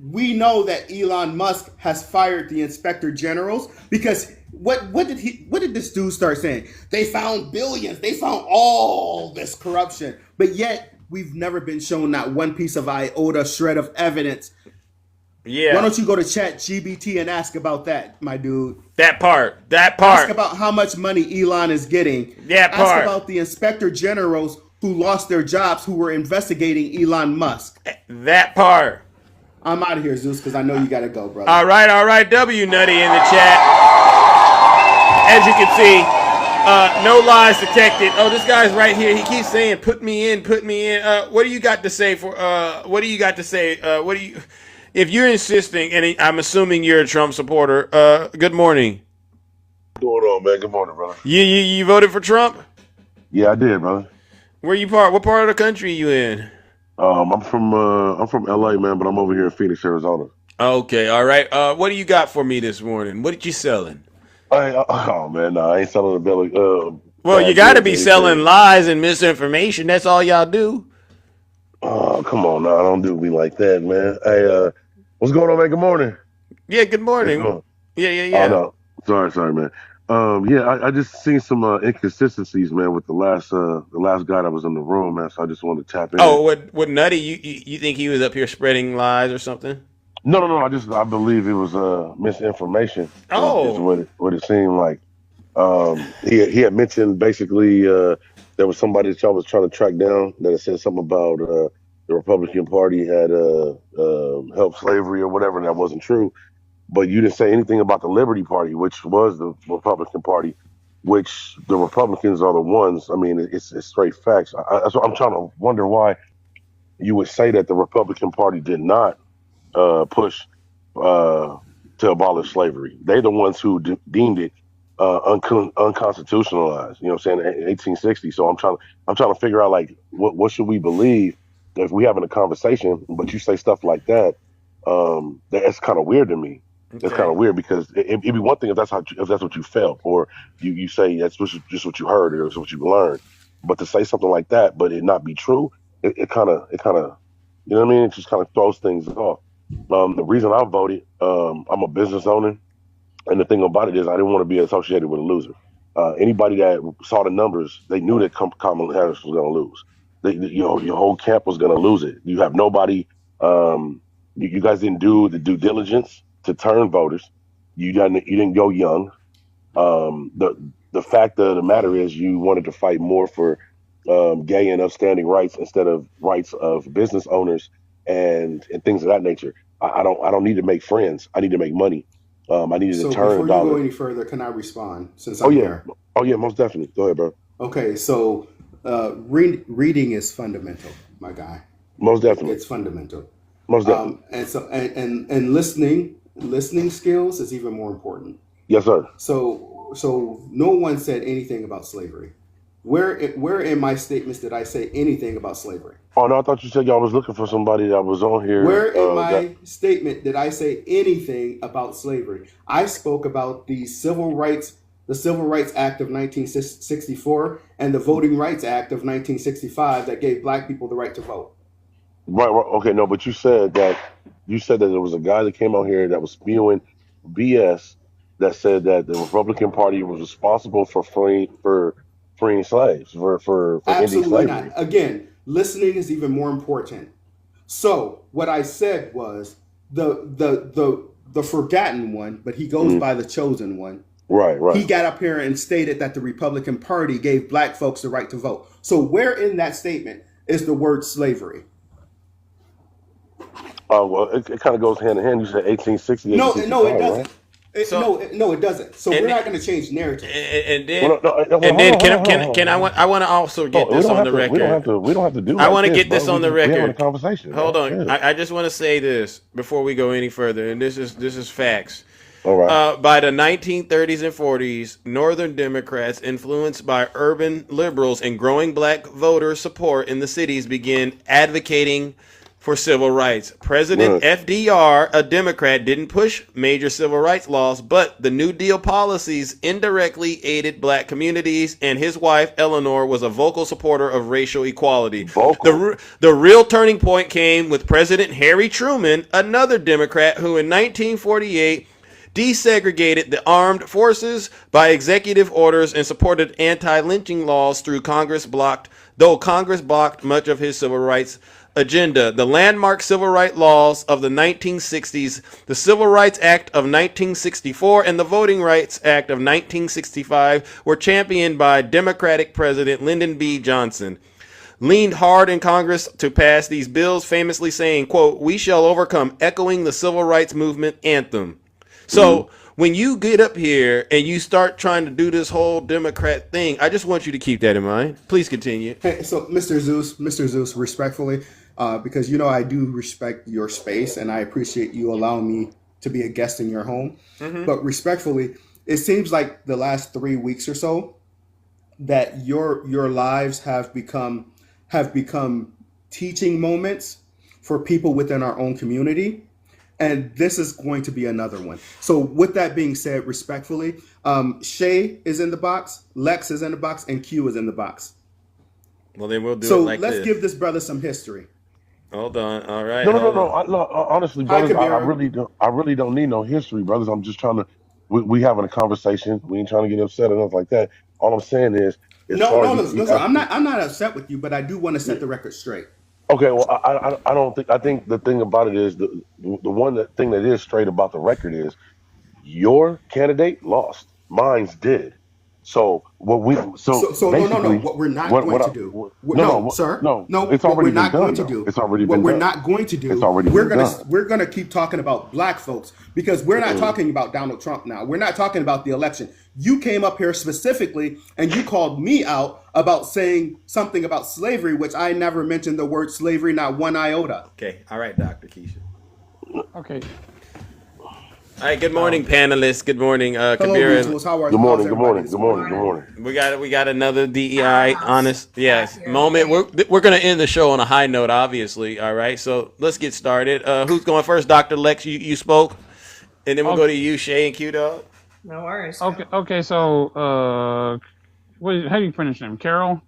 we know that Elon Musk has fired the inspector generals because what did this dude start saying? They found billions. They found all this corruption. But yet we've never been shown not one piece of iota shred of evidence Yeah. Why don't you go to Chat GBT and ask about that, my dude? That part. Ask about how much money Elon is getting. That part. Ask about the inspector generals who lost their jobs who were investigating Elon Musk. That part. I'm out of here, Zeus, because I know you got to go, brother. All right. W Nutty in the chat. As you can see, no lies detected. Oh, this guy's right here. He keeps saying, "Put me in, put me in." What do you got to say for? What do you got to say? What do you? If you're insisting, and I'm assuming you're a Trump supporter. Good morning. What's going on, man? Good morning, brother. You voted for Trump? Yeah, I did, brother. What part of the country are you in? I'm from LA, man, but I'm over here in Phoenix, Arizona. Okay, all right. What do you got for me this morning? What did you selling? Oh man, I ain't selling a belly. Well, you got to be selling lies and misinformation. That's all y'all do. Oh, come on now, don't do me like that, man. Hey, what's going on, man? Good morning. Yeah, good morning. Yeah. Oh no, sorry, man. I just seen some inconsistencies, man, with the last guy that was in the room, man. So I just wanted to tap in. Oh, what Nutty? You think he was up here spreading lies or something? No. I believe it was misinformation. Oh, is what it seemed like. He had mentioned basically there was somebody that y'all was trying to track down that had said something about the Republican Party had helped slavery or whatever, and that wasn't true. But you didn't say anything about the Liberty Party, which was the Republican Party, which the Republicans are the ones. I mean, it's straight facts. So I'm trying to wonder why you would say that the Republican Party did not push to abolish slavery. They're the ones who deemed it unconstitutionalized. You know what I'm saying? 1860. So I'm trying to figure out like what should we believe if we having a conversation, but you say stuff like that. That's kind of weird to me. That's kind of weird because it'd be one thing if that's what you felt, or you say that's just what you heard or it's what you learned, but to say something like that, but it not be true, it kind of, you know what I mean? It just kind of throws things off. The reason I voted, I'm a business owner, and the thing about it is I didn't want to be associated with a loser. Anybody that saw the numbers, they knew that Kamala Harris was going to lose. Your whole camp was going to lose it. You have nobody. You guys didn't do the due diligence to turn voters. You didn't go young. The fact of the matter is you wanted to fight more for gay and upstanding rights instead of rights of business owners and things of that nature. I don't need to make friends. I need to make money. I needed to turn before you go any further, can I respond? Since I'm here? Oh yeah, most definitely. Go ahead, bro. Okay, so reading is fundamental, my guy. Most definitely, it's fundamental. Most definitely. And listening skills is even more important. Yes, sir. So no one said anything about slavery. Where in my statements did I say anything about slavery? Oh no, I thought you said y'all was looking for somebody that was on here. Where in my statement did I say anything about slavery? I spoke about the Civil Rights Act of 1964 and the Voting Rights Act of 1965 that gave black people the right to vote. Right. Okay. No, but you said that there was a guy that came out here that was spewing BS that said that the Republican Party was responsible for freeing slaves for ending slavery. Not. Again, listening is even more important. So what I said was the forgotten one, but he goes by the chosen one. Right. He got up here and stated that the Republican Party gave black folks the right to vote. So where in that statement is the word slavery? Well, it kind of goes hand in hand. You said 1860. No, it doesn't. Right? It doesn't. So we're not going to change narrative. And then can I want to also get this on the record. We don't have to do. I want to get this on the record. We're having a conversation. Hold on. I just want to say this before we go any further, and this is facts. All right. By the 1930s and 40s, Northern Democrats, influenced by urban liberals and growing black voter support in the cities, began advocating for civil rights. President FDR, a Democrat, didn't push major civil rights laws, but the New Deal policies indirectly aided black communities, and his wife, Eleanor, was a vocal supporter of racial equality. The real turning point came with President Harry Truman, another Democrat, who in 1948 desegregated the armed forces by executive orders and supported anti-lynching laws though Congress blocked much of his civil rights agenda: the landmark civil rights laws of the 1960s, the Civil Rights Act of 1964, and the Voting Rights Act of 1965 were championed by Democratic President Lyndon B. Johnson. Leaned hard in Congress to pass these bills, famously saying, quote, "We shall overcome," echoing the civil rights movement anthem. So when you get up here and you start trying to do this whole Democrat thing, I just want you to keep that in mind. Please continue. Hey, so Mr. Zeus, respectfully, because you know I do respect your space and I appreciate you allowing me to be a guest in your home. But respectfully, it seems like the last 3 weeks or so that your lives have become teaching moments for people within our own community. And this is going to be another one. So with that being said, respectfully, Shay is in the box, Lex is in the box, and Q is in the box. Well, then we'll do so it like this. let's give this brother some history. Hold on. All right. No. Honestly, brothers, I really don't need no history, brothers. I'm just trying to. We having a conversation. We ain't trying to get upset or nothing like that. All I'm saying is, No, I'm not upset with you, but I do want to set the record straight. Okay, well, I don't think. I think the thing about it is the thing that is straight about the record is your candidate lost, mine's did. So what we no. What we're not going to do. It's already been done. It's already been done. What we're not going to do. It's already been done. We're gonna keep talking about black folks because we're not talking about Donald Trump now. We're not talking about the election. You came up here specifically and you called me out about saying something about slavery, which I never mentioned the word slavery, not one iota. Okay. All right, Dr. Keisha. Okay. All right. Good morning, panelists. Good morning, Hello, Kabir. Mutuals. How are Good morning. We got another DEI honest moment. We're gonna end the show on a high note, obviously. All right. So let's get started. Who's going first? Dr. Lex, you spoke, and then we'll go to you, Shay and Q Dog. No worries. Okay. So, how do you pronounce your name? Carol?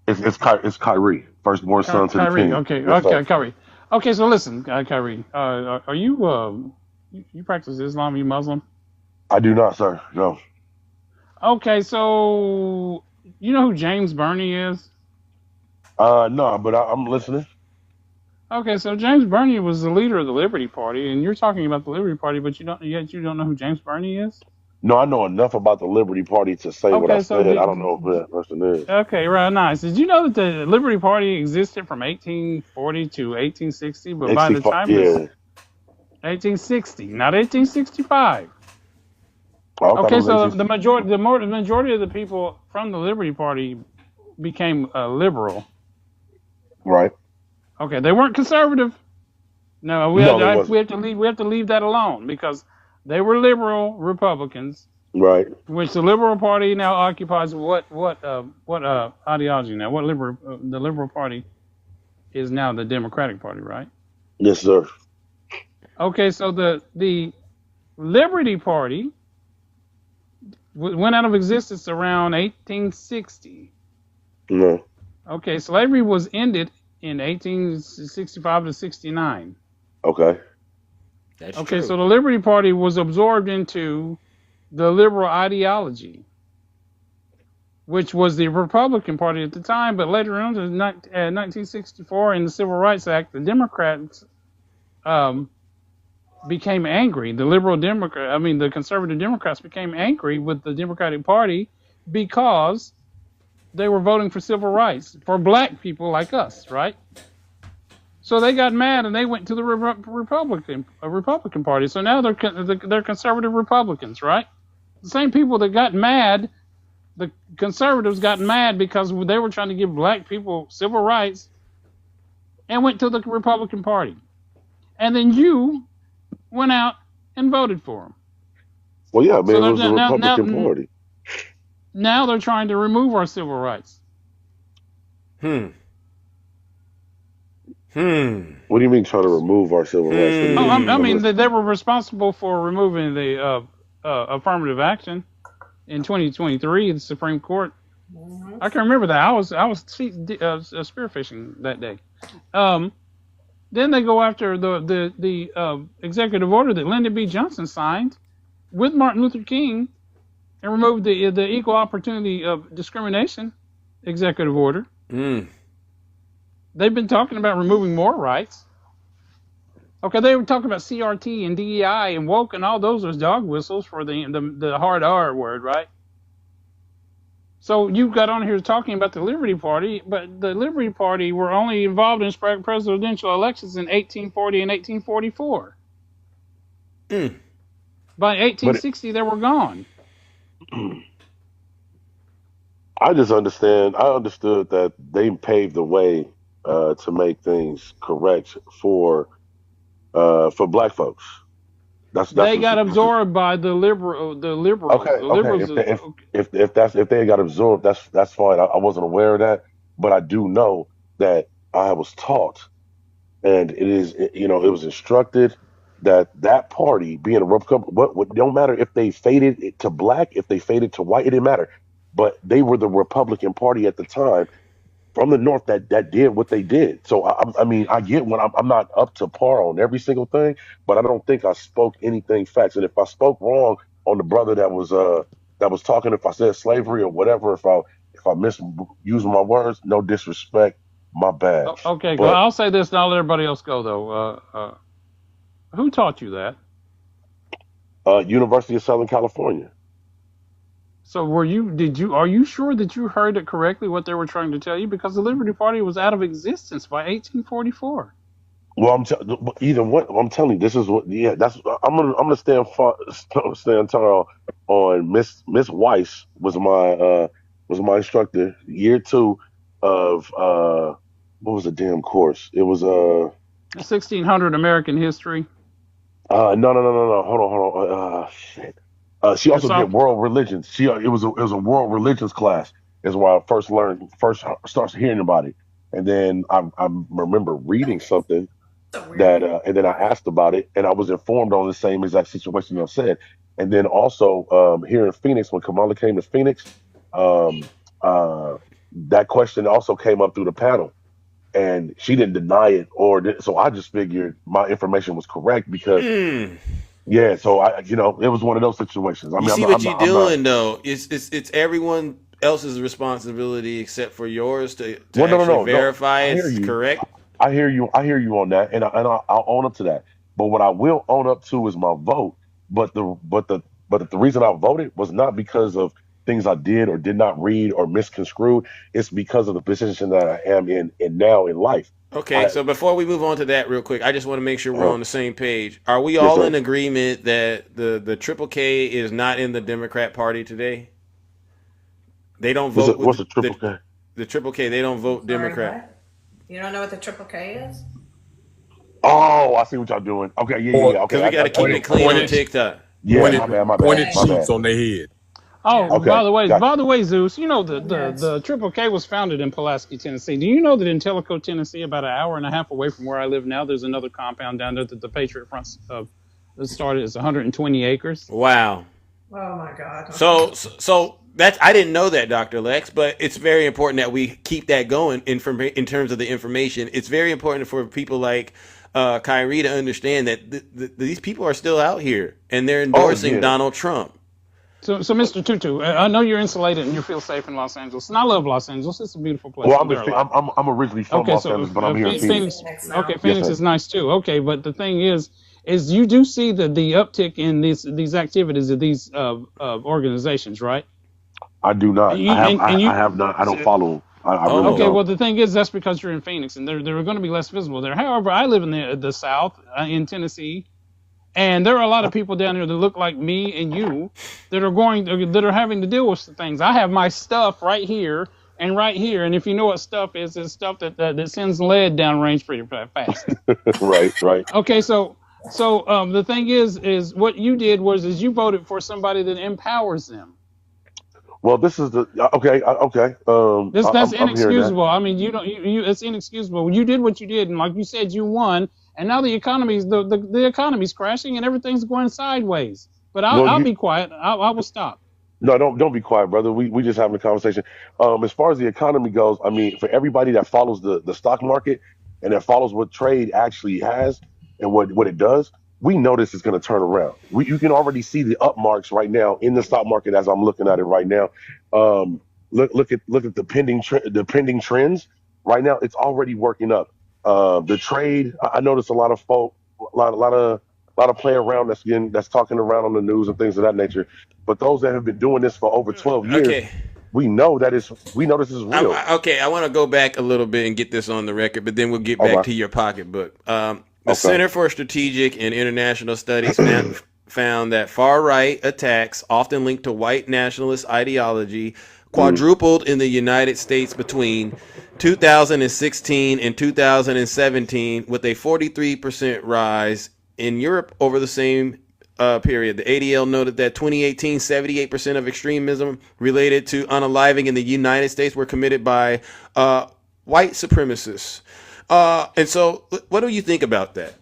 It's Kyrie, firstborn son to the king. Okay, Kyrie. Okay, so listen, Kyrie, are you you practice Islam? Are you Muslim? I do not, sir. No. Okay, so you know who James Burney is? No, but I'm listening. Okay, so James Burney was the leader of the Liberty Party, and you're talking about the Liberty Party, but you don't know who James Burney is? No, I know enough about the Liberty Party to say what I said. I don't know who that person is. Okay, right, nice. Did you know that the Liberty Party existed from 1840 to 1860? But by the time it was 1860, not 1865. Okay, so the majority of the people from the Liberty Party became liberal. Right. Okay, they weren't conservative. No, we have to leave that alone because they were liberal Republicans. Right. Which the Liberal Party now occupies what ideology now? The Liberal Party is now the Democratic Party, right? Yes, sir. Okay, so the Liberty Party went out of existence around 1860. No. Okay, slavery was ended in 1865 to 69. Okay. That's okay, true. So the Liberty Party was absorbed into the liberal ideology, which was the Republican Party at the time, but later on in 1964 in the Civil Rights Act, the Democrats became angry. The conservative Democrats became angry with the Democratic Party because they were voting for civil rights for black people like us, right? So they got mad and they went to the Republican Party. So now they're conservative Republicans, right? The same people that got mad, the conservatives got mad because they were trying to give black people civil rights and went to the Republican Party. And then you went out and voted for them. Well, yeah, man, it was the Republican Party. Now they're trying to remove our civil rights. What do you mean trying to remove our civil rights? I mean, they were responsible for removing the affirmative action in 2023 in the Supreme Court. I can remember that. I was spearfishing that day. Then they go after the executive order that Lyndon B. Johnson signed with Martin Luther King and removed the equal opportunity of discrimination executive order. They've been talking about removing more rights. Okay, they were talking about CRT and DEI and woke and all those as dog whistles for the hard R word, right? So you got on here talking about the Liberty Party, but the Liberty Party were only involved in presidential elections in 1840 and 1844. By 1860, they were gone. I understood that they paved the way to make things correct for black folks. They got absorbed by the liberals. Okay. If they got absorbed, that's fine. I wasn't aware of that, but I do know that I was taught, and it was instructed that party being a Republican, what don't matter if they faded to black, if they faded to white, it didn't matter. But they were the Republican Party at the time from the North that did what they did. So I mean, I get when I'm not up to par on every single thing, but I don't think I spoke anything facts. And if I spoke wrong on the brother that was talking, if I said slavery or whatever, if I misused my words, no disrespect, my bad. Okay, well, I'll say this, and I'll let everybody else go though. Who taught you that? University of Southern California. So are you sure that you heard it correctly what they were trying to tell you? Because the Liberty Party was out of existence by 1844. Well, I'm telling you, this is what. Yeah, I'm gonna stand tall on Miss Weiss was my instructor year 2 of what was the damn course? It was 1600 American history. No. Hold on. Shit. She also did world religions. It was a world religions class. Is where I first started hearing about it, and then I remember reading something that, and then I asked about it, and I was informed on the same exact situation I said. And then also here in Phoenix, when Kamala came to Phoenix, that question also came up through the panel, and she didn't deny it, so I just figured my information was correct because. Yeah, so it was one of those situations. I mean, you're doing though. It's everyone else's responsibility except for yours to verify it's correct. I hear you on that, and I'll own up to that. But what I will own up to is my vote. But the reason I voted was not because of things I did or did not read or misconstrued. It's because of the position that I am in now in life. Okay, so before we move on to that real quick, I just want to make sure we're on the same page. Are we all in agreement that the Triple K is not in the Democrat Party today? They don't vote. What's the Triple K? The Triple K, they don't vote Democrat. What? You don't know what the Triple K is? Oh, I see what y'all doing. Okay, yeah. Okay, because we got to keep it clean on TikTok. Yeah, my bad. Pointed sheets on their head. Oh, okay. By the way, Zeus, you know the Triple K was founded in Pulaski, Tennessee. Do you know that in Tellico, Tennessee, about an hour and a half away from where I live now, there's another compound down there that the Patriot Front started. It's 120 acres. Wow. Oh my God. So that's I didn't know that, Dr. Lex, but it's very important that we keep that going in terms of the information. It's very important for people like Kyrie to understand that these people are still out here and they're endorsing Donald Trump. So, Mr. Tutu, I know you're insulated and you feel safe in Los Angeles, and I love Los Angeles. It's a beautiful place. Well, I'm originally from Los Angeles, but I'm here in Phoenix. Phoenix is nice too. Okay, but the thing is you do see the uptick in these activities of these organizations, right? I do not. I have not. I don't follow. Really don't. Well, the thing is that's because you're in Phoenix, and they're going to be less visible there. However, I live in the South, in Tennessee. And there are a lot of people down here that look like me and you that are having to deal with things. I have my stuff right here and right here, and if you know what stuff is, it's stuff that sends lead downrange pretty fast. Right. Okay, so the thing is what you did was you voted for somebody that empowers them. Well, this is okay. That's inexcusable. I mean, it's inexcusable. You did what you did, and like you said, you won. And now the economy's crashing and everything's going sideways. But I'll be quiet. I will stop. No, don't be quiet, brother. We just having a conversation. As far as the economy goes, I mean, for everybody that follows the stock market and that follows what trade actually has and what it does, we know this is going to turn around. You can already see the up marks right now in the stock market as I'm looking at it right now. Look at the pending trends. right now it's already working up. The trade, I noticed a lot of folk, a lot of play around that's talking around on the news and things of that nature. But those that have been doing this for over 12 years, Okay. we know this is real. Okay, I want to go back a little bit and get this on the record, but then we'll get back to your pocketbook. The Center for Strategic and International Studies found that far-right attacks, often linked to white nationalist ideology, quadrupled in the United States between 2016 and 2017, with a 43% rise in Europe over the same period. The ADL noted that 2018, 78% of extremism related to unaliving in the United States were committed by white supremacists. And so, what do you think about that?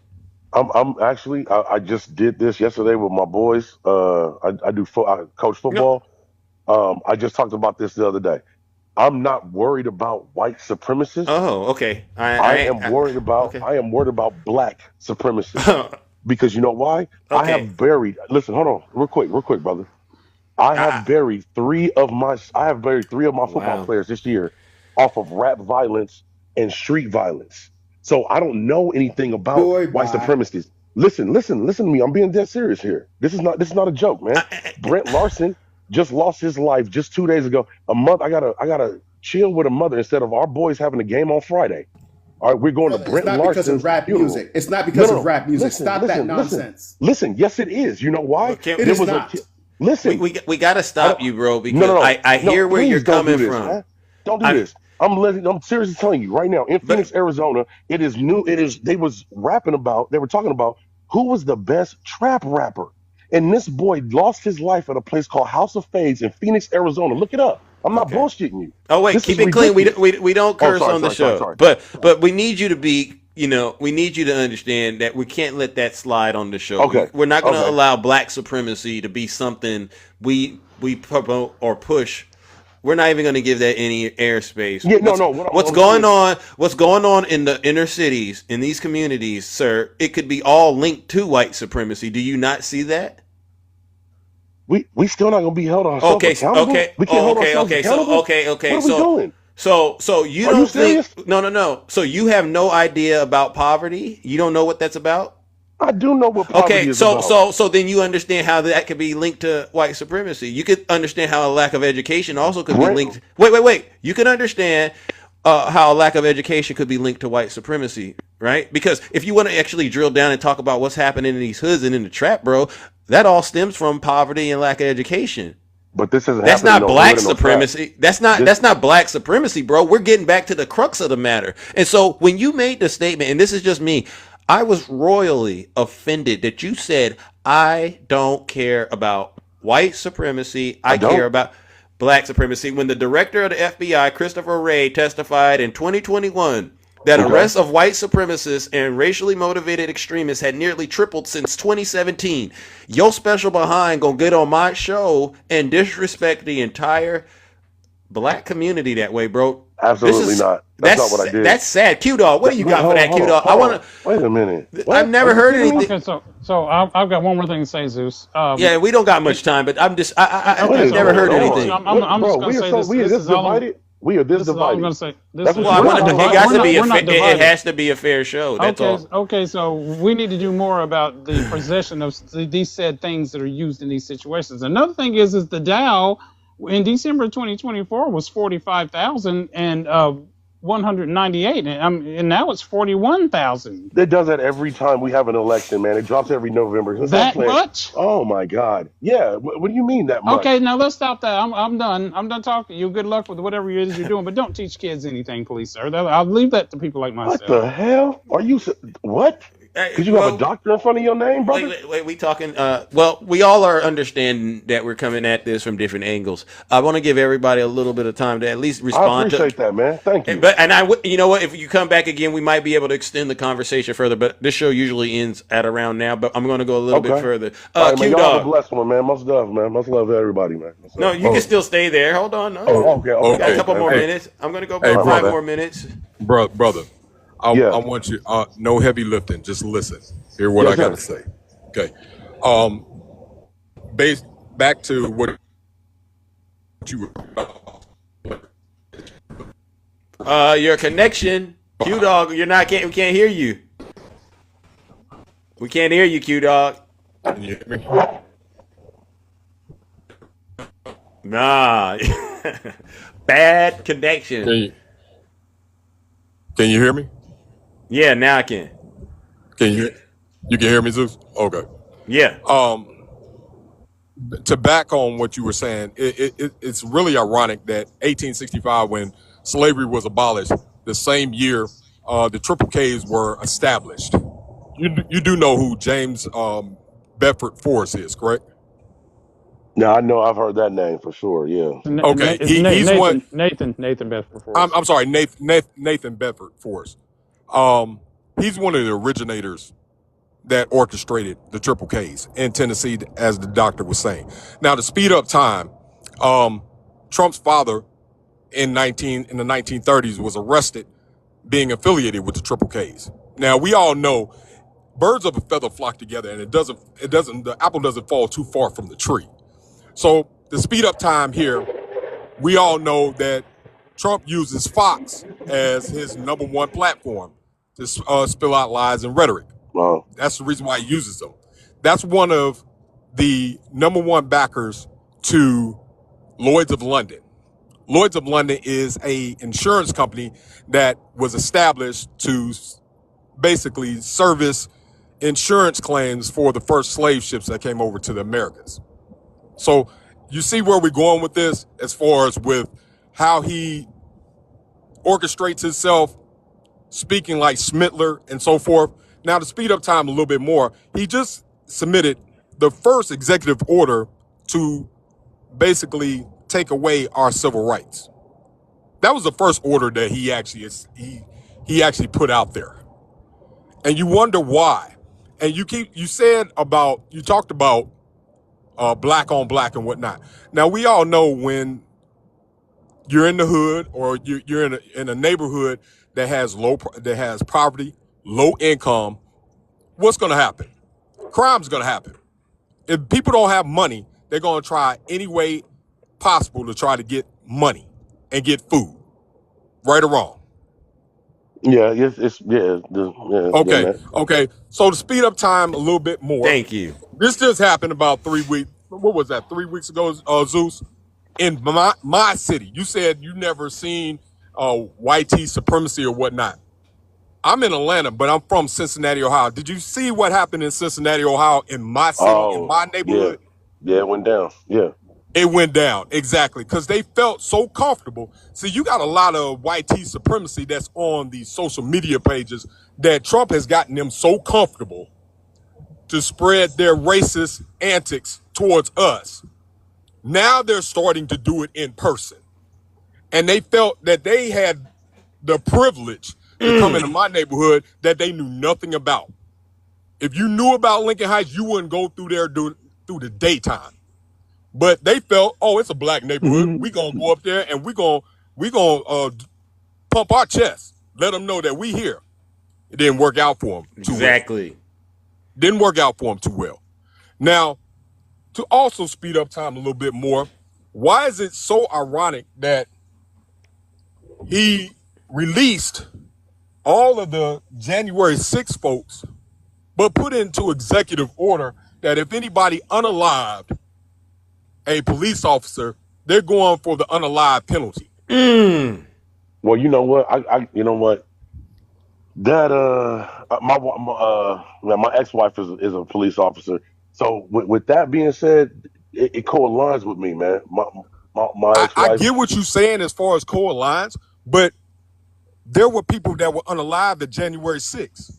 I'm actually, I just did this yesterday with my boys. I coach football. I just talked about this the other day. I'm not worried about white supremacists. Oh, okay. I am worried about black supremacists. Because you know why? Okay. I have buried. Listen, hold on, real quick, brother. I have buried three of my football players this year off of rap violence and street violence. So I don't know anything about white supremacists. Listen to me. I'm being dead serious here. This is not a joke, man. Brent Larson just lost his life just 2 days ago. I gotta chill with a mother instead of our boys having a game on Friday. All right, we're going to Brent Larson's because of rap music. It's not because of rap music. Stop that nonsense. Listen, yes, it is. You know why? It is not. Listen, we got to stop you, bro, because I hear where you're coming from. Man. Don't do this. I'm seriously telling you right now. In Phoenix, Arizona, it is new. They were talking about who was the best trap rapper, and this boy lost his life at a place called House of Fades in Phoenix, Arizona. Look it up. I'm not bullshitting you. Oh wait, keep it clean. We don't curse on the show. Sorry. But we need you to be, we need you to understand that we can't let that slide on the show. Okay. We're not going to allow black supremacy to be something we promote or push. We're not even going to give that any airspace. Yeah, What's going on in the inner cities, in these communities, sir? It could be all linked to white supremacy. Do you not see that? We still not gonna be held on. Okay. We can't hold ourselves accountable. Okay. What are we doing? So you Are don't you serious? think? No. So you have no idea about poverty. You don't know what that's about. I do know what poverty is about. So then you understand how that could be linked to white supremacy. You could understand how a lack of education also could be linked. Wait. You can understand how a lack of education could be linked to white supremacy, right? Because if you want to actually drill down and talk about what's happening in these hoods and in the trap, bro, that all stems from poverty and lack of education. But this isn't. That's not black supremacy. That's not black supremacy, bro. We're getting back to the crux of the matter. And so when you made the statement, and this is just me, I was royally offended that you said, I don't care about white supremacy. I care about black supremacy. When the director of the FBI, Christopher Wray, testified in 2021 that arrests of white supremacists and racially motivated extremists had nearly tripled since 2017. Your special behind gonna get on my show and disrespect the entire black community that way, bro. Absolutely not. That's not what I did. That's sad. Q-Dog, what do you got for that, Q-Dog? I want to... Wait a minute. I've never heard anything. Okay, so I've got one more thing to say, Zeus. Yeah, we don't got much time, but I'm just... I've never heard anything. I'm just going to say this. We are this divided. We are this divided. I'm going to say. It has to be a fair show. That's all. Okay, so we need to do more about the possession of these said things that are used in these situations. Another thing is the Dow in December 2024 was 45,000 and 198, and now it's 41,000. It does that every time we have an election, man. It drops every November. That much? Oh my God! Yeah. What do you mean that much? Okay, now let's stop that. I'm done. I'm done talking to you. Good luck with whatever it is you're doing, but don't teach kids anything, please, sir. I'll leave that to people like myself. What the hell? Are you what? Because you have a doctor in front of your name, brother? Wait, we talking? Well, we all are understanding that we're coming at this from different angles. I want to give everybody a little bit of time to at least respond. I appreciate that, man. Thank you. You know what? If you come back again, we might be able to extend the conversation further. But this show usually ends at around now. But I'm going to go a little bit further. All right, man, y'all have a blessed one, man. Much love, man. Much love to everybody, man. No, you can still stay there. Hold on. No. Okay. We got a couple more minutes. I'm going to go about 5 more minutes. Brother. I want you, no heavy lifting, just listen. Hear what I got to say. Okay. Back to what you were Your connection, Q Dog. We can't hear you. We can't hear you, Q Dog. Can you hear me? Nah. Bad connection. Can you hear me? Yeah, now I can. You can hear me, Zeus? Okay. Yeah. To back on what you were saying, it's really ironic that 1865, when slavery was abolished, the same year the Triple Ks were established. You do know who James Bedford Forrest is, correct? Yeah, I know. I've heard that name for sure. Yeah. Okay, It's he's Nathan, one. Nathan Bedford Forrest. I'm sorry, Nathan Bedford Forrest. He's one of the originators that orchestrated the Triple Ks in Tennessee, as the doctor was saying. Now, to speed up time, Trump's father in the 1930s was arrested being affiliated with the Triple Ks. Now, we all know birds of a feather flock together, and the apple doesn't fall too far from the tree. So, to speed up time here, we all know that Trump uses Fox as his number one platform to spill out lies and rhetoric. Wow. That's the reason why he uses them. That's one of the number one backers to Lloyd's of London. Lloyd's of London is a insurance company that was established to basically service insurance claims for the first slave ships that came over to the Americas. So you see where we're going with this, as far as with how he orchestrates himself, speaking like Smittler and so forth. Now, to speed up time a little bit more, he just submitted the first executive order to basically take away our civil rights. That was the first order that he actually put out there. And you wonder why. And you talked about black on black and whatnot. Now, we all know when you're in the hood, or you're in a neighborhood that has poverty, low income, what's going to happen? Crime's going to happen. If people don't have money, they're going to try any way possible to try to get money and get food, right or wrong. Yeah, Okay. So to speed up time a little bit more. Thank you. This just happened about 3 weeks. What was that? 3 weeks ago, Zeus? In my city. You said you never seen white supremacy or whatnot. I'm in Atlanta, but I'm from Cincinnati, Ohio. Did you see what happened in Cincinnati, Ohio, in my city, in my neighborhood? Yeah, it went down. Yeah. It went down, exactly, because they felt so comfortable. See, you got a lot of white supremacy that's on the social media pages that Trump has gotten them so comfortable to spread their racist antics towards us. Now they're starting to do it in person. And they felt that they had the privilege to come into my neighborhood that they knew nothing about. If you knew about Lincoln Heights, you wouldn't go through there through the daytime. But they felt, oh, it's a black neighborhood. We gonna go up there and we gonna pump our chest, let them know that we here. It didn't work out for them too Exactly. well. Didn't work out for them too well. Now, to also speed up time a little bit more, why is it so ironic that he released all of the January 6th folks, but put into executive order that if anybody unalived a police officer, they're going for the unalive penalty? Well, you know what? You know what? That my ex-wife is a police officer. So with that being said, it co-aligns with me, man. My ex-wife. I get what you're saying as far as co-aligns, but there were people that were unalive at January 6th.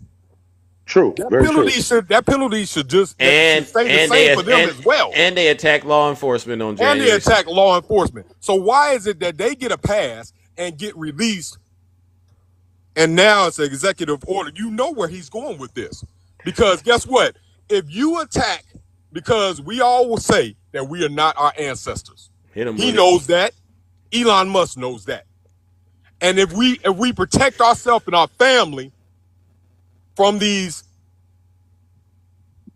True. That penalty should just stay the same for them as well. And they attack law enforcement on January. And they attack law enforcement. So why is it that they get a pass and get released, and now it's an executive order? You know where he's going with this. Because guess what? If you attack, because we all will say that we are not our ancestors. He knows that. Elon Musk knows that. And if we protect ourselves and our family from these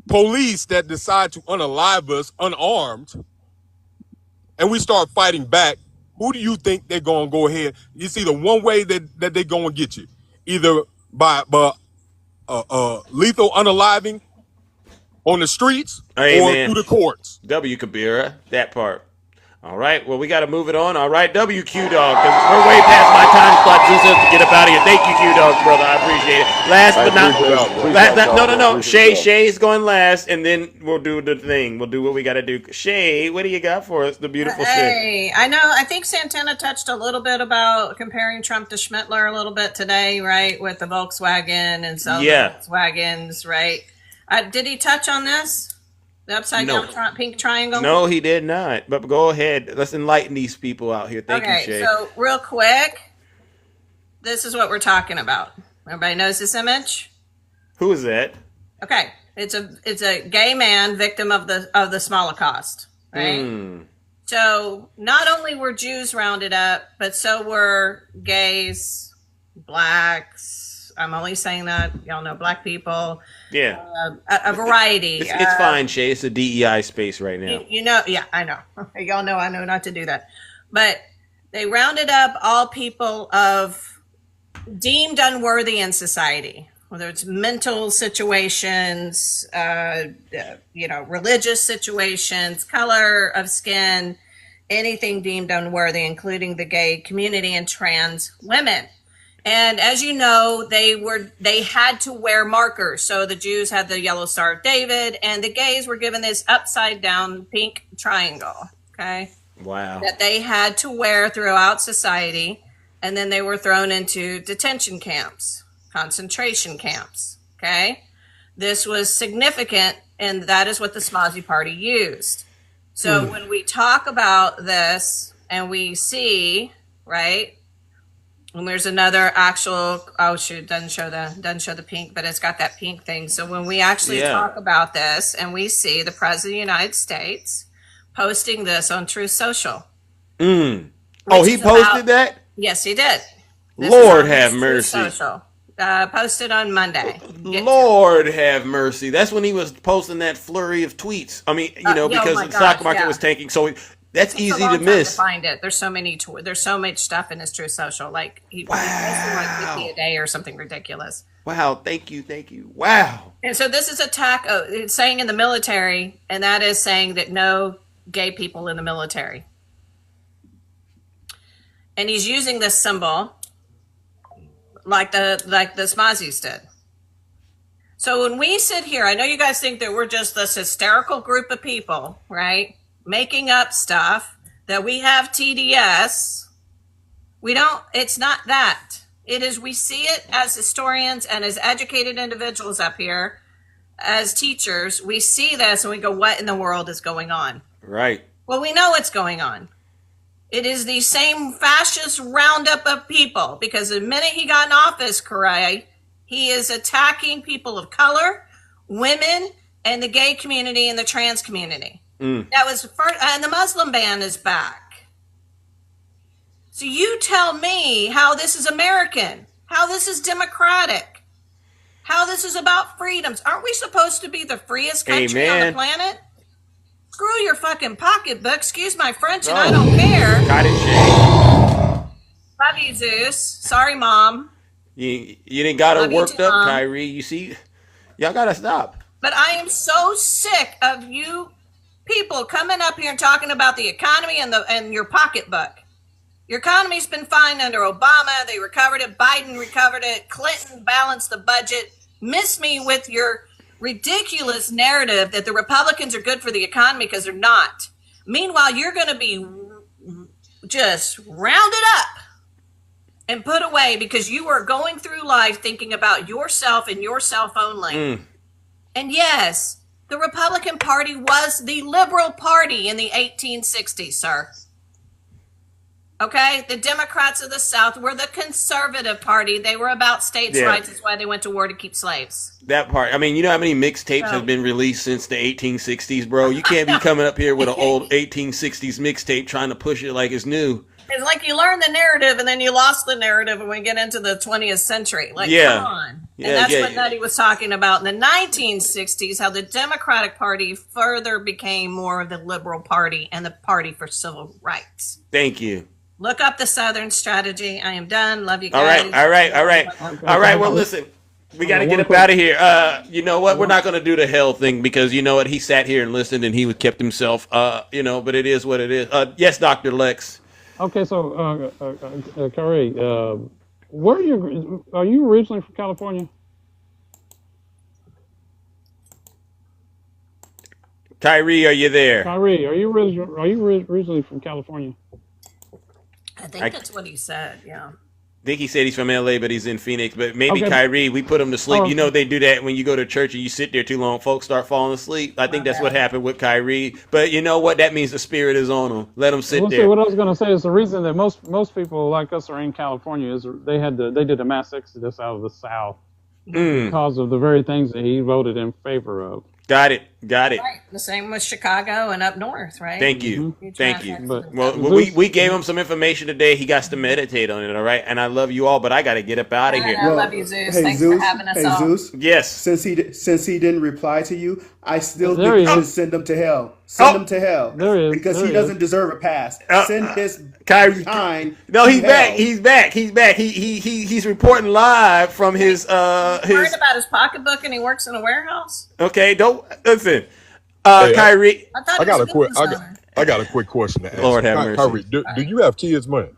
police that decide to unalive us unarmed, and we start fighting back, who do you think they're going to go ahead? It's either one way that they're going to get you, either by lethal unaliving on the streets or through the courts. W. Kabira, that part. All right, well, we got to move it on. All right, WQ Dog, because we're way past my time slot, Zeus, to get up out of here. Thank you, Q Dog, brother. I appreciate it. Last but not no. Shay's going last, and then we'll do the thing. We'll do what we got to do. Shay, what do you got for us? The beautiful Shay. Hey, I know. I think Santana touched a little bit about comparing Trump to Schmittler a little bit today, right, with the Volkswagen and some Volkswagens, right? Did he touch on this? The upside down pink triangle? No, he did not. But go ahead. Let's enlighten these people out here. Thank you, Shay. So real quick, this is what we're talking about. Everybody knows this image? Who is that? Okay. It's a gay man victim of the Holocaust, right? So not only were Jews rounded up, but so were gays, blacks. I'm only saying that, y'all know black people. Yeah. A variety. It's fine, Shay. It's a DEI space right now. You know, yeah, I know. Y'all know I know not to do that. But they rounded up all people of deemed unworthy in society, whether it's mental situations, religious situations, color of skin, anything deemed unworthy, including the gay community and trans women. And as you know, they had to wear markers. So the Jews had the yellow Star of David, and the gays were given this upside down pink triangle. Okay. Wow. That they had to wear throughout society. And then they were thrown into detention camps, concentration camps. Okay. This was significant, and that is what the Smazi Party used. So when we talk about this and we see, right, and there's another actual, oh shoot, doesn't show the pink, but it's got that pink thing. So when we actually talk about this and we see the President of the United States posting this on Truth Social. Oh, he posted that? Yes, he did. Lord have mercy. Social. Posted on Monday. Lord have mercy. That's when he was posting that flurry of tweets. I mean, because the stock market was tanking. So that's easy to miss. To find it. There's so much stuff in his Truth Social. Like he posted like 50 a day or something ridiculous. Wow, thank you. Wow. And so this is it's saying in the military, and that is saying that no gay people in the military. And he's using this symbol like the Smazis did. So when we sit here, I know you guys think that we're just this hysterical group of people, right? Making up stuff, that we have TDS. It's not that. It is, we see it as historians and as educated individuals up here, as teachers, we see this and we go, what in the world is going on? Right. Well, we know what's going on. It is the same fascist roundup of people, because the minute he got in office, Correa, he is attacking people of color, women, and the gay community and the trans community. That was first, and the Muslim ban is back. So you tell me how this is American, how this is democratic, how this is about freedoms. Aren't we supposed to be the freest country on the planet? Screw your fucking pocketbook. Excuse my French, and I don't care. Got it, Shay. Love you, Zeus. Sorry, Mom. You didn't got her worked up, Mom. Kyrie. You see, y'all gotta stop. But I am so sick of you people coming up here and talking about the economy and your pocketbook. Your economy's been fine under Obama. They recovered it. Biden recovered it. Clinton balanced the budget. Miss me with your ridiculous narrative that the Republicans are good for the economy, because they're not. Meanwhile, you're going to be just rounded up and put away because you are going through life thinking about yourself and yourself only. And yes, the Republican Party was the liberal party in the 1860s, sir. Okay? The Democrats of the South were the conservative party. They were about states' rights. That's why they went to war to keep slaves. That part. I mean, you know how many mixtapes have been released since the 1860s, bro? You can't be coming up here with an old 1860s mixtape trying to push it like it's new. It's like you learn the narrative and then you lost the narrative when we get into the 20th century. Like, come on. And that's what Nutty was talking about in the 1960s, how the Democratic Party further became more of the liberal party and the party for civil rights. Thank you. Look up the Southern strategy. I am done. Love you All guys. right. Well, listen, we got to get up out of here. You know what? We're not going to do the hell thing because you know what? He sat here and listened and he kept himself. But it is what it is. Yes, Dr. Lex. Okay, so Kyrie, where are you originally from California? Kyrie, are you there? Kyrie, are you originally from California? I think that's what he said. Yeah. I think he said he's from LA, but he's in Phoenix. But maybe Okay. Kyrie, we put him to sleep. You know they do that when you go to church and you sit there too long. Folks start falling asleep. I think that's what happened with Kyrie. But you know what? That means the spirit is on him. Let him sit there. See, what I was going to say is the reason that most people like us are in California is they did a mass exodus out of the South because of the very things that he voted in favor of. Got it. Right. The same with Chicago and up north, right? Thank you. Thank you. But, well, we gave him some information today. He got to meditate on it, all right? And I love you all, but I got to get up out of here. I love you, Zeus. Thanks for having us on. Zeus. Yes. Since he didn't reply to you, I still think you should send him to hell. Send him to hell. Because he doesn't deserve a pass. Send his Kyrie behind. No, he's to back. hell. He's back. He's reporting live from his Worried about his pocketbook and he works in a warehouse? Okay, don't listen. Hey, Kyrie, I got a quick question to ask. Lord have mercy. Kyrie, do you have kids, man?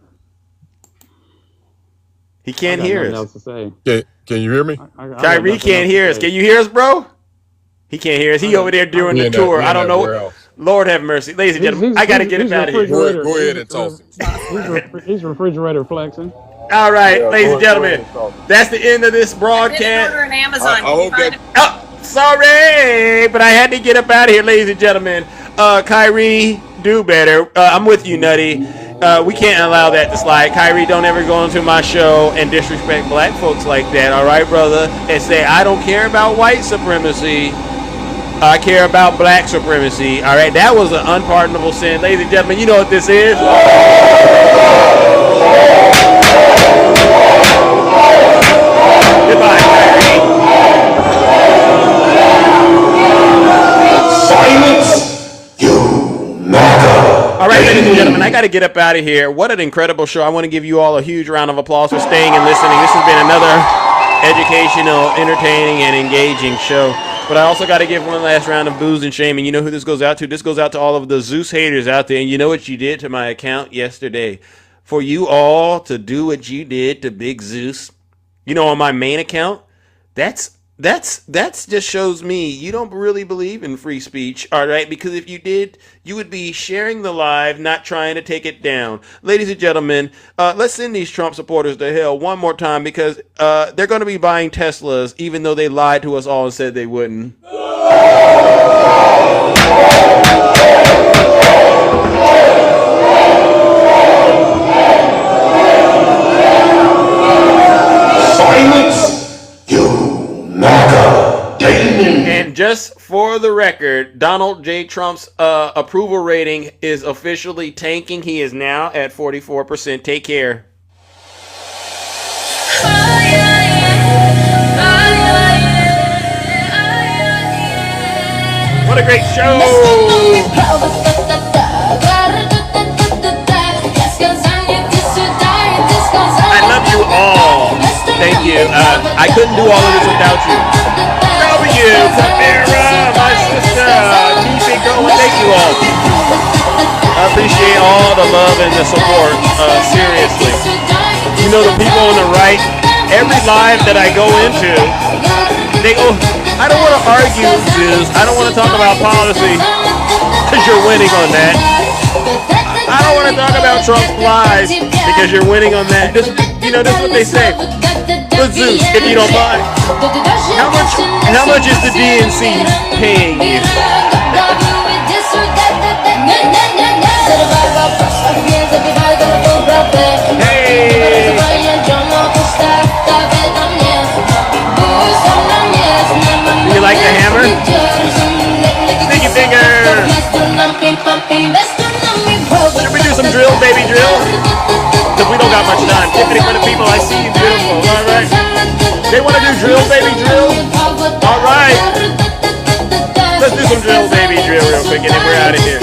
He can't hear us. Else to say. Can you hear me? Kyrie can't hear us. Can you hear us, bro? He can't hear us. He over there during the tour. I don't know. Lord have mercy. Ladies and gentlemen, I got to get him out of here. Go ahead and talk. He's refrigerator flexing. All right, ladies and gentlemen, that's the end of this broadcast. Order an Amazon. I hope that. Sorry, but I had to get up out of here, ladies and gentlemen. Kyrie, do better. I'm with you, Nutty. We can't allow that to slide. Kyrie, don't ever go into my show and disrespect black folks like that, all right, brother? And say, I don't care about white supremacy. I care about black supremacy, all right? That was an unpardonable sin. Ladies and gentlemen, you know what this is? Goodbye, Kyrie. Silence, you matter. All right, ladies and gentlemen, I got to get up out of here. What an incredible show. I want to give you all a huge round of applause for staying and listening. This has been another educational, entertaining, and engaging show. But I also got to give one last round of booze and shame. And you know who this goes out to? This goes out to all of the Zeus haters out there. And you know what you did to my account yesterday? For you all to do what you did to Big Zeus, you know, on my main account, that's just shows me you don't really believe in free speech, all right? Because if you did, you would be sharing the live, not trying to take it down. Ladies and gentlemen, let's send these Trump supporters to hell one more time because they're going to be buying Teslas, even though they lied to us all and said they wouldn't. Silence, you matter. And just for the record, Donald J. Trump's approval rating is officially tanking. He is now at 44%. Take care. What a great show! I love you all. Thank you. I couldn't do all of this without you. W, Pamela, my sister, keep it going. Thank you all. I appreciate all the love and the support. Seriously. You know, the people on the right, every live that I go into, they go, I don't want to argue, Zeus. I don't want to talk about policy because you're winning on that. I don't want to talk about Trump's lies because you're winning on that. This is what they say. But Zeus, if you don't mind, how much is the DNC paying you? Hey! Do you like the hammer? Sticky finger! Should we do some drill, baby drill? Because we don't got much time. Tiffany for the people, I see you, beautiful. All right. They want to do drill, baby drill? All right. Let's do some drill, baby drill real quick, and then we're out of here.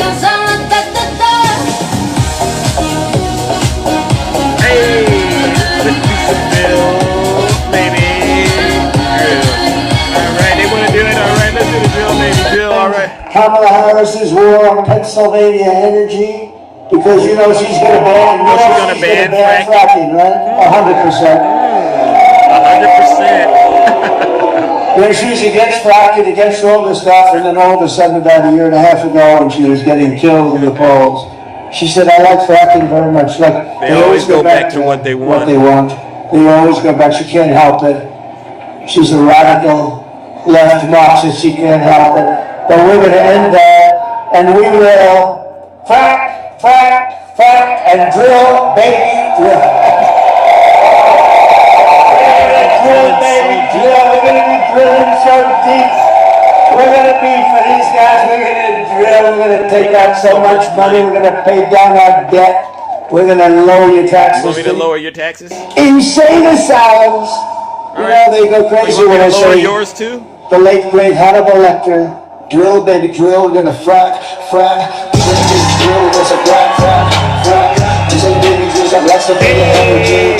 Kamala Harris's war on Pennsylvania energy? Because you know she's going to ban. Fracking, right? 100%. 100%. When she's against fracking, against all this stuff, and then all of a sudden, about a year and a half ago, when she was getting killed in the polls, she said, "I like fracking very much." Like they always go back to what they want. They always go back. She can't help it. She's a radical left Marxist. She can't help it. But we're going to end that, and we will frack, and drill, baby, drill. Drill, baby, drill. We're going to be drilling so deep. We're going to be, for these guys, we're going to drill. We're going to take out so much money. We're going to pay down our debt. We're going to lower your taxes. You want me to lower your taxes? Insane asylums. You know, they go crazy when I say yours too? The late, great Hannibal Lecter. Drill, baby, drill. We're going to frack. Drill, there's a frack. There's a baby, there's a lots of energy.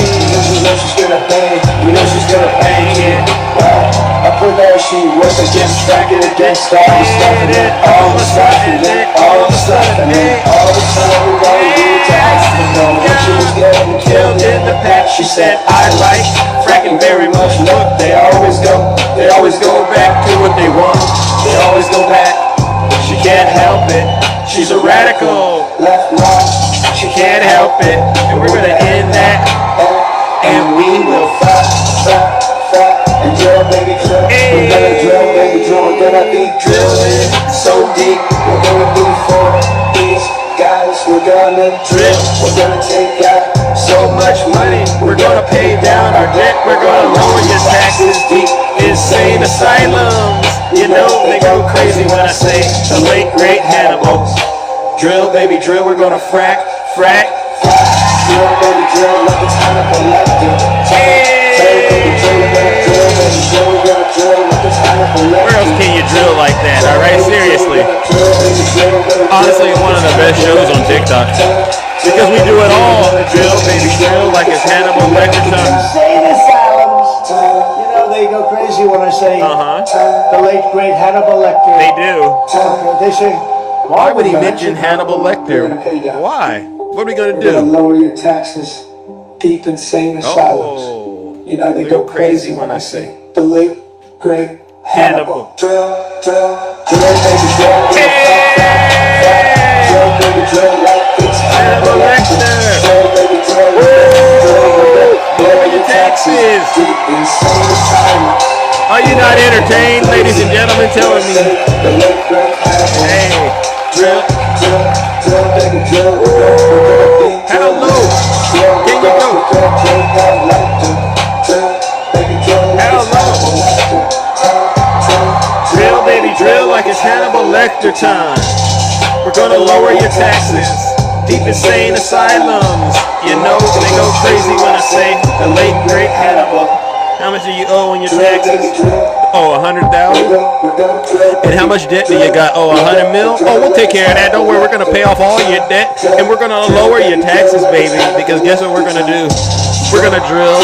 You know she's going to bang. You know she's going to bang it. I put that she was against fracking, against all the stuff, and then all the stuff, and then all the stuff, and then all the stuff. We're going to do that. When she was getting killed in the past, she said, "I like fracking very much." Look, they always go back to what they want. They always go back. She can't help it. She's a radical left right. She can't help it. And we're gonna end that. And we will frack, and drill, baby, drill. We're gonna drill, baby, drill. We're gonna be drilling so deep. We're gonna be for these guys. We're gonna drill. We're gonna take out so much money. We're gonna pay down our debt. We're gonna lower your taxes deep. Insane asylums. You know they go crazy when I say the late great Hannibal. Drill, baby, drill. We're gonna frack. Drill, baby, drill. Like it's Hannibal Lecter. Where else can you drill like that? All right, seriously. Honestly, one of the best shows on TikTok because we do it all. Drill, baby, drill like it's Hannibal Lecter time. Insane asylums. You know they go crazy when I say the late great Hannibal Lecter. They do. They say, why would he mention Hannibal Lecter? Why? What are we gonna do? We're gonna lower your taxes. Deep insane asylums. You know they go crazy when I say the late great Hannibal. Drill, baby, drill. Drill, baby, drill like it's Hannibal Lecter. Drill, baby, drill. Lower your taxes. Deep insane asylums. Are you not entertained, ladies and gentlemen? Telling me. Hey, drill, baby, drill. How low can you go? How low? Drill, baby, drill like it's Hannibal Lecter time. We're gonna lower your taxes. Deep insane asylums. You know they go crazy when I say the late great Hannibal. How much do you owe on your taxes? Oh, 100,000? And how much debt do you got? Oh, 100 mil? Oh, we'll take care of that. Don't worry, we're going to pay off all your debt. And we're going to lower your taxes, baby. Because guess what we're going to do? We're going to drill.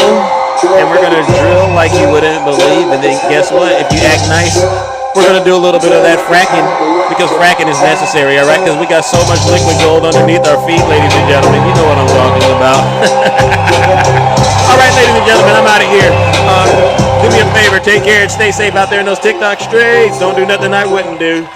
And we're going to drill like you wouldn't believe. And then guess what? If you act nice, we're going to do a little bit of that fracking. Because fracking is necessary, all right? Because we got so much liquid gold underneath our feet, ladies and gentlemen. You know what I'm talking about. All right, ladies and gentlemen, I'm out of here. Do me a favor, take care and stay safe out there in those TikTok streets. Don't do nothing I wouldn't do.